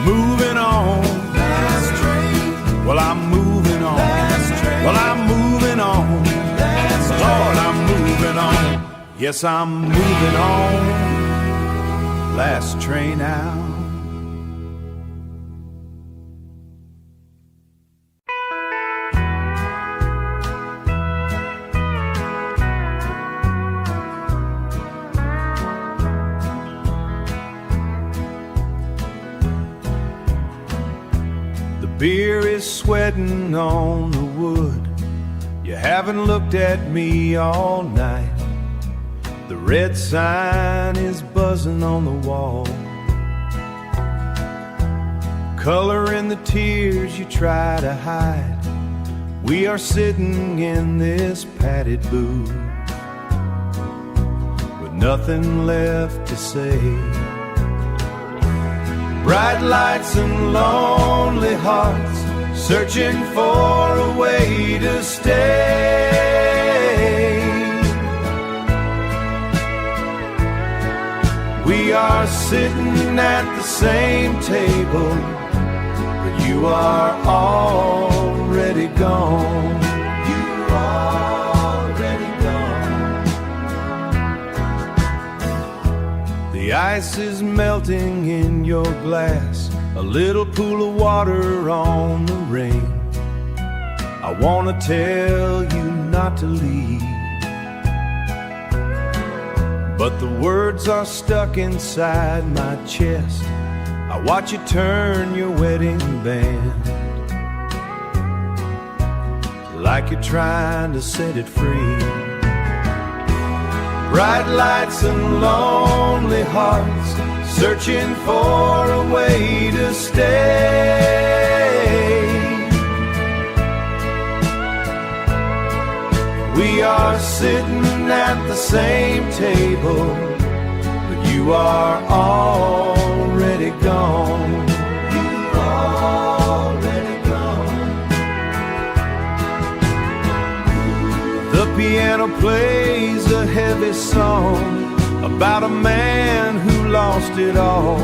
Moving on, well, I'm moving on. Well, I'm moving on. Lord, I'm moving on. Yes, I'm moving on. Last train out. Beer is sweating on the wood. You haven't looked at me all night. The red sign is buzzing on the wall, color in the tears you try to hide. We are sitting in this padded booth with nothing left to say. Bright lights and lonely hearts searching for a way to stay. We are sitting at the same table, but you are already gone. You already gone. The ice is melting in your glass, a little pool of water on the rain. I wanna tell you not to leave, but the words are stuck inside my chest. I watch you turn your wedding band, like you're trying to set it free. Bright lights and lonely hearts searching for a way to stay. We are sitting at the same table, but you are already gone. You already gone. The piano plays a heavy song about a man who lost it all.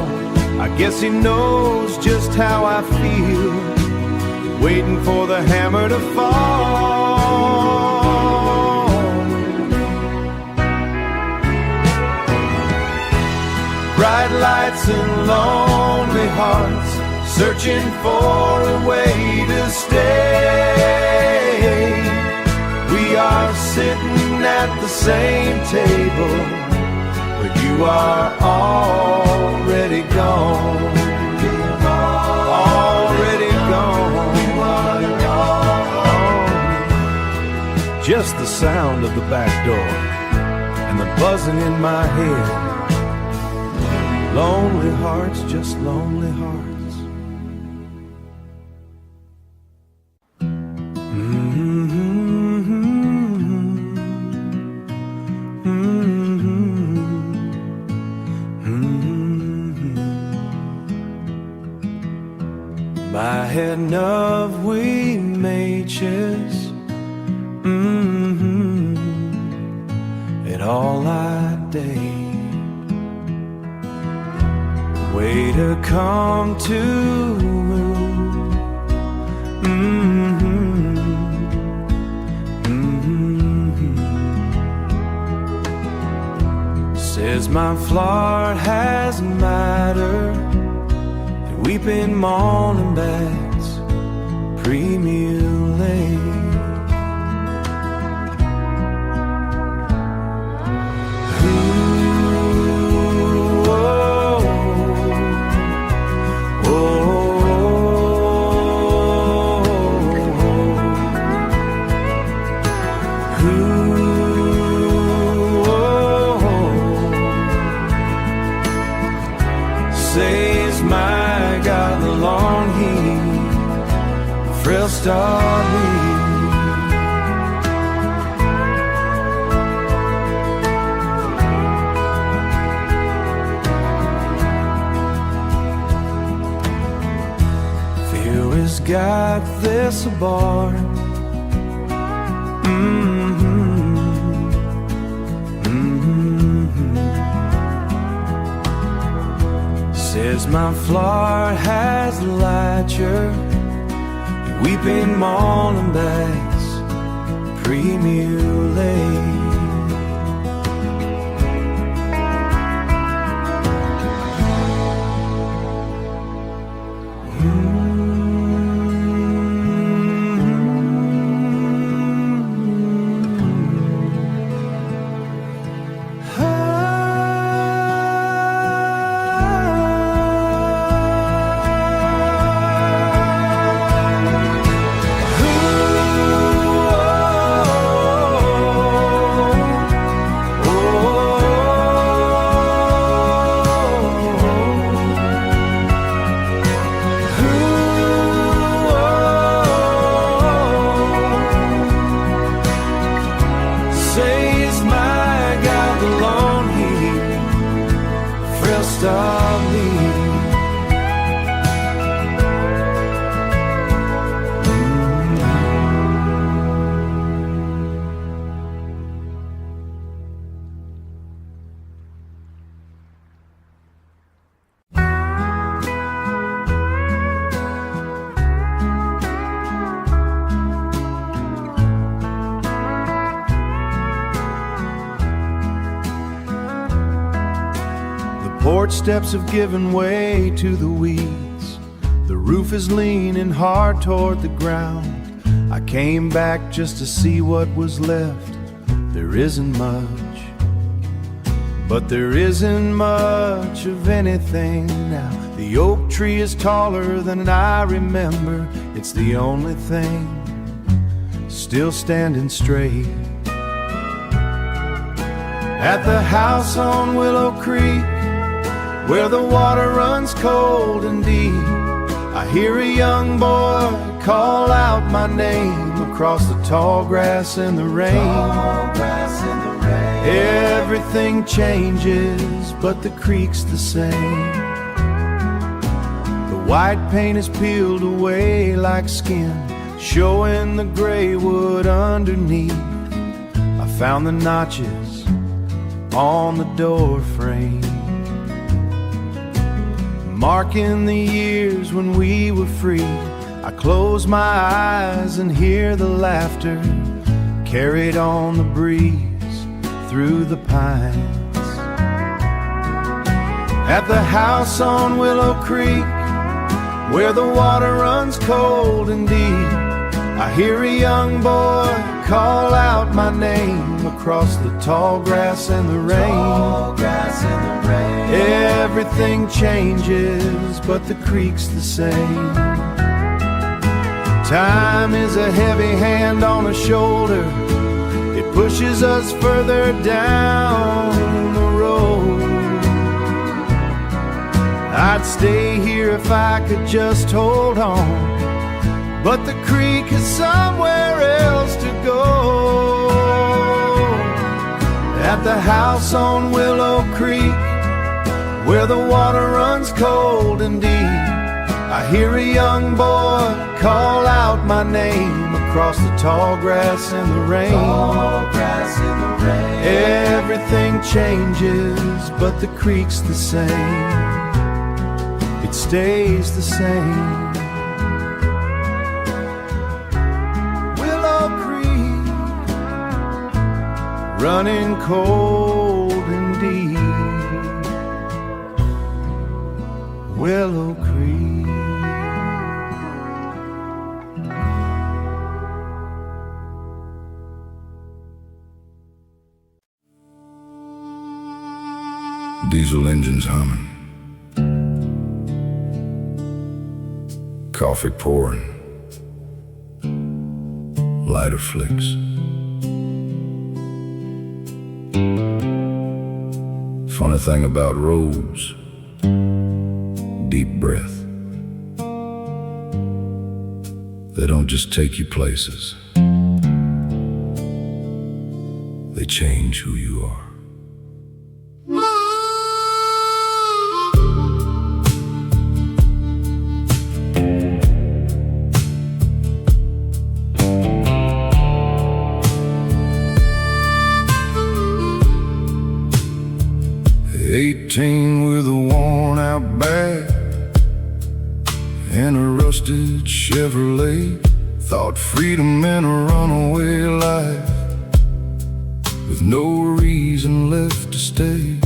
I guess he knows just how I feel, waiting for the hammer to fall. Bright lights and lonely hearts searching for a way to stay. We are sitting at the same table, but you are already gone. Already gone. Just the sound of the back door and the buzzing in my head. Lonely hearts, just lonely hearts. By heading of we made chess, and all that day. Way to come to says my flart has mattered, and weeping morning bats pre-meal late. Says my God, the long heat, frail star lead. Fear has got this bar. Says my floor has the latcher, weeping morning bags, pre-mulate. Porch steps have given way to the weeds. The roof is leaning hard toward the ground. I came back just to see what was left. There isn't much, but there isn't much of anything now. The oak tree is taller than I remember. It's the only thing still standing straight. At the house on Willow Creek, where the water runs cold and deep, I hear a young boy call out my name across the tall grass in the rain. Everything changes, but the creek's the same. The white paint is peeled away like skin, showing the gray wood underneath. I found the notches on the door frame, marking the years when we were free. I close my eyes and hear the laughter carried on the breeze through the pines. At the house on Willow Creek, where the water runs cold and deep, I hear a young boy call out my name across the tall grass and the rain. Everything changes, but the creek's the same. Time is a heavy hand on a shoulder. It pushes us further down the road. I'd stay here if I could just hold on, but the creek is somewhere else to go. At the house on Willow Creek, where the water runs cold and deep, I hear a young boy call out my name across the tall grass in the rain. Everything changes, but the creek's the same. It stays the same. Willow Creek, running cold and deep. Willow Creek. Diesel engines humming, coffee pouring, lighter flicks. Funny thing about roads, deep breath. They don't just take you places, they change who you are. 18 with a worn-out bag and a rusted Chevrolet. Thought freedom meant a runaway life with no reason left to stay.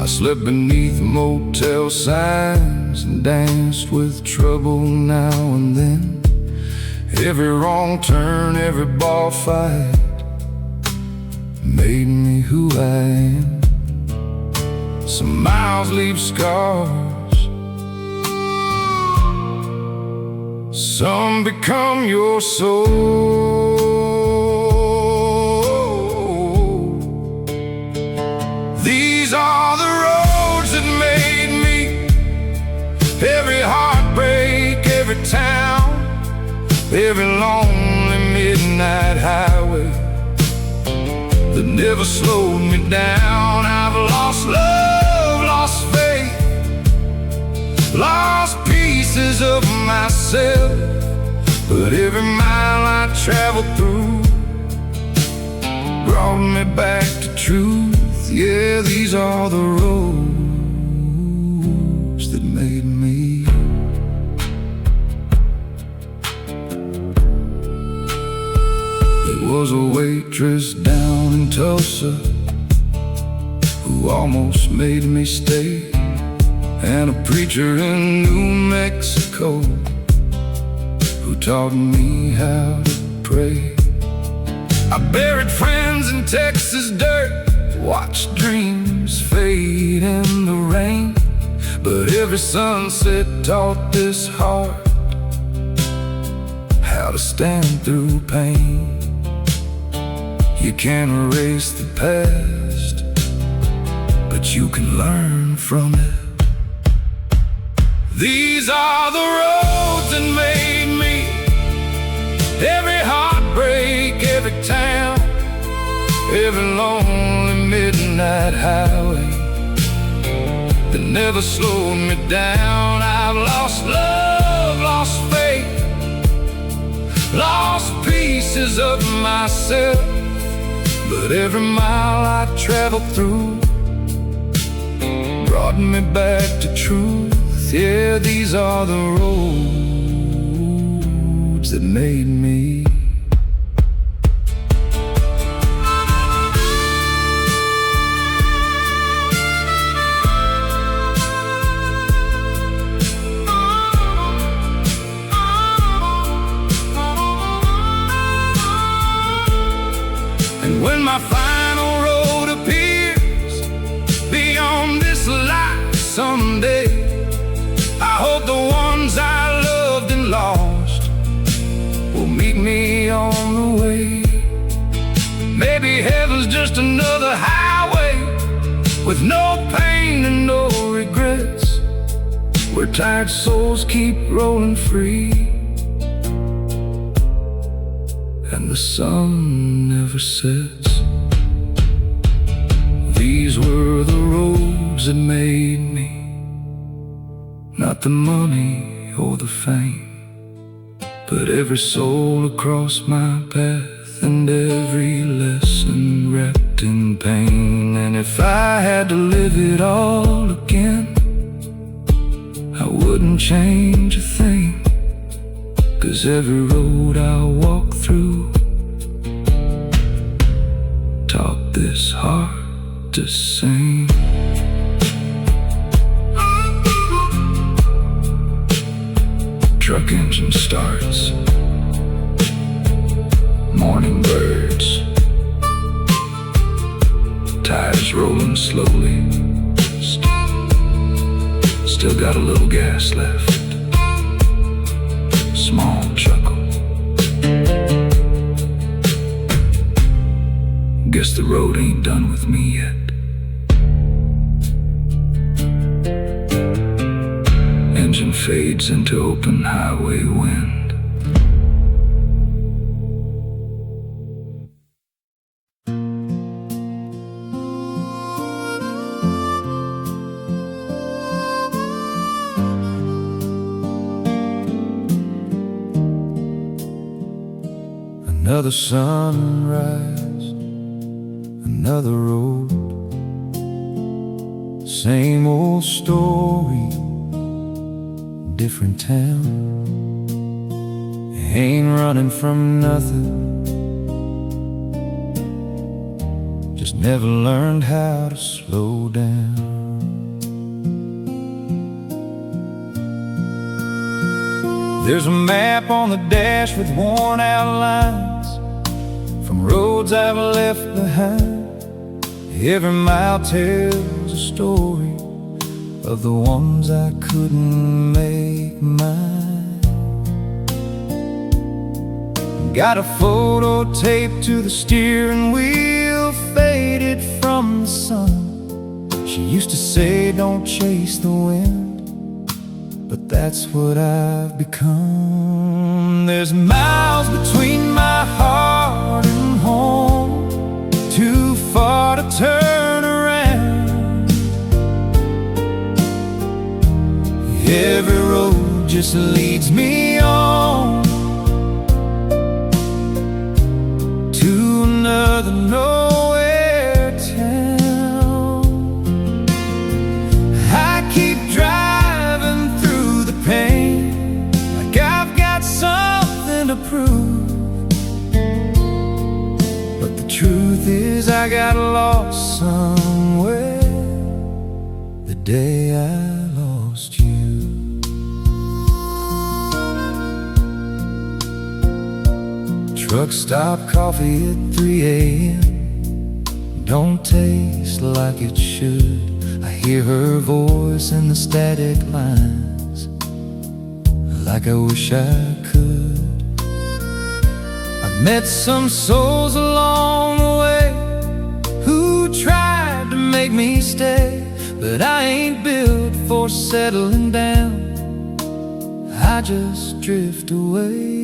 I slept beneath motel signs and danced with trouble now and then. Every wrong turn, every bar fight made me who I am. Some miles leave scars, some become your soul. These are the roads that made me. Every heartbreak, every town, every lonely midnight highway that never slowed me down. I've lost love, lost faith, lost pieces of myself, but every mile I traveled through brought me back to truth. Yeah, these are the roads that made me. There was a waitress down in Tulsa who almost made me stay, and a preacher in New Mexico who taught me how to pray. I buried friends in Texas dirt, watched dreams fade in the rain, but every sunset taught this heart how to stand through pain. You can't erase the past, but you can learn from it. These are the roads that made me. Every heartbreak, every town, every lonely midnight highway that never slowed me down. I've lost love, lost faith, lost pieces of myself, but every mile I traveled through brought me back to truth. Yeah, these are the roads that made me. And when my final road appears beyond this life someday, I hope the ones I loved and lost will meet me on the way. Maybe heaven's just another highway with no pain and no regrets, where tired souls keep rolling free and the sun never sets. These were the roads that made me. Not the money or the fame, but every soul across my path and every lesson wrapped in pain. And if I had to live it all again, I wouldn't change a thing, 'cause every road I walk through taught this heart to sing. Truck engine starts, morning birds, tires rolling slowly, still got a little gas left, small chuckle. Guess the road ain't done with me yet. fades into open highway wind. Another sunrise, another road, same old story, different town. Ain't running from nothing, just never learned how to slow down. There's a map on the dash with worn out lines from roads I've left behind. Every mile tells a story of the ones I couldn't make mine. Got a photo taped to the steering wheel, faded from the sun. She used to say, don't chase the wind, but that's what I've become. There's miles between my heart and home, too far to turn around. Every road just leads me on to another nowhere town. I keep driving through the pain, like I've got something to prove. But the truth is I got lost somewhere the day I lost you. Truck stop coffee at 3 a.m. don't taste like it should. I hear her voice in the static lines, like I wish I could. I've met some souls along the way who tried to make me stay, but I ain't built for settling down. I just drift away.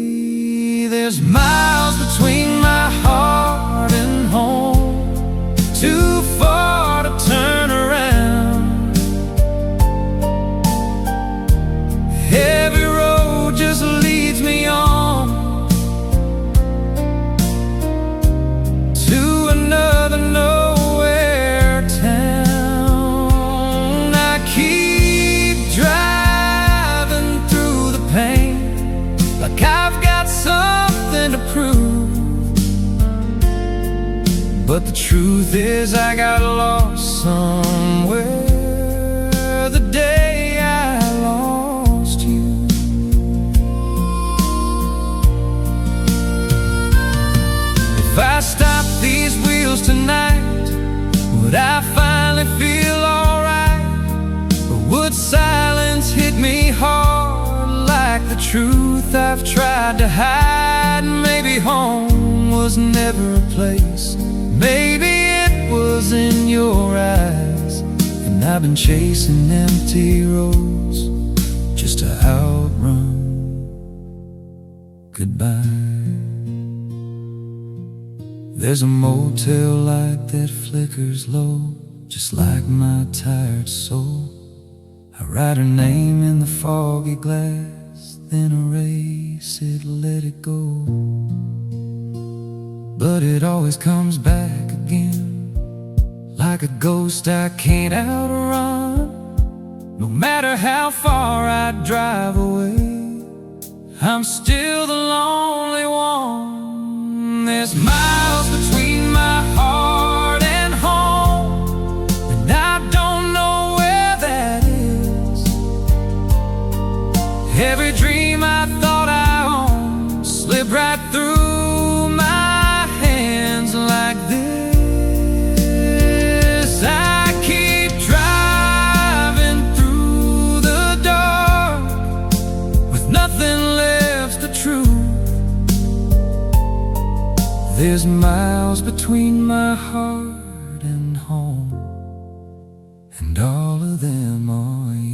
There's miles between my heart and home, too far to turn around. Every road just leads me on to another nowhere town. I keep driving through the pain, like I've got something to prove. But the truth is I got lost somewhere the day I lost you. If I stopped these wheels tonight, would I finally feel alright? Or would silence hit me hard like the truth I've tried to hide? Maybe home was never a place, maybe it was in your eyes, and I've been chasing empty roads just to outrun goodbye. There's a motel light that flickers low, just like my tired soul. I write her name in the foggy glass, then erase it, let it go. But it always comes back again, like a ghost I can't outrun. No matter how far I drive away, I'm still the lonely one. There's miles between my heart and home, and I don't know where that is. Every dream I thought I owned slipped right through my hands like this. I keep driving through the dark with nothing left to true. There's miles between my heart and home, and all of them are you.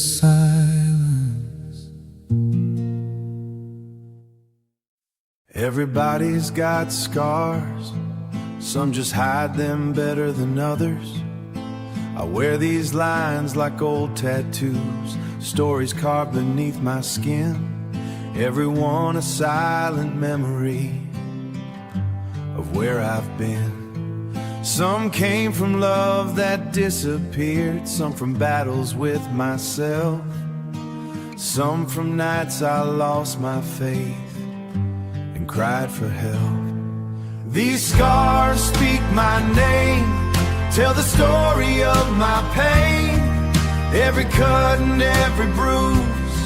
silence. Everybody's got scars, some just hide them better than others. I wear these lines like old tattoos, stories carved beneath my skin, every one a silent memory of where I've been. Some came from love that disappeared, some from battles with myself, some from nights I lost my faith and cried for help. These scars speak my name, tell the story of my pain. Every cut and every bruise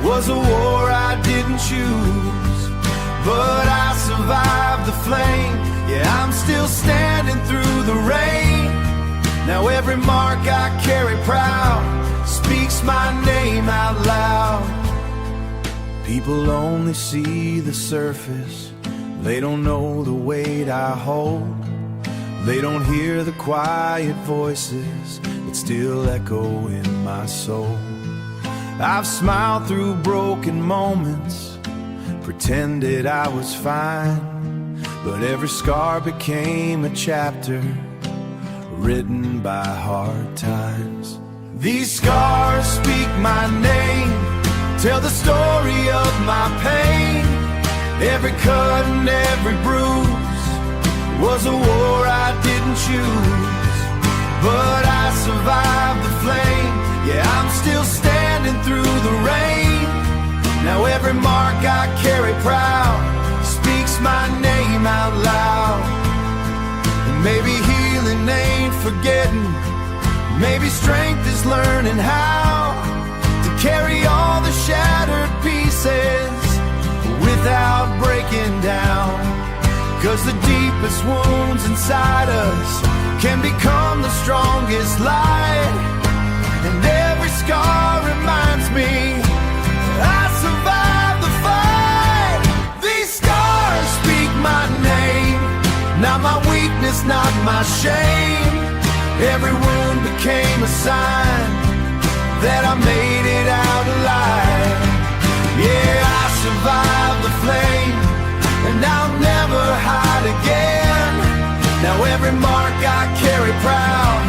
was a war I didn't choose, but I survived the flame. Yeah, I'm still standing through the rain. Now every mark I carry proud speaks my name out loud. People only see the surface, they don't know the weight I hold. They don't hear the quiet voices that still echo in my soul. I've smiled through broken moments, pretended I was fine, but every scar became a chapter written by hard times. These scars speak my name, tell the story of my pain. Every cut and every bruise was a war I didn't choose, but I survived the flame. Yeah, I'm still standing through the rain. Now every mark I carry proud speaks my name out loud. And maybe healing ain't forgetting, maybe strength is learning how to carry all the shattered pieces without breaking down. 'Cause the deepest wounds inside us can become the strongest light. And every scar reminds me I survived the fight. These scars speak my name, not my weakness, not my shame. Every wound became a sign that I made it out alive. Yeah, I survived the flame, and I'll never hide again. Now every mark I carry proud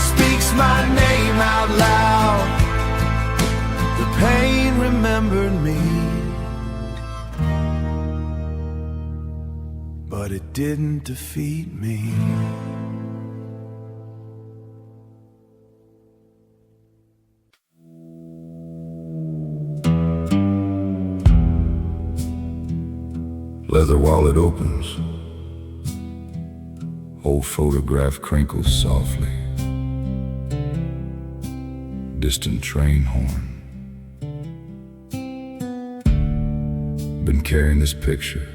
speaks my name out loud. The pain remembered me, but it didn't defeat me. Leather wallet opens, old photograph crinkles softly. Distant train horn. Been carrying this picture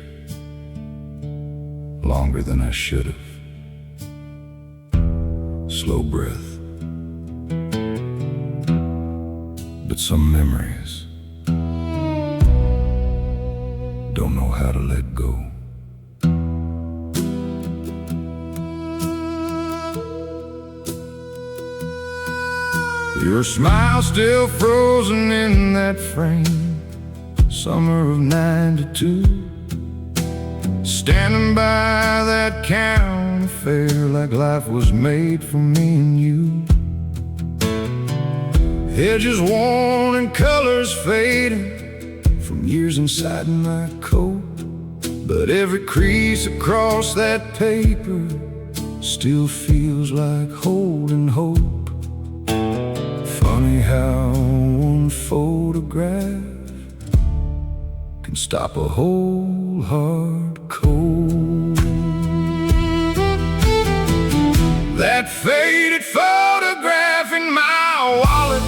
longer than I should have. Slow breath, but some memories don't know how to let go. Your smile still frozen in that frame, summer of '92. Standing by that county fair like life was made for me and you. Edges worn and colors fading from years inside my coat, but every crease across that paper still feels like holding hope. Funny how one photograph can stop a whole heart cold. That faded photograph in my wallet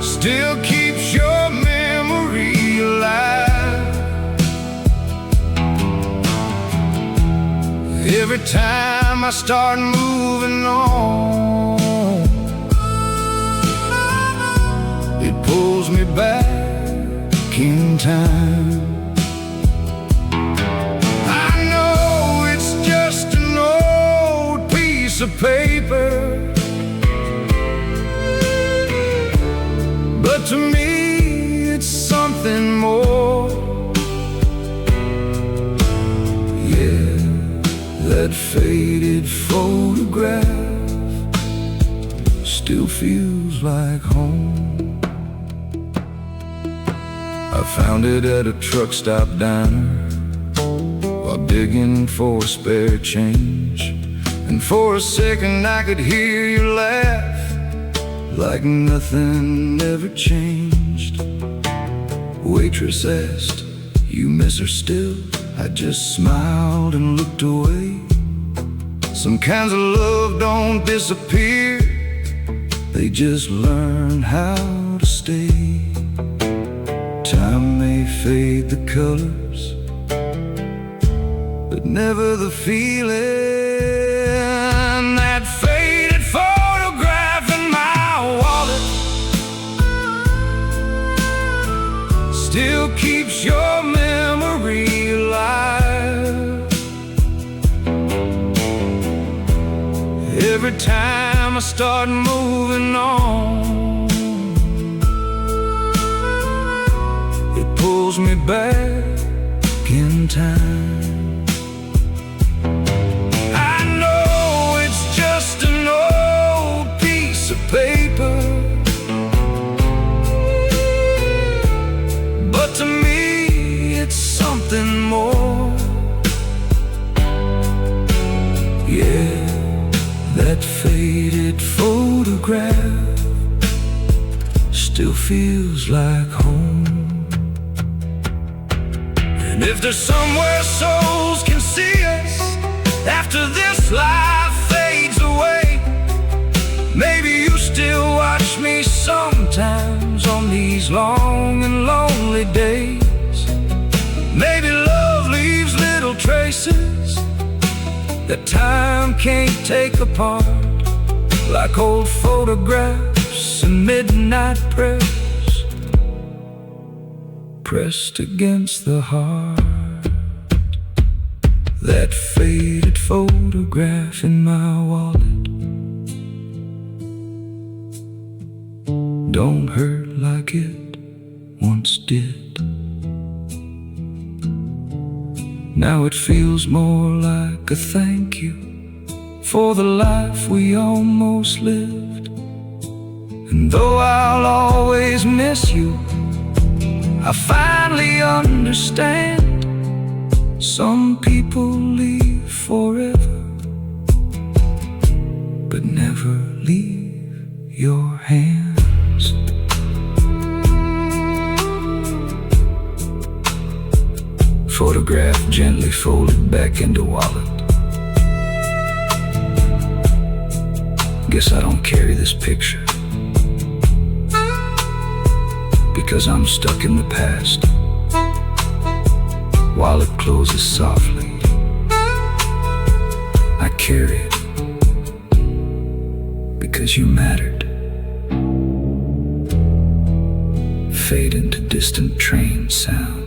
still keeps your memory alive. Every time I start moving on, it pulls me back in time. I know it's just an old piece of paper, to me it's something more. Yeah, that faded photograph still feels like home. I found it at a truck stop diner while digging for a spare change, and for a second I could hear you laugh like nothing ever changed. Waitress asked, "You miss her still?" I just smiled and looked away. Some kinds of love don't disappear, they just learn how to stay. Time may fade the colors, but never the feeling. That faded photograph in my wallet still keeps your memory alive. Every time I start moving on, it pulls me back in time. I know it's just an old piece of paper, but to me it's something more. Yeah, that faded photograph still feels like home. And if there's somewhere souls can see us after this life fades away, maybe you still watch me sometimes on these long and lonely days. Maybe love leaves little traces that time can't take apart, like old photographs and midnight prayers pressed against the heart. That faded photograph in my wallet don't hurt like it once did. Now it feels more like a thank you for the life we almost lived. And though I'll always miss you, I finally understand. Some people leave forever, but never leave your hands. Photograph gently folded back into wallet. Guess I don't carry this picture because I'm stuck in the past. Wallet closes softly. I carry it because you mattered. Fade into distant train sound.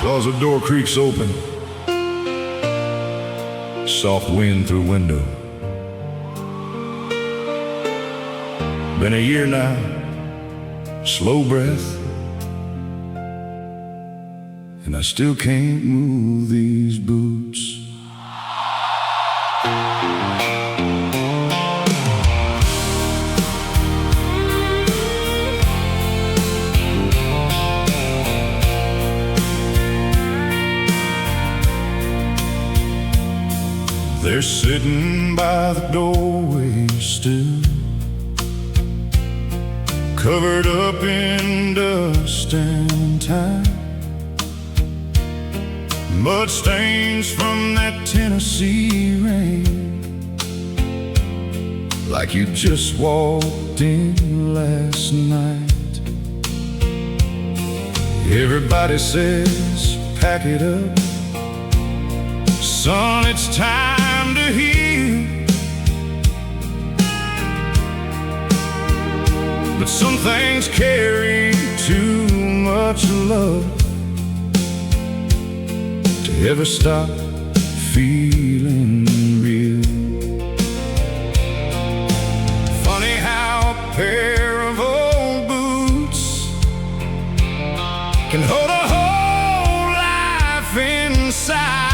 Closet door creaks open, soft wind through window. Been a year now, slow breath, and I still can't move these boots. They're sitting by the doorway still, covered up in dust and time. Mud stains from that Tennessee rain, like you just walked in last night. Everybody says, pack it up, son, it's time to heal. but some things carry too much love to ever stop feeling real. Funny how a pair of old boots can hold a whole life inside.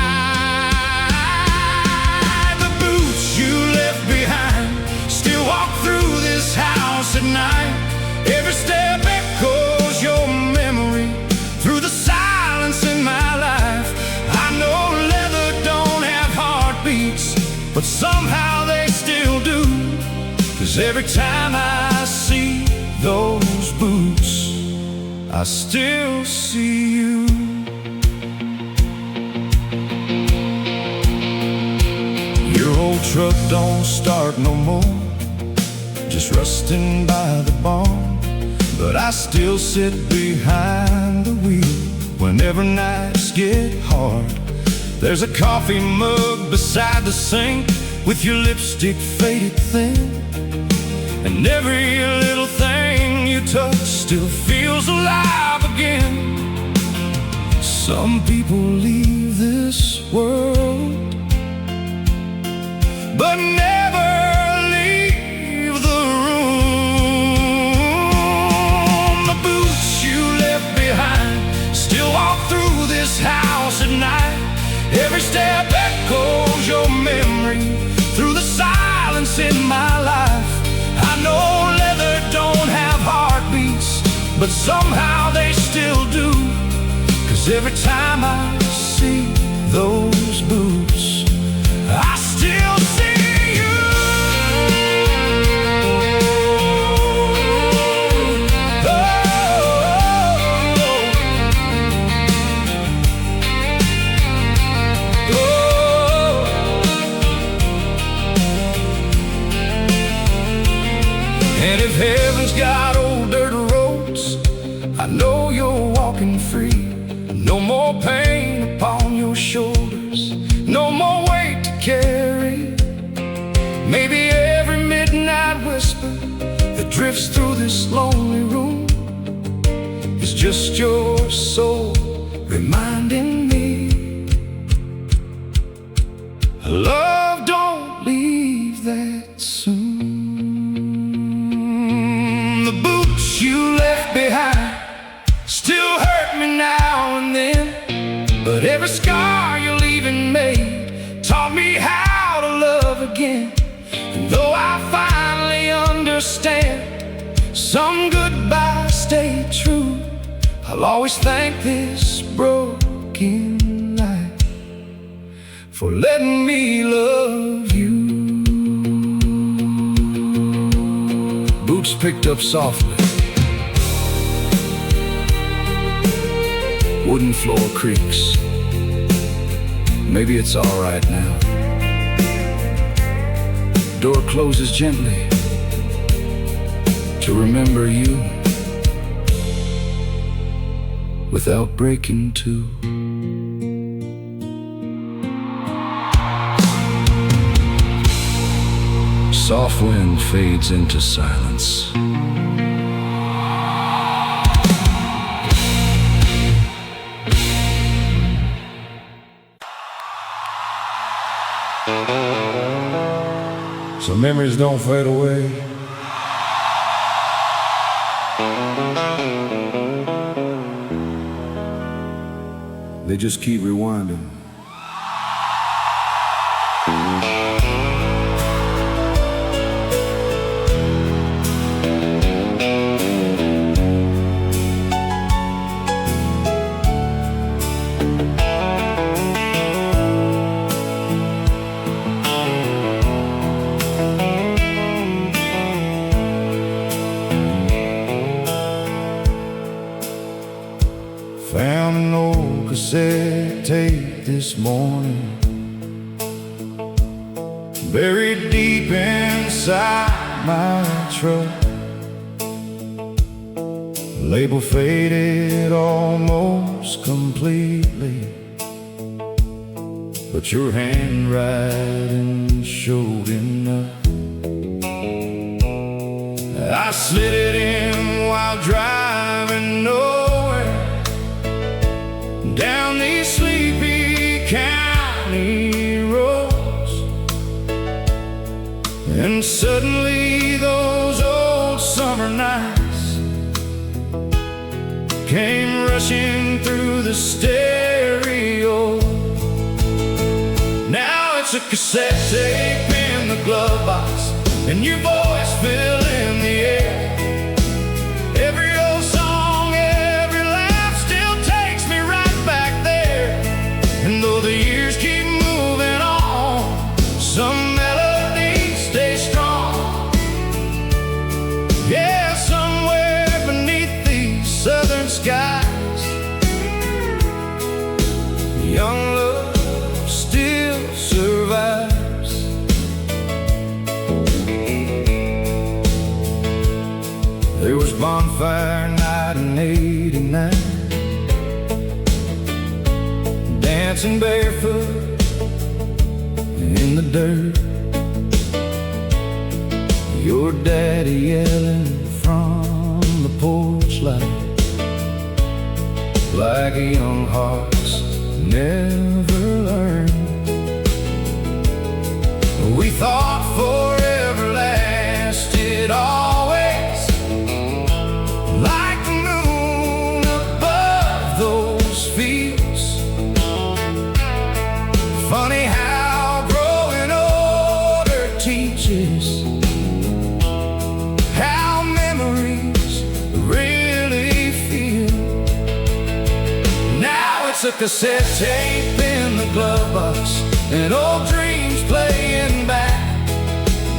The boots you left behind still walk through this house at night. Every step echoes your memory through the silence in my life. I know leather don't have heartbeats, but somehow they still do. 'Cause every time I see those boots, I still see you. Your old truck don't start no more, just rusting by the barn. But I still sit behind the wheel whenever nights get hard. There's a coffee mug beside the sink with your lipstick faded thin, and every little thing you touch still feels alive again. Some people leave this world, but never leave the room. The boots you left behind still walk through this house at night. Every step echoes your memory through the silence in my life. I know leather don't have heartbeats, but somehow they still do. 'Cause every time I see those boots, I still see you. And if heaven's got old dirt roads, I know you're walking free. No more pain upon your shoulders, no more weight to carry. Maybe every midnight whisper that drifts through this lonely room is just your soul reminding me, love don't leave that soon. The boots you left behind still hurt me now and then, but every scar your leaving made taught me how to love again. And though I finally understand some goodbyes stay true, I'll always thank this broken life for letting me love you. Boots picked up softly, wooden floor creaks. Maybe it's all right now. Door closes gently to remember you without breaking too. Soft wind fades into silence. So memories don't fade away. They just keep rewinding. Found an old cassette tape this morning, buried deep inside my truck. Label faded almost completely, but your handwriting showed enough. I slid it in while driving nowhere, down these sleepy county roads. And suddenly those old summer nights came rushing through the stereo. Now it's a cassette tape in the glove box, and your voice filling the air. Every old song, every laugh still takes me right back there. And though the years keep moving on, some melodies stay strong. Yeah, somewhere beneath these southern skies, young love still survives. There was bonfire night in '89, dancing barefoot in the dirt. Your daddy yelling from the porch light, like a young heart's never learned. We thought forever lasted always, like the moon above those fields. Funny how growing older teaches how memories really feel. Now it's a cassette tape in the glove box, and old dreams playing back.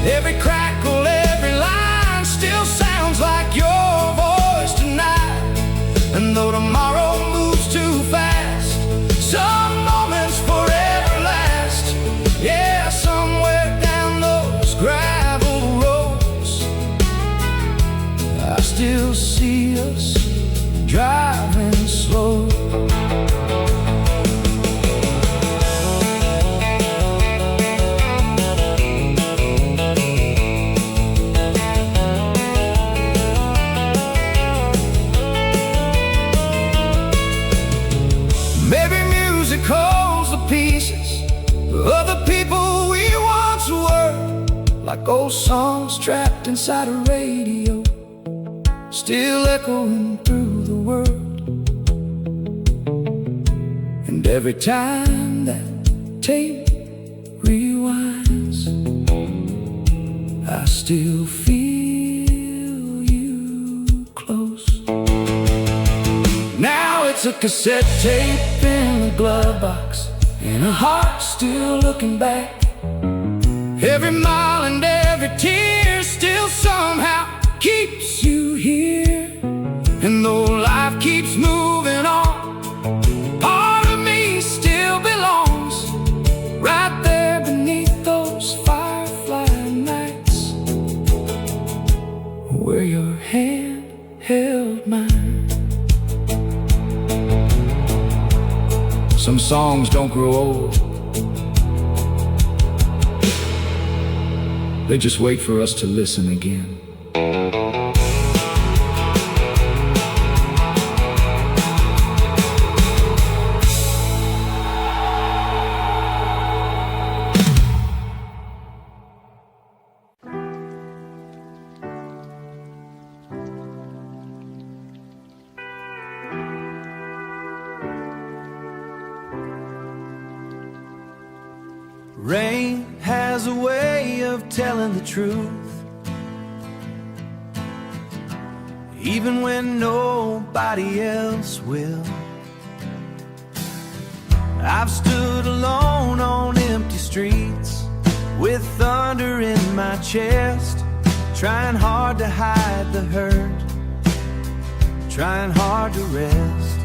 Every crackle, every line still sounds like your voice tonight. And though tomorrow moves too fast, some moments forever last. Yeah, somewhere down those gravel roads, I still see us driving slow. Holds the pieces of the people we once were, like old songs trapped inside a radio, still echoing through the world. And every time that tape rewinds, I still feel you close. Now it's a cassette tape in the glove box, and a heart still looking back. Every mile and every tear still somehow keeps you here. And though life keeps moving on, part of me still belongs right there beneath those firefly nights, where your hand held mine. Some songs don't grow old, they just wait for us to listen again. Rain has a way of telling the truth, even when nobody else will. I've stood alone on empty streets, with thunder in my chest, trying hard to hide the hurt, trying hard to rest.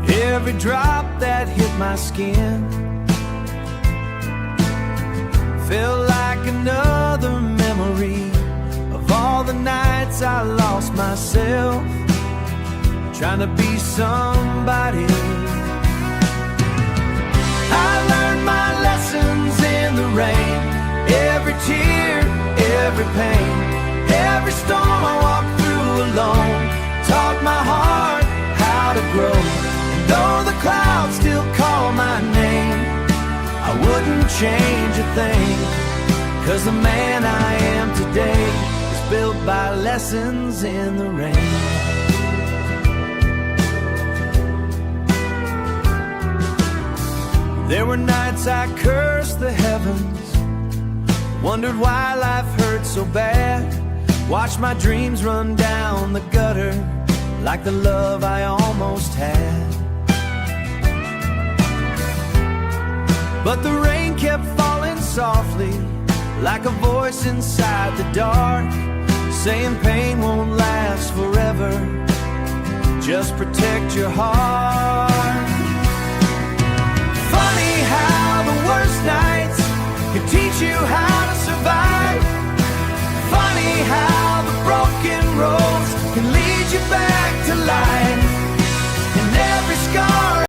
Every drop that hit my skin felt like another memory of all the nights I lost myself, trying to be somebody. I learned my lessons in rain. Every tear, every pain, every storm I walked through alone taught my heart how to grow. And though the clouds still call my name, I wouldn't change a thing, 'cause the man I am today is built by lessons in the rain. There were nights I cursed the heavens, wondered why life hurt so bad, watched my dreams run down the gutter like the love I almost had. But the rain kept falling softly, like a voice inside the dark, saying pain won't last forever, just protect your heart.